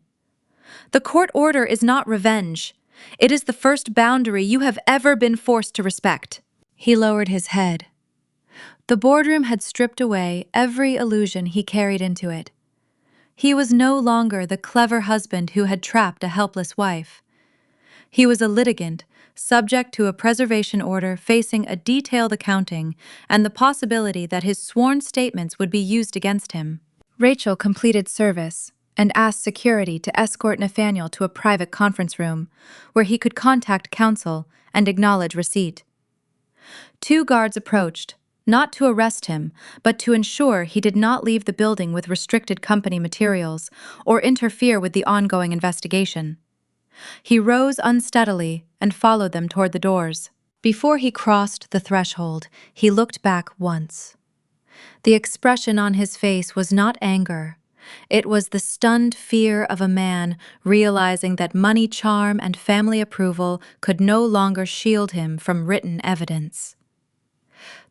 The court order is not revenge. It is the first boundary you have ever been forced to respect." He lowered his head. The boardroom had stripped away every illusion he carried into it. He was no longer the clever husband who had trapped a helpless wife. He was a litigant, subject to a preservation order, facing a detailed accounting and the possibility that his sworn statements would be used against him. Rachel completed service and asked security to escort Nathaniel to a private conference room where he could contact counsel and acknowledge receipt. 2 guards approached, not to arrest him, but to ensure he did not leave the building with restricted company materials or interfere with the ongoing investigation. He rose unsteadily and followed them toward the doors. Before he crossed the threshold, he looked back once. The expression on his face was not anger. It was the stunned fear of a man realizing that money charm and family approval could no longer shield him from written evidence.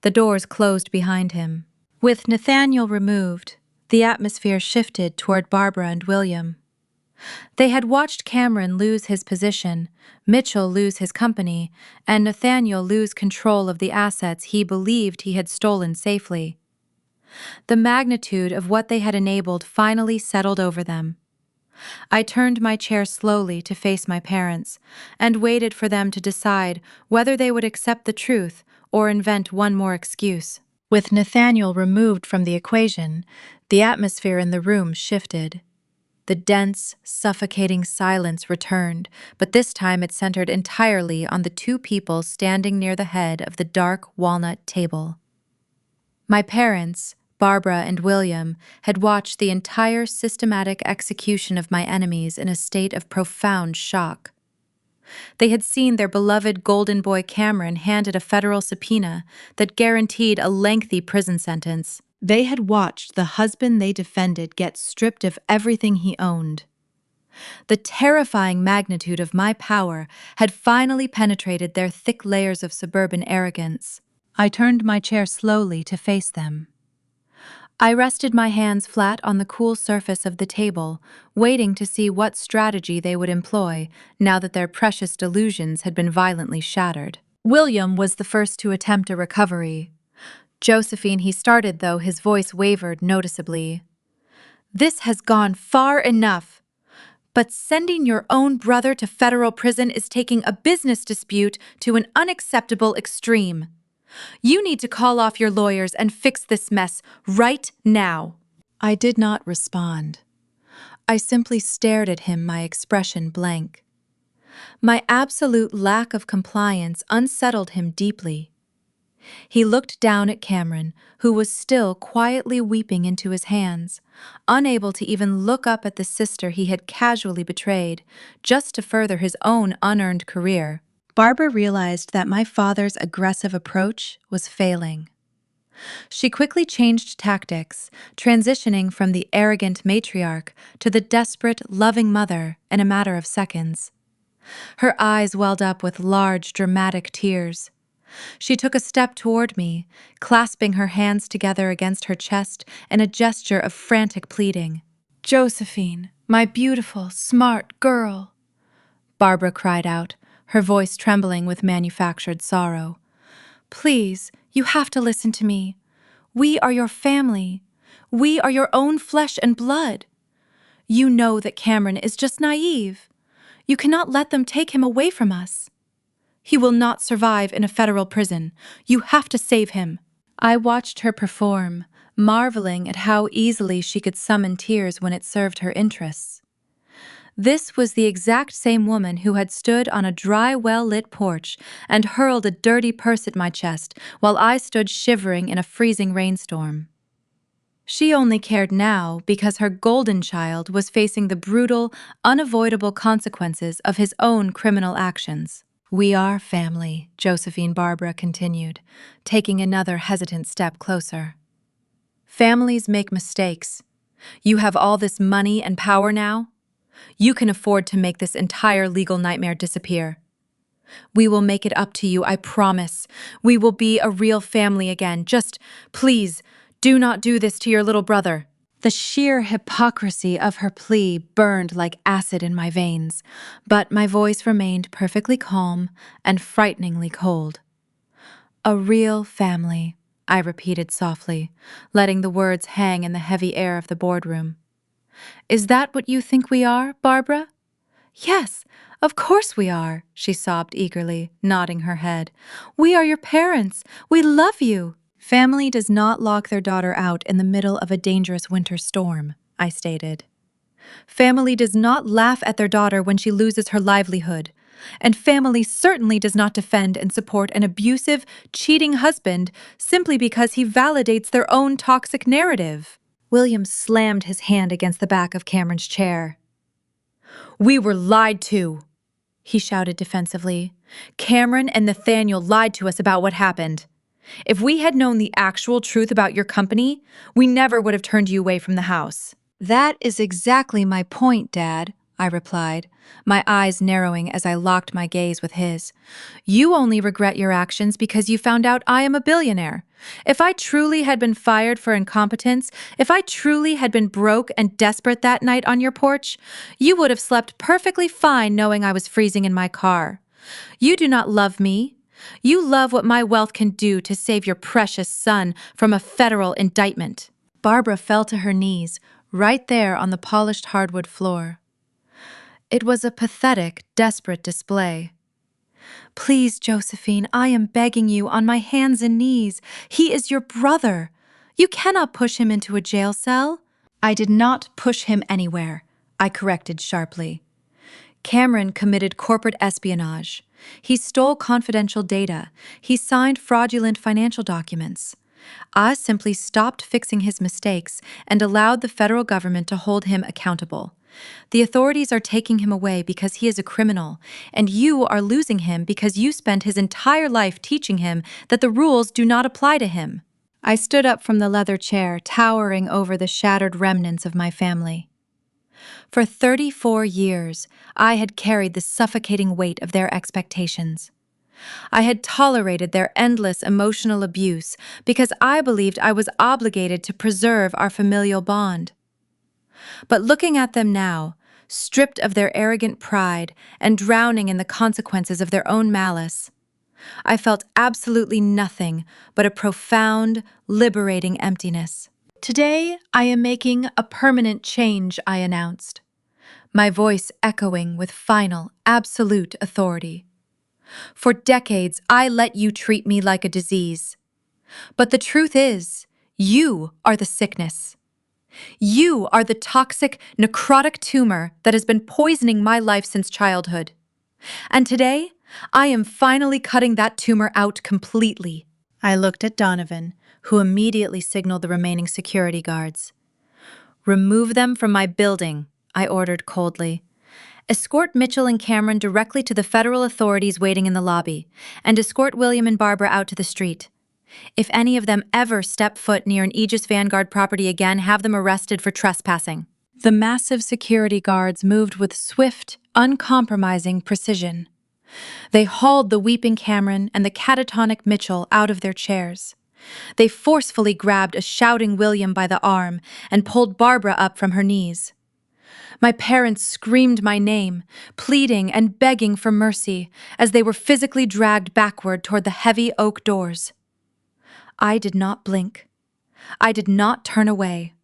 The doors closed behind him. With Nathaniel removed, the atmosphere shifted toward Barbara and William. They had watched Cameron lose his position, Mitchell lose his company, and Nathaniel lose control of the assets he believed he had stolen safely. The magnitude of what they had enabled finally settled over them. I turned my chair slowly to face my parents and waited for them to decide whether they would accept the truth or invent one more excuse. With Nathaniel removed from the equation, the atmosphere in the room shifted. The dense, suffocating silence returned, but this time it centered entirely on the 2 people standing near the head of the dark walnut table. My parents, Barbara and William, had watched the entire systematic execution of my enemies in a state of profound shock. They had seen their beloved golden boy Cameron handed a federal subpoena that guaranteed a lengthy prison sentence. They had watched the husband they defended get stripped of everything he owned. The terrifying magnitude of my power had finally penetrated their thick layers of suburban arrogance. I turned my chair slowly to face them. I rested my hands flat on the cool surface of the table, waiting to see what strategy they would employ now that their precious delusions had been violently shattered. William was the first to attempt a recovery. Josephine, he started, though his voice wavered noticeably. This has gone far enough. But sending your own brother to federal prison is taking a business dispute to an unacceptable extreme. You need to call off your lawyers and fix this mess right now. I did not respond. I simply stared at him, my expression blank. My absolute lack of compliance unsettled him deeply. He looked down at Cameron, who was still quietly weeping into his hands, unable to even look up at the sister he had casually betrayed, just to further his own unearned career. Barbara realized that my father's aggressive approach was failing. She quickly changed tactics, transitioning from the arrogant matriarch to the desperate, loving mother in a matter of seconds. Her eyes welled up with large, dramatic tears. She took a step toward me, clasping her hands together against her chest in a gesture of frantic pleading. "Josephine, my beautiful, smart girl," Barbara cried out, her voice trembling with manufactured sorrow. "Please, you have to listen to me. We are your family. We are your own flesh and blood. You know that Cameron is just naive. You cannot let them take him away from us. He will not survive in a federal prison. You have to save him." I watched her perform, marveling at how easily she could summon tears when it served her interests. This was the exact same woman who had stood on a dry, well-lit porch and hurled a dirty purse at my chest while I stood shivering in a freezing rainstorm. She only cared now because her golden child was facing the brutal, unavoidable consequences of his own criminal actions. "We are family," Josephine Barbara continued, taking another hesitant step closer. "Families make mistakes. You have all this money and power now. You can afford to make this entire legal nightmare disappear. We will make it up to you, I promise. We will be a real family again. Just, please, do not do this to your little brother." The sheer hypocrisy of her plea burned like acid in my veins, but my voice remained perfectly calm and frighteningly cold. "A real family," I repeated softly, letting the words hang in the heavy air of the boardroom. "Is that what you think we are, Barbara?" "Yes, of course we are," she sobbed eagerly, nodding her head. "We are your parents. We love you." "Family does not lock their daughter out in the middle of a dangerous winter storm," I stated. "Family does not laugh at their daughter when she loses her livelihood. And family certainly does not defend and support an abusive, cheating husband simply because he validates their own toxic narrative." William slammed his hand against the back of Cameron's chair. "We were lied to," he shouted defensively. "Cameron and Nathaniel lied to us about what happened. If we had known the actual truth about your company, we never would have turned you away from the house." "That is exactly my point, Dad," I replied, my eyes narrowing as I locked my gaze with his. "You only regret your actions because you found out I am a billionaire. If I truly had been fired for incompetence, if I truly had been broke and desperate that night on your porch, you would have slept perfectly fine knowing I was freezing in my car. You do not love me. You love what my wealth can do to save your precious son from a federal indictment." Barbara fell to her knees, right there on the polished hardwood floor. It was a pathetic, desperate display. "Please, Josephine, I am begging you on my hands and knees. He is your brother. You cannot push him into a jail cell." "I did not push him anywhere," I corrected sharply. "Cameron committed corporate espionage. He stole confidential data. He signed fraudulent financial documents. I simply stopped fixing his mistakes and allowed the federal government to hold him accountable. The authorities are taking him away because he is a criminal, and you are losing him because you spent his entire life teaching him that the rules do not apply to him." I stood up from the leather chair, towering over the shattered remnants of my family. For 34 years, I had carried the suffocating weight of their expectations. I had tolerated their endless emotional abuse because I believed I was obligated to preserve our familial bond. But looking at them now, stripped of their arrogant pride and drowning in the consequences of their own malice, I felt absolutely nothing but a profound, liberating emptiness. "Today, I am making a permanent change," I announced, my voice echoing with final, absolute authority. "For decades, I let you treat me like a disease. But the truth is, you are the sickness. You are the toxic, necrotic tumor that has been poisoning my life since childhood. And today, I am finally cutting that tumor out completely." I looked at Donovan, who immediately signaled the remaining security guards. "Remove them from my building," I ordered coldly. "Escort Mitchell and Cameron directly to the federal authorities waiting in the lobby, and escort William and Barbara out to the street. If any of them ever step foot near an Aegis Vanguard property again, have them arrested for trespassing." The massive security guards moved with swift, uncompromising precision. They hauled the weeping Cameron and the catatonic Mitchell out of their chairs. They forcefully grabbed a shouting William by the arm and pulled Barbara up from her knees. My parents screamed my name, pleading and begging for mercy as they were physically dragged backward toward the heavy oak doors. I did not blink. I did not turn away.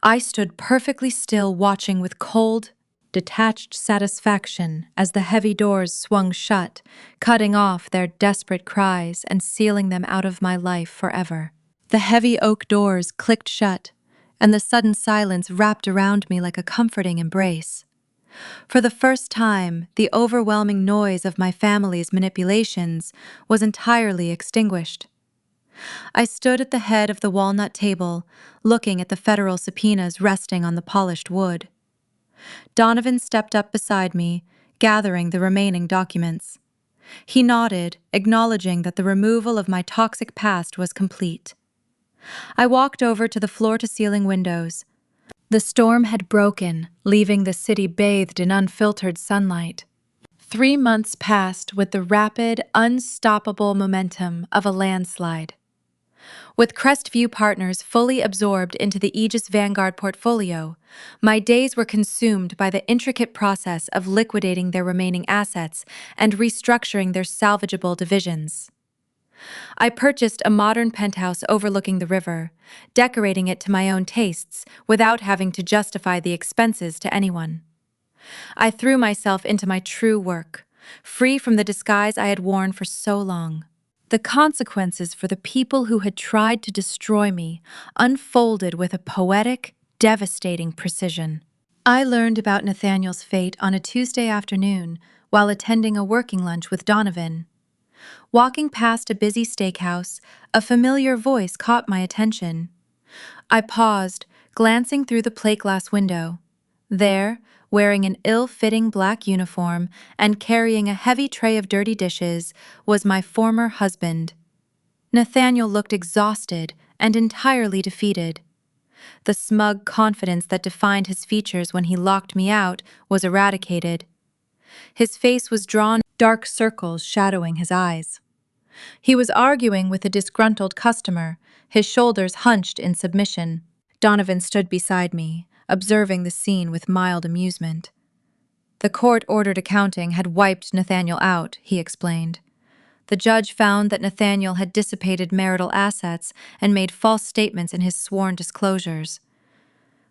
I stood perfectly still, watching with cold, detached satisfaction as the heavy doors swung shut, cutting off their desperate cries and sealing them out of my life forever. The heavy oak doors clicked shut, and the sudden silence wrapped around me like a comforting embrace. For the first time, the overwhelming noise of my family's manipulations was entirely extinguished. I stood at the head of the walnut table, looking at the federal subpoenas resting on the polished wood. Donovan stepped up beside me, gathering the remaining documents. He nodded, acknowledging that the removal of my toxic past was complete. I walked over to the floor-to-ceiling windows. The storm had broken, leaving the city bathed in unfiltered sunlight. 3 months passed with the rapid, unstoppable momentum of a landslide. With Crestview Partners fully absorbed into the Aegis Vanguard portfolio, my days were consumed by the intricate process of liquidating their remaining assets and restructuring their salvageable divisions. I purchased a modern penthouse overlooking the river, decorating it to my own tastes without having to justify the expenses to anyone. I threw myself into my true work, free from the disguise I had worn for so long. The consequences for the people who had tried to destroy me unfolded with a poetic, devastating precision. I learned about Nathaniel's fate on a Tuesday afternoon while attending a working lunch with Donovan. Walking past a busy steakhouse, a familiar voice caught my attention. I paused, glancing through the plate glass window. There, wearing an ill-fitting black uniform and carrying a heavy tray of dirty dishes, was my former husband. Nathaniel looked exhausted and entirely defeated. The smug confidence that defined his features when he locked me out was eradicated. His face was drawn, dark circles shadowing his eyes. He was arguing with a disgruntled customer, his shoulders hunched in submission. Donovan stood beside me, observing the scene with mild amusement. "The court-ordered accounting had wiped Nathaniel out," he explained. "The judge found that Nathaniel had dissipated marital assets and made false statements in his sworn disclosures.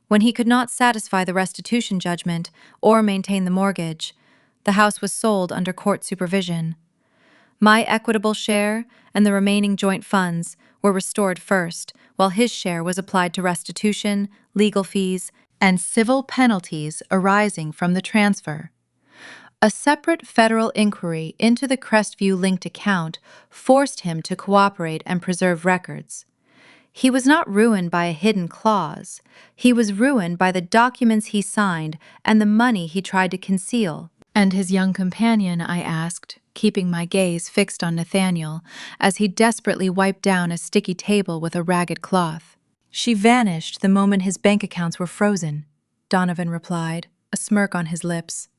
When he could not satisfy the restitution judgment or maintain the mortgage, the house was sold under court supervision. My equitable share and the remaining joint funds were restored first, while his share was applied to restitution, legal fees, and civil penalties arising from the transfer. A separate federal inquiry into the Crestview linked account forced him to cooperate and preserve records. He was not ruined by a hidden clause. He was ruined by the documents he signed and the money he tried to conceal." "And his young companion?" I asked, keeping my gaze fixed on Nathaniel as he desperately wiped down a sticky table with a ragged cloth. "She vanished the moment his bank accounts were frozen," Donovan replied, a smirk on his lips.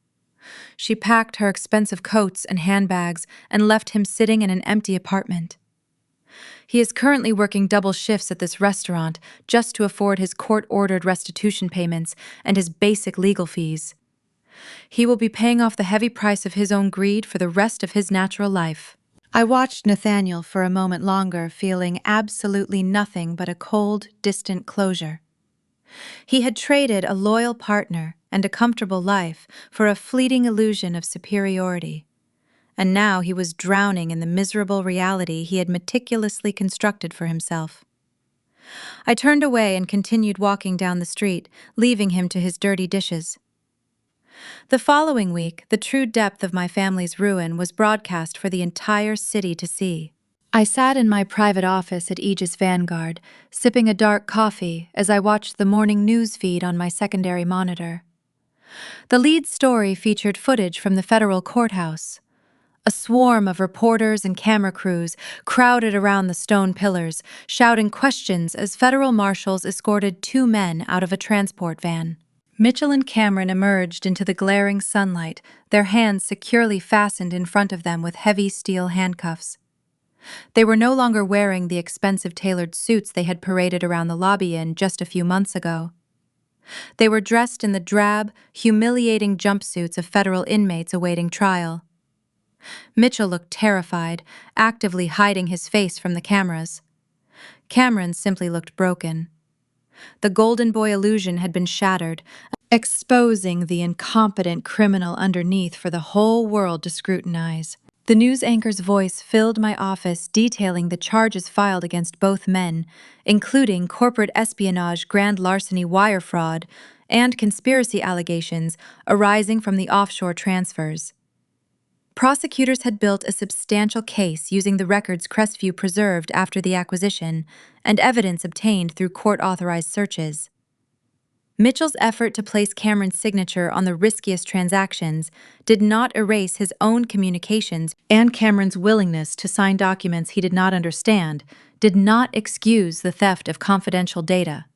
She packed her expensive coats and handbags and left him sitting in an empty apartment. He is currently working double shifts at this restaurant just to afford his court-ordered restitution payments and his basic legal fees. He will be paying off the heavy price of his own greed for the rest of his natural life. I watched Nathaniel for a moment longer, feeling absolutely nothing but a cold, distant closure. He had traded a loyal partner and a comfortable life for a fleeting illusion of superiority. And now he was drowning in the miserable reality he had meticulously constructed for himself. I turned away and continued walking down the street, leaving him to his dirty dishes. The following week, the true depth of my family's ruin was broadcast for the entire city to see. I sat in my private office at Aegis Vanguard, sipping a dark coffee as I watched the morning news feed on my secondary monitor. The lead story featured footage from the federal courthouse. A swarm of reporters and camera crews crowded around the stone pillars, shouting questions as federal marshals escorted two men out of a transport van. Mitchell and Cameron emerged into the glaring sunlight, their hands securely fastened in front of them with heavy steel handcuffs. They were no longer wearing the expensive tailored suits they had paraded around the lobby in just a few months ago. They were dressed in the drab, humiliating jumpsuits of federal inmates awaiting trial. Mitchell looked terrified, actively hiding his face from the cameras. Cameron simply looked broken. The golden boy illusion had been shattered, exposing the incompetent criminal underneath for the whole world to scrutinize. The news anchor's voice filled my office, detailing the charges filed against both men, including corporate espionage, grand larceny, wire fraud, and conspiracy allegations arising from the offshore transfers. Prosecutors had built a substantial case using the records Crestview preserved after the acquisition and evidence obtained through court-authorized searches. Mitchell's effort to place Cameron's signature on the riskiest transactions did not erase his own communications, and Cameron's willingness to sign documents he did not understand did not excuse the theft of confidential data.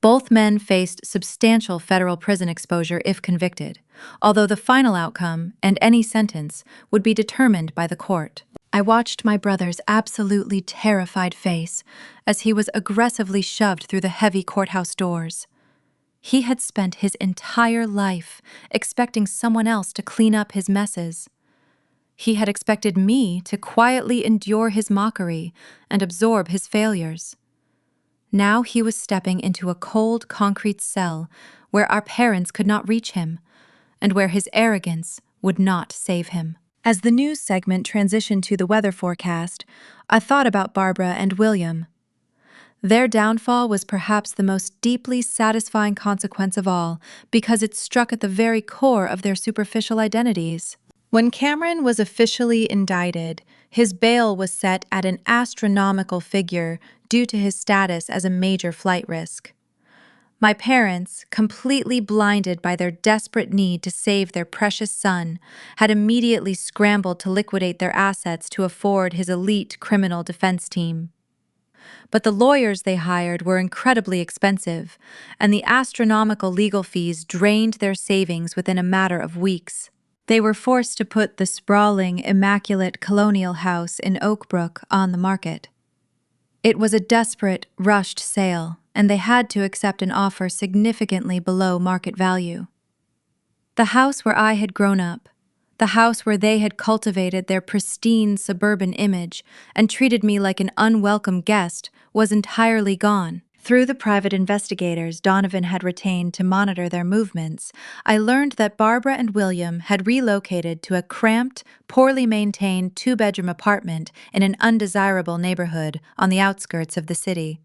Both men faced substantial federal prison exposure if convicted, although the final outcome and any sentence would be determined by the court. I watched my brother's absolutely terrified face as he was aggressively shoved through the heavy courthouse doors. He had spent his entire life expecting someone else to clean up his messes. He had expected me to quietly endure his mockery and absorb his failures. Now he was stepping into a cold concrete cell where our parents could not reach him, and where his arrogance would not save him. As the news segment transitioned to the weather forecast, I thought about Barbara and William. Their downfall was perhaps the most deeply satisfying consequence of all, because it struck at the very core of their superficial identities. When Cameron was officially indicted, his bail was set at an astronomical figure due to his status as a major flight risk. My parents, completely blinded by their desperate need to save their precious son, had immediately scrambled to liquidate their assets to afford his elite criminal defense team. But the lawyers they hired were incredibly expensive, and the astronomical legal fees drained their savings within a matter of weeks. They were forced to put the sprawling, immaculate colonial house in Oakbrook on the market. It was a desperate, rushed sale, and they had to accept an offer significantly below market value. The house where I had grown up, the house where they had cultivated their pristine suburban image and treated me like an unwelcome guest, was entirely gone. Through the private investigators Donovan had retained to monitor their movements, I learned that Barbara and William had relocated to a cramped, poorly maintained two-bedroom apartment in an undesirable neighborhood on the outskirts of the city.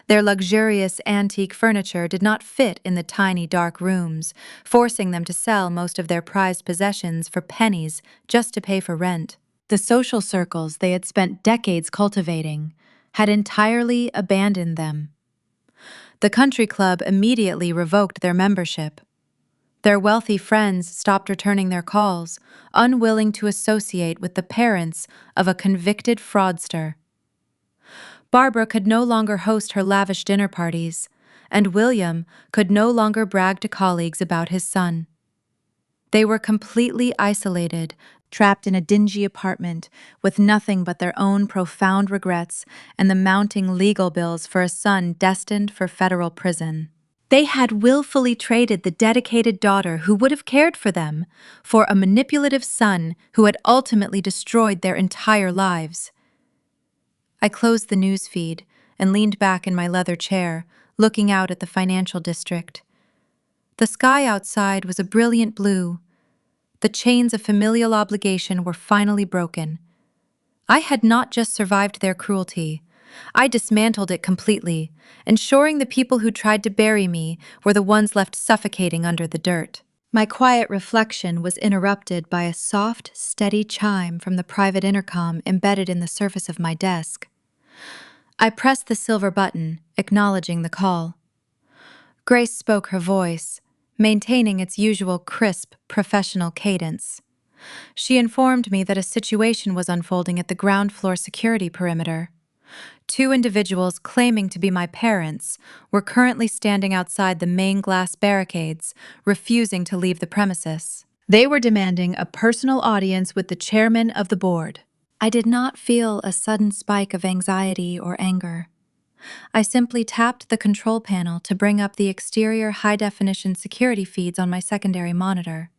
Their luxurious antique furniture did not fit in the tiny dark rooms, forcing them to sell most of their prized possessions for pennies just to pay for rent. The social circles they had spent decades cultivating had entirely abandoned them. The country club immediately revoked their membership. Their wealthy friends stopped returning their calls, unwilling to associate with the parents of a convicted fraudster. Barbara could no longer host her lavish dinner parties, and William could no longer brag to colleagues about his son. They were completely isolated, trapped in a dingy apartment with nothing but their own profound regrets and the mounting legal bills for a son destined for federal prison. They had willfully traded the dedicated daughter who would have cared for them for a manipulative son who had ultimately destroyed their entire lives. I closed the news feed and leaned back in my leather chair, looking out at the financial district. The sky outside was a brilliant blue. The chains of familial obligation were finally broken. I had not just survived their cruelty. I dismantled it completely, ensuring the people who tried to bury me were the ones left suffocating under the dirt. My quiet reflection was interrupted by a soft, steady chime from the private intercom embedded in the surface of my desk. I pressed the silver button, acknowledging the call. Grace spoke her voice, maintaining its usual crisp, professional cadence. She informed me that a situation was unfolding at the ground floor security perimeter. Two individuals claiming to be my parents were currently standing outside the main glass barricades, refusing to leave the premises. They were demanding a personal audience with the chairman of the board. I did not feel a sudden spike of anxiety or anger. I simply tapped the control panel to bring up the exterior high-definition security feeds on my secondary monitor.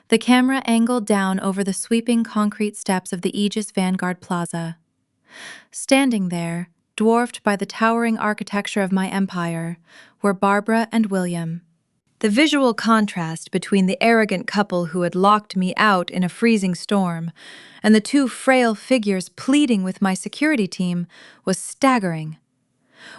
The camera angled down over the sweeping concrete steps of the Aegis Vanguard Plaza. Standing there, dwarfed by the towering architecture of my empire, were Barbara and William. The visual contrast between the arrogant couple who had locked me out in a freezing storm and the two frail figures pleading with my security team was staggering.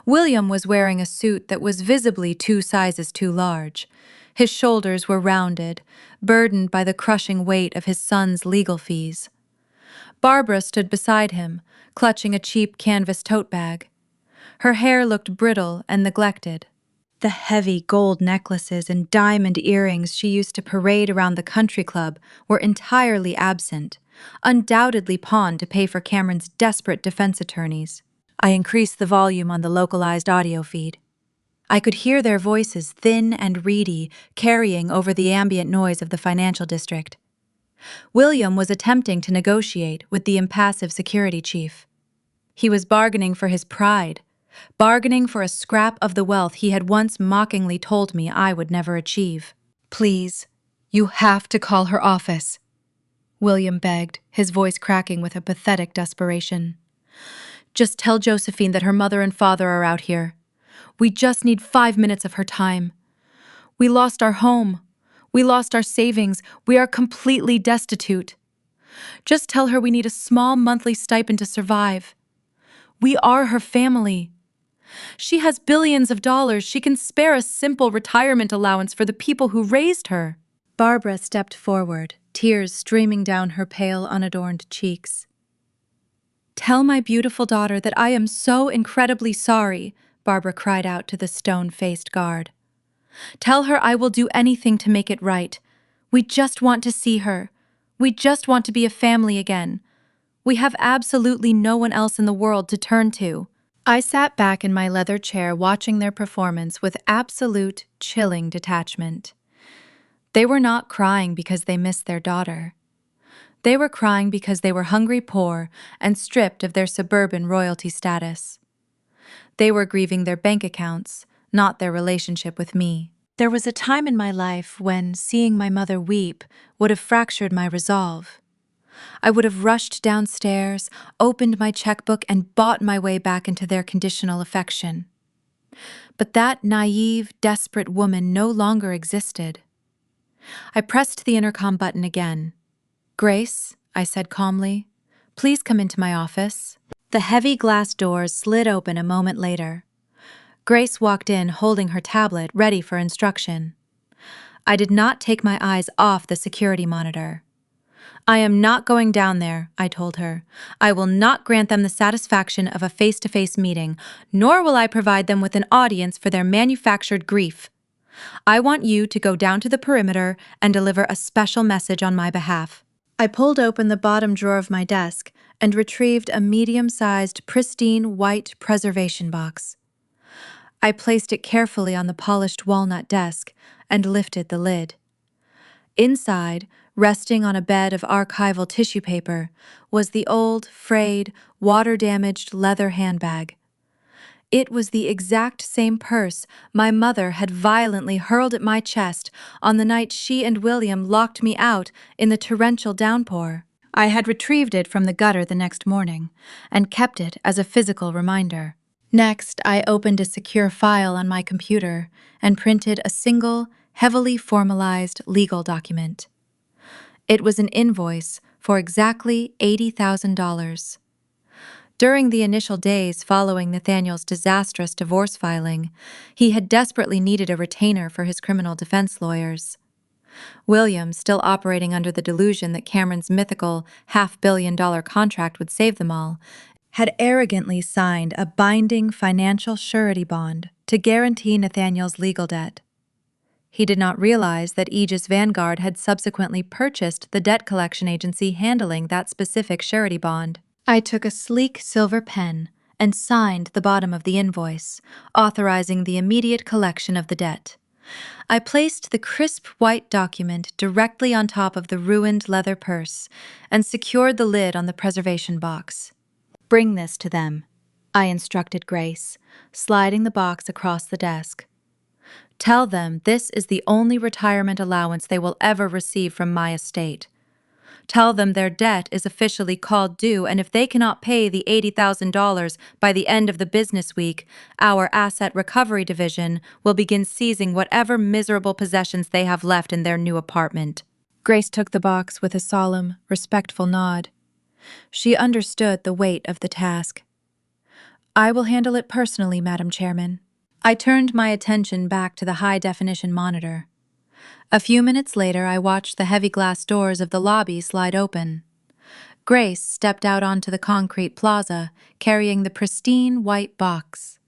William was wearing a suit that was visibly 2 sizes too large. His shoulders were rounded, burdened by the crushing weight of his son's legal fees. Barbara stood beside him, clutching a cheap canvas tote bag. Her hair looked brittle and neglected. The heavy gold necklaces and diamond earrings she used to parade around the country club were entirely absent, undoubtedly pawned to pay for Cameron's desperate defense attorneys. I increased the volume on the localized audio feed. I could hear their voices, thin and reedy, carrying over the ambient noise of the financial district. William was attempting to negotiate with the impassive security chief. He was bargaining for his pride, bargaining for a scrap of the wealth he had once mockingly told me I would never achieve. "Please, you have to call her office," William begged, his voice cracking with a pathetic desperation. "Just tell Josephine that her mother and father are out here. We just need 5 minutes of her time. We lost our home. We lost our savings. We are completely destitute. Just tell her we need a small monthly stipend to survive. We are her family. She has billions of dollars. She can spare a simple retirement allowance for the people who raised her." Barbara stepped forward, tears streaming down her pale, unadorned cheeks. "Tell my beautiful daughter that I am so incredibly sorry," Barbara cried out to the stone-faced guard. "Tell her I will do anything to make it right. We just want to see her. We just want to be a family again. We have absolutely no one else in the world to turn to." I sat back in my leather chair watching their performance with absolute, chilling detachment. They were not crying because they missed their daughter. They were crying because they were hungry, poor, and stripped of their suburban royalty status. They were grieving their bank accounts, not their relationship with me. There was a time in my life when seeing my mother weep would have fractured my resolve. I would have rushed downstairs, opened my checkbook, and bought my way back into their conditional affection. But that naive, desperate woman no longer existed. I pressed the intercom button again. "Grace," I said calmly, "please come into my office." The heavy glass doors slid open a moment later. Grace walked in holding her tablet, ready for instruction. I did not take my eyes off the security monitor. "I am not going down there," I told her. "I will not grant them the satisfaction of a face-to-face meeting, nor will I provide them with an audience for their manufactured grief. I want you to go down to the perimeter and deliver a special message on my behalf." I pulled open the bottom drawer of my desk and retrieved a medium-sized, pristine white preservation box. I placed it carefully on the polished walnut desk and lifted the lid. Inside, resting on a bed of archival tissue paper, was the old, frayed, water-damaged leather handbag. It was the exact same purse my mother had violently hurled at my chest on the night she and William locked me out in the torrential downpour. I had retrieved it from the gutter the next morning and kept it as a physical reminder. Next, I opened a secure file on my computer and printed a single, heavily formalized legal document. It was an invoice for exactly $80,000. During the initial days following Nathaniel's disastrous divorce filing, he had desperately needed a retainer for his criminal defense lawyers. William, still operating under the delusion that Cameron's mythical $500 million contract would save them all, had arrogantly signed a binding financial surety bond to guarantee Nathaniel's legal debt. He did not realize that Aegis Vanguard had subsequently purchased the debt collection agency handling that specific surety bond. I took a sleek silver pen and signed the bottom of the invoice, authorizing the immediate collection of the debt. I placed the crisp white document directly on top of the ruined leather purse and secured the lid on the preservation box. "Bring this to them," I instructed Grace, sliding the box across the desk. "Tell them this is the only retirement allowance they will ever receive from my estate. Tell them their debt is officially called due, and if they cannot pay the $80,000 by the end of the business week, our Asset Recovery Division will begin seizing whatever miserable possessions they have left in their new apartment." Grace took the box with a solemn, respectful nod. She understood the weight of the task. "I will handle it personally, Madam Chairman." I turned my attention back to the high-definition monitor. A few minutes later, I watched the heavy glass doors of the lobby slide open. Grace stepped out onto the concrete plaza, carrying the pristine white box.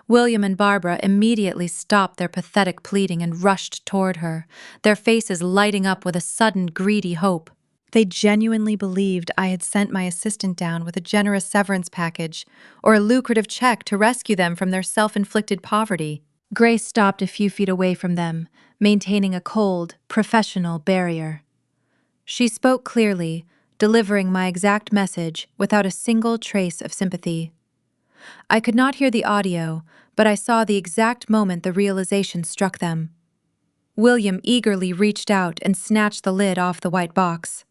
William and Barbara immediately stopped their pathetic pleading and rushed toward her, their faces lighting up with a sudden, greedy hope. They genuinely believed I had sent my assistant down with a generous severance package or a lucrative check to rescue them from their self-inflicted poverty. Grace stopped a few feet away from them, maintaining a cold, professional barrier. She spoke clearly, delivering my exact message without a single trace of sympathy. I could not hear the audio, but I saw the exact moment the realization struck them. William eagerly reached out and snatched the lid off the white box.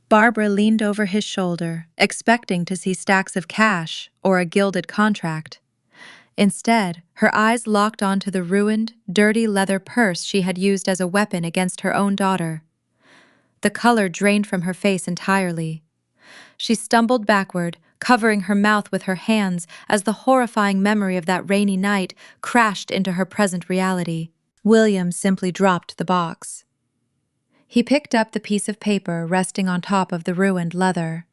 Barbara leaned over his shoulder, expecting to see stacks of cash or a gilded contract. Instead, her eyes locked onto the ruined, dirty leather purse she had used as a weapon against her own daughter. The color drained from her face entirely. She stumbled backward, covering her mouth with her hands as the horrifying memory of that rainy night crashed into her present reality. William simply dropped the box. He picked up the piece of paper resting on top of the ruined leather.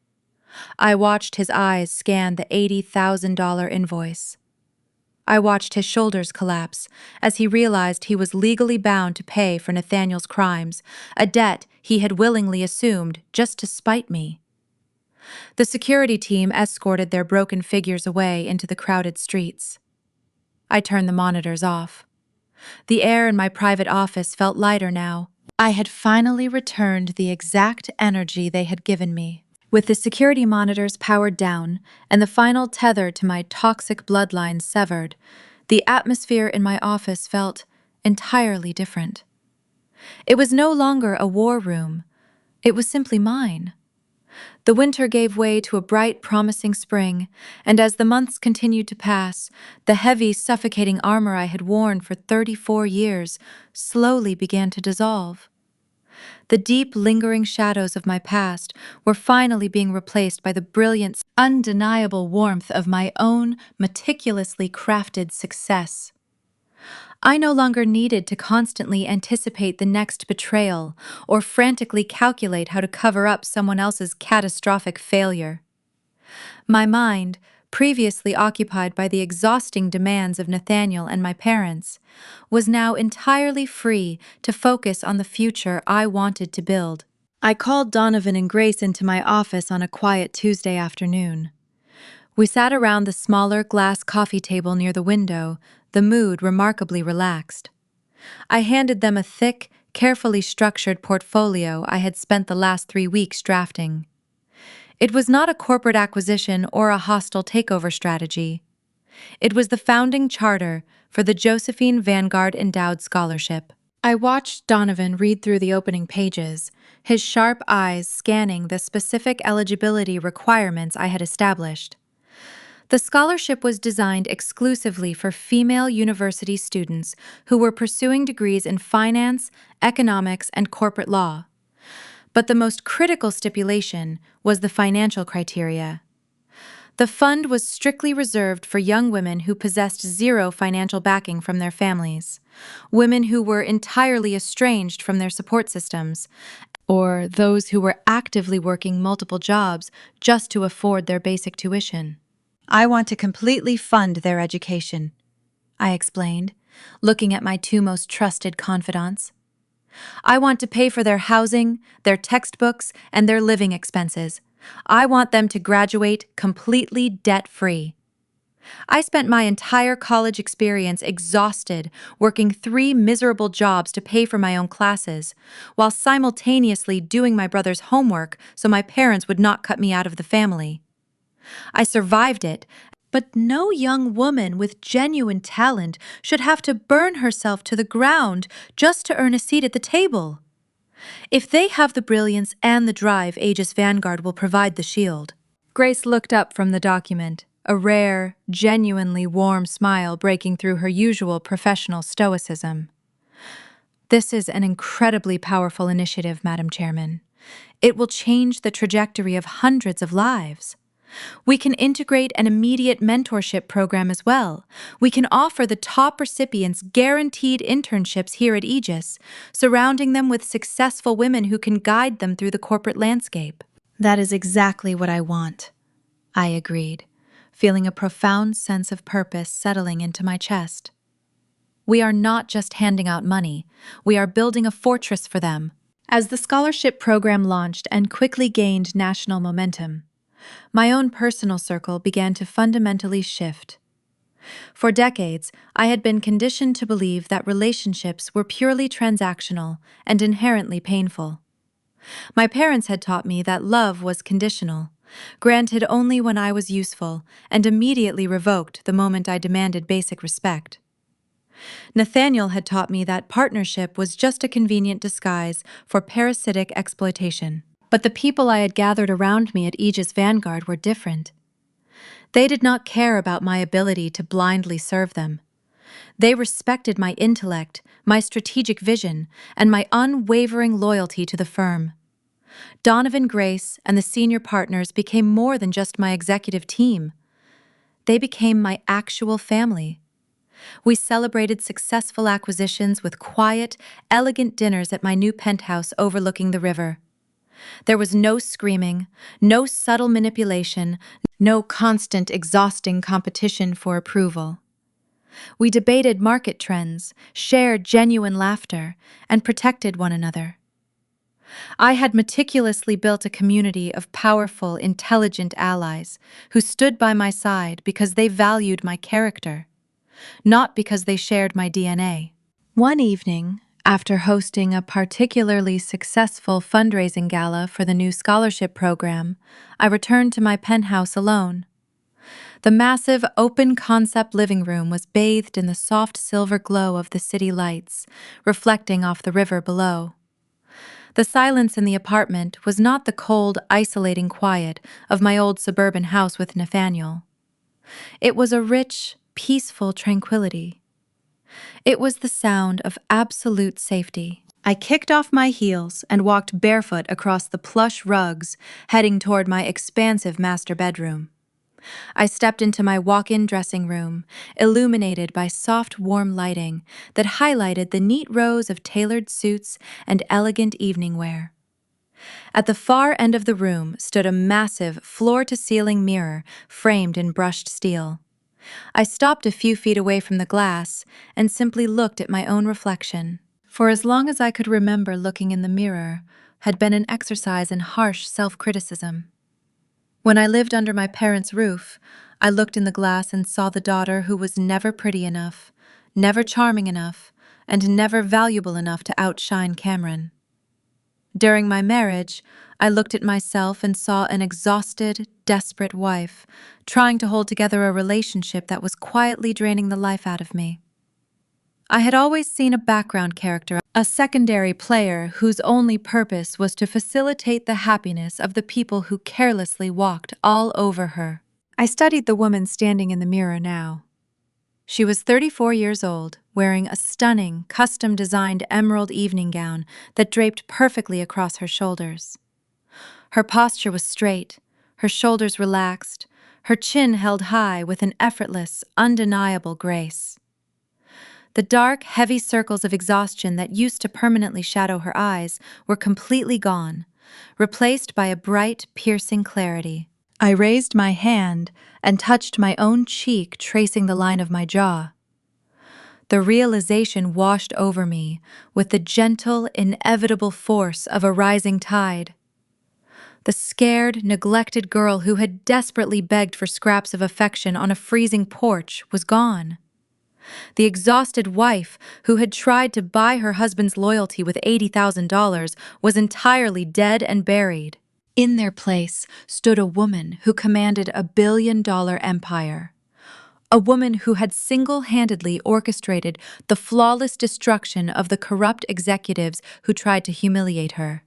I watched his eyes scan the $80,000 invoice. I watched his shoulders collapse as he realized he was legally bound to pay for Nathaniel's crimes, a debt he had willingly assumed just to spite me. The security team escorted their broken figures away into the crowded streets. I turned the monitors off. The air in my private office felt lighter now. I had finally returned the exact energy they had given me. With the security monitors powered down and the final tether to my toxic bloodline severed, the atmosphere in my office felt entirely different. It was no longer a war room. It was simply mine. The winter gave way to a bright, promising spring, and as the months continued to pass, the heavy, suffocating armor I had worn for 34 years slowly began to dissolve. The deep, lingering shadows of my past were finally being replaced by the brilliant, undeniable warmth of my own meticulously crafted success. I no longer needed to constantly anticipate the next betrayal or frantically calculate how to cover up someone else's catastrophic failure. My mind, previously occupied by the exhausting demands of Nathaniel and my parents, was now entirely free to focus on the future I wanted to build. I called Donovan and Grace into my office on a quiet Tuesday afternoon. We sat around the smaller glass coffee table near the window, the mood remarkably relaxed. I handed them a thick, carefully structured portfolio I had spent the last 3 weeks drafting. It was not a corporate acquisition or a hostile takeover strategy. It was the founding charter for the Josephine Vanguard Endowed Scholarship. I watched Donovan read through the opening pages, his sharp eyes scanning the specific eligibility requirements I had established. The scholarship was designed exclusively for female university students who were pursuing degrees in finance, economics, and corporate law. But the most critical stipulation was the financial criteria. The fund was strictly reserved for young women who possessed zero financial backing from their families, women who were entirely estranged from their support systems, or those who were actively working multiple jobs just to afford their basic tuition. I want to completely fund their education, I explained, looking at my two most trusted confidants. I want to pay for their housing, their textbooks, and their living expenses. I want them to graduate completely debt-free. I spent my entire college experience exhausted, working 3 miserable jobs to pay for my own classes, while simultaneously doing my brother's homework so my parents would not cut me out of the family. I survived it, but no young woman with genuine talent should have to burn herself to the ground just to earn a seat at the table. If they have the brilliance and the drive, Aegis Vanguard will provide the shield. Grace looked up from the document, a rare, genuinely warm smile breaking through her usual professional stoicism. This is an incredibly powerful initiative, Madam Chairman. It will change the trajectory of hundreds of lives. We can integrate an immediate mentorship program as well. We can offer the top recipients guaranteed internships here at Aegis, surrounding them with successful women who can guide them through the corporate landscape. That is exactly what I want, I agreed, feeling a profound sense of purpose settling into my chest. We are not just handing out money, we are building a fortress for them. As the scholarship program launched and quickly gained national momentum, my own personal circle began to fundamentally shift. For decades, I had been conditioned to believe that relationships were purely transactional and inherently painful. My parents had taught me that love was conditional, granted only when I was useful, and immediately revoked the moment I demanded basic respect. Nathaniel had taught me that partnership was just a convenient disguise for parasitic exploitation. But the people I had gathered around me at Aegis Vanguard were different. They did not care about my ability to blindly serve them. They respected my intellect, my strategic vision, and my unwavering loyalty to the firm. Donovan, Grace, and the senior partners became more than just my executive team. They became my actual family. We celebrated successful acquisitions with quiet, elegant dinners at my new penthouse overlooking the river. There was no screaming, no subtle manipulation, no constant, exhausting competition for approval. We debated market trends, shared genuine laughter, and protected one another. I had meticulously built a community of powerful, intelligent allies who stood by my side because they valued my character, not because they shared my DNA. One evening, after hosting a particularly successful fundraising gala for the new scholarship program, I returned to my penthouse alone. The massive, open-concept living room was bathed in the soft silver glow of the city lights, reflecting off the river below. The silence in the apartment was not the cold, isolating quiet of my old suburban house with Nathaniel. It was a rich, peaceful tranquility. It was the sound of absolute safety. I kicked off my heels and walked barefoot across the plush rugs, heading toward my expansive master bedroom. I stepped into my walk-in dressing room, illuminated by soft, warm lighting that highlighted the neat rows of tailored suits and elegant evening wear. At the far end of the room stood a massive, floor-to-ceiling mirror framed in brushed steel. I stopped a few feet away from the glass and simply looked at my own reflection. For as long as I could remember, looking in the mirror had been an exercise in harsh self-criticism. When I lived under my parents' roof, I looked in the glass and saw the daughter who was never pretty enough, never charming enough, and never valuable enough to outshine Cameron. During my marriage, I looked at myself and saw an exhausted, desperate wife, trying to hold together a relationship that was quietly draining the life out of me. I had always seen a background character, a secondary player whose only purpose was to facilitate the happiness of the people who carelessly walked all over her. I studied the woman standing in the mirror now. She was 34 years old, wearing a stunning, custom-designed emerald evening gown that draped perfectly across her shoulders. Her posture was straight, her shoulders relaxed, her chin held high with an effortless, undeniable grace. The dark, heavy circles of exhaustion that used to permanently shadow her eyes were completely gone, replaced by a bright, piercing clarity. I raised my hand and touched my own cheek, tracing the line of my jaw. The realization washed over me with the gentle, inevitable force of a rising tide. The scared, neglected girl who had desperately begged for scraps of affection on a freezing porch was gone. The exhausted wife who had tried to buy her husband's loyalty with $80,000 was entirely dead and buried. In their place stood a woman who commanded a billion-dollar empire. A woman who had single-handedly orchestrated the flawless destruction of the corrupt executives who tried to humiliate her.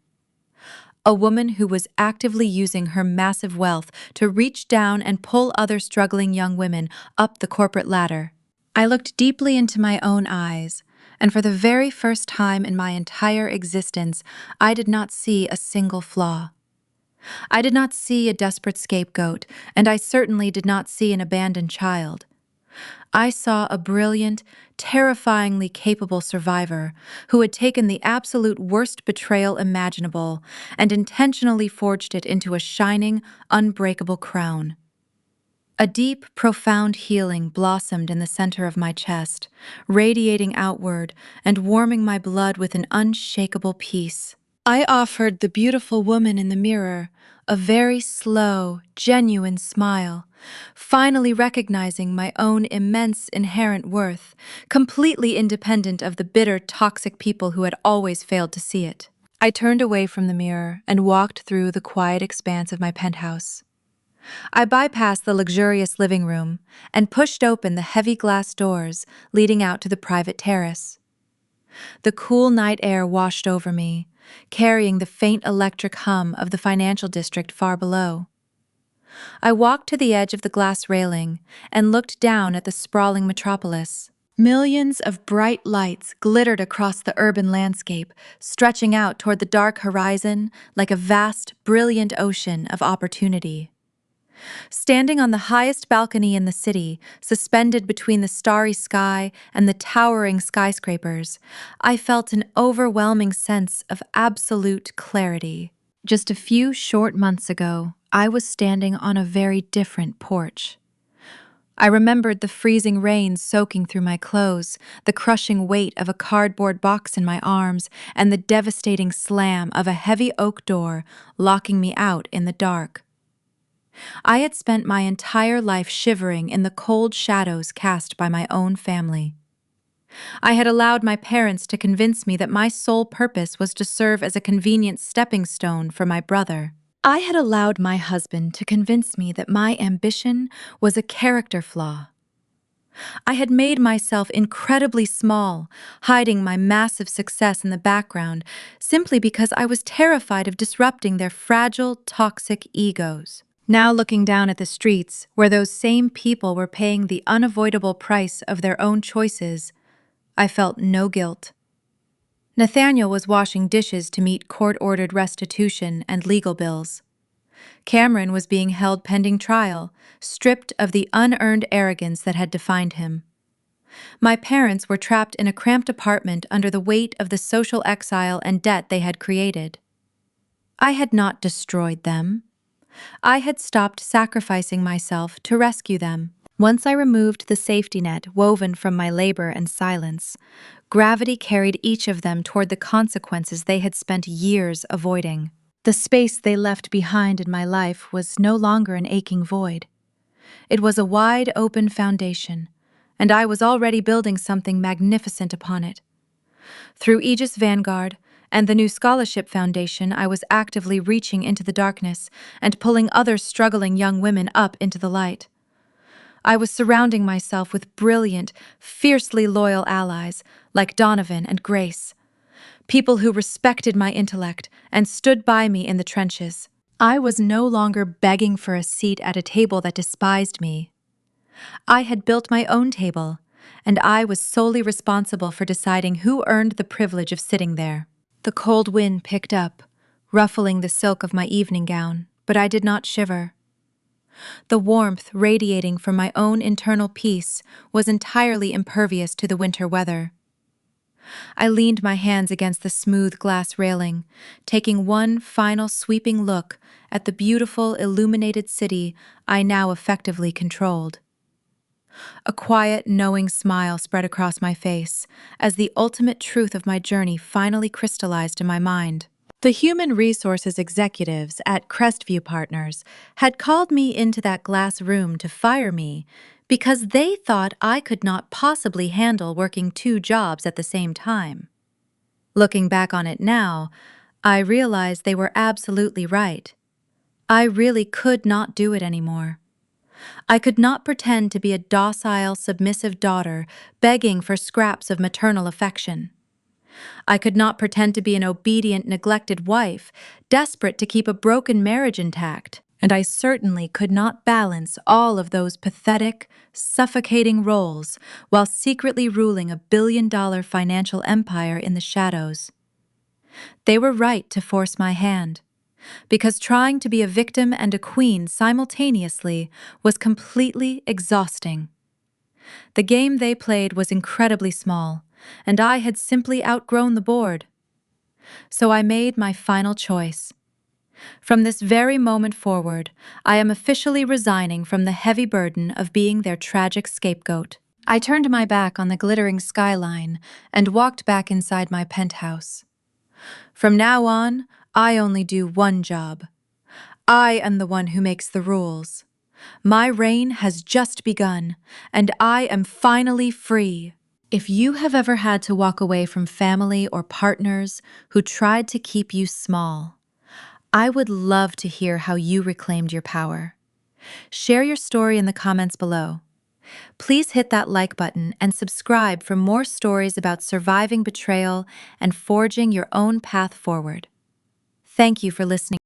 A woman who was actively using her massive wealth to reach down and pull other struggling young women up the corporate ladder. I looked deeply into my own eyes, and for the very first time in my entire existence, I did not see a single flaw. I did not see a desperate scapegoat, and I certainly did not see an abandoned child. I saw a brilliant, terrifyingly capable survivor who had taken the absolute worst betrayal imaginable and intentionally forged it into a shining, unbreakable crown. A deep, profound healing blossomed in the center of my chest, radiating outward and warming my blood with an unshakable peace. I offered the beautiful woman in the mirror a very slow, genuine smile, finally recognizing my own immense inherent worth, completely independent of the bitter, toxic people who had always failed to see it. I turned away from the mirror and walked through the quiet expanse of my penthouse. I bypassed the luxurious living room and pushed open the heavy glass doors leading out to the private terrace. The cool night air washed over me, carrying the faint electric hum of the financial district far below. I walked to the edge of the glass railing and looked down at the sprawling metropolis. Millions of bright lights glittered across the urban landscape, stretching out toward the dark horizon like a vast, brilliant ocean of opportunity. Standing on the highest balcony in the city, suspended between the starry sky and the towering skyscrapers, I felt an overwhelming sense of absolute clarity. Just a few short months ago, I was standing on a very different porch. I remembered the freezing rain soaking through my clothes, the crushing weight of a cardboard box in my arms, and the devastating slam of a heavy oak door locking me out in the dark. I had spent my entire life shivering in the cold shadows cast by my own family. I had allowed my parents to convince me that my sole purpose was to serve as a convenient stepping stone for my brother. I had allowed my husband to convince me that my ambition was a character flaw. I had made myself incredibly small, hiding my massive success in the background, simply because I was terrified of disrupting their fragile, toxic egos. Now looking down at the streets, where those same people were paying the unavoidable price of their own choices, I felt no guilt. Nathaniel was washing dishes to meet court-ordered restitution and legal bills. Cameron was being held pending trial, stripped of the unearned arrogance that had defined him. My parents were trapped in a cramped apartment under the weight of the social exile and debt they had created. I had not destroyed them. I had stopped sacrificing myself to rescue them. Once I removed the safety net woven from my labor and silence, gravity carried each of them toward the consequences they had spent years avoiding. The space they left behind in my life was no longer an aching void. It was a wide open foundation, and I was already building something magnificent upon it. Through Aegis Vanguard and the new Scholarship Foundation, I was actively reaching into the darkness and pulling other struggling young women up into the light. I was surrounding myself with brilliant, fiercely loyal allies like Donovan and Grace, people who respected my intellect and stood by me in the trenches. I was no longer begging for a seat at a table that despised me. I had built my own table, and I was solely responsible for deciding who earned the privilege of sitting there. The cold wind picked up, ruffling the silk of my evening gown, but I did not shiver. The warmth radiating from my own internal peace was entirely impervious to the winter weather. I leaned my hands against the smooth glass railing, taking one final sweeping look at the beautiful, illuminated city I now effectively controlled. A quiet, knowing smile spread across my face as the ultimate truth of my journey finally crystallized in my mind. The human resources executives at Crestview Partners had called me into that glass room to fire me because they thought I could not possibly handle working two jobs at the same time. Looking back on it now, I realize they were absolutely right. I really could not do it anymore. I could not pretend to be a docile, submissive daughter begging for scraps of maternal affection. I could not pretend to be an obedient, neglected wife, desperate to keep a broken marriage intact. And I certainly could not balance all of those pathetic, suffocating roles while secretly ruling a billion-dollar financial empire in the shadows. They were right to force my hand, because trying to be a victim and a queen simultaneously was completely exhausting. The game they played was incredibly small, and I had simply outgrown the board. So I made my final choice. From this very moment forward, I am officially resigning from the heavy burden of being their tragic scapegoat. I turned my back on the glittering skyline and walked back inside my penthouse. From now on, I only do one job. I am the one who makes the rules. My reign has just begun, and I am finally free. If you have ever had to walk away from family or partners who tried to keep you small, I would love to hear how you reclaimed your power. Share your story in the comments below. Please hit that like button and subscribe for more stories about surviving betrayal and forging your own path forward. Thank you for listening.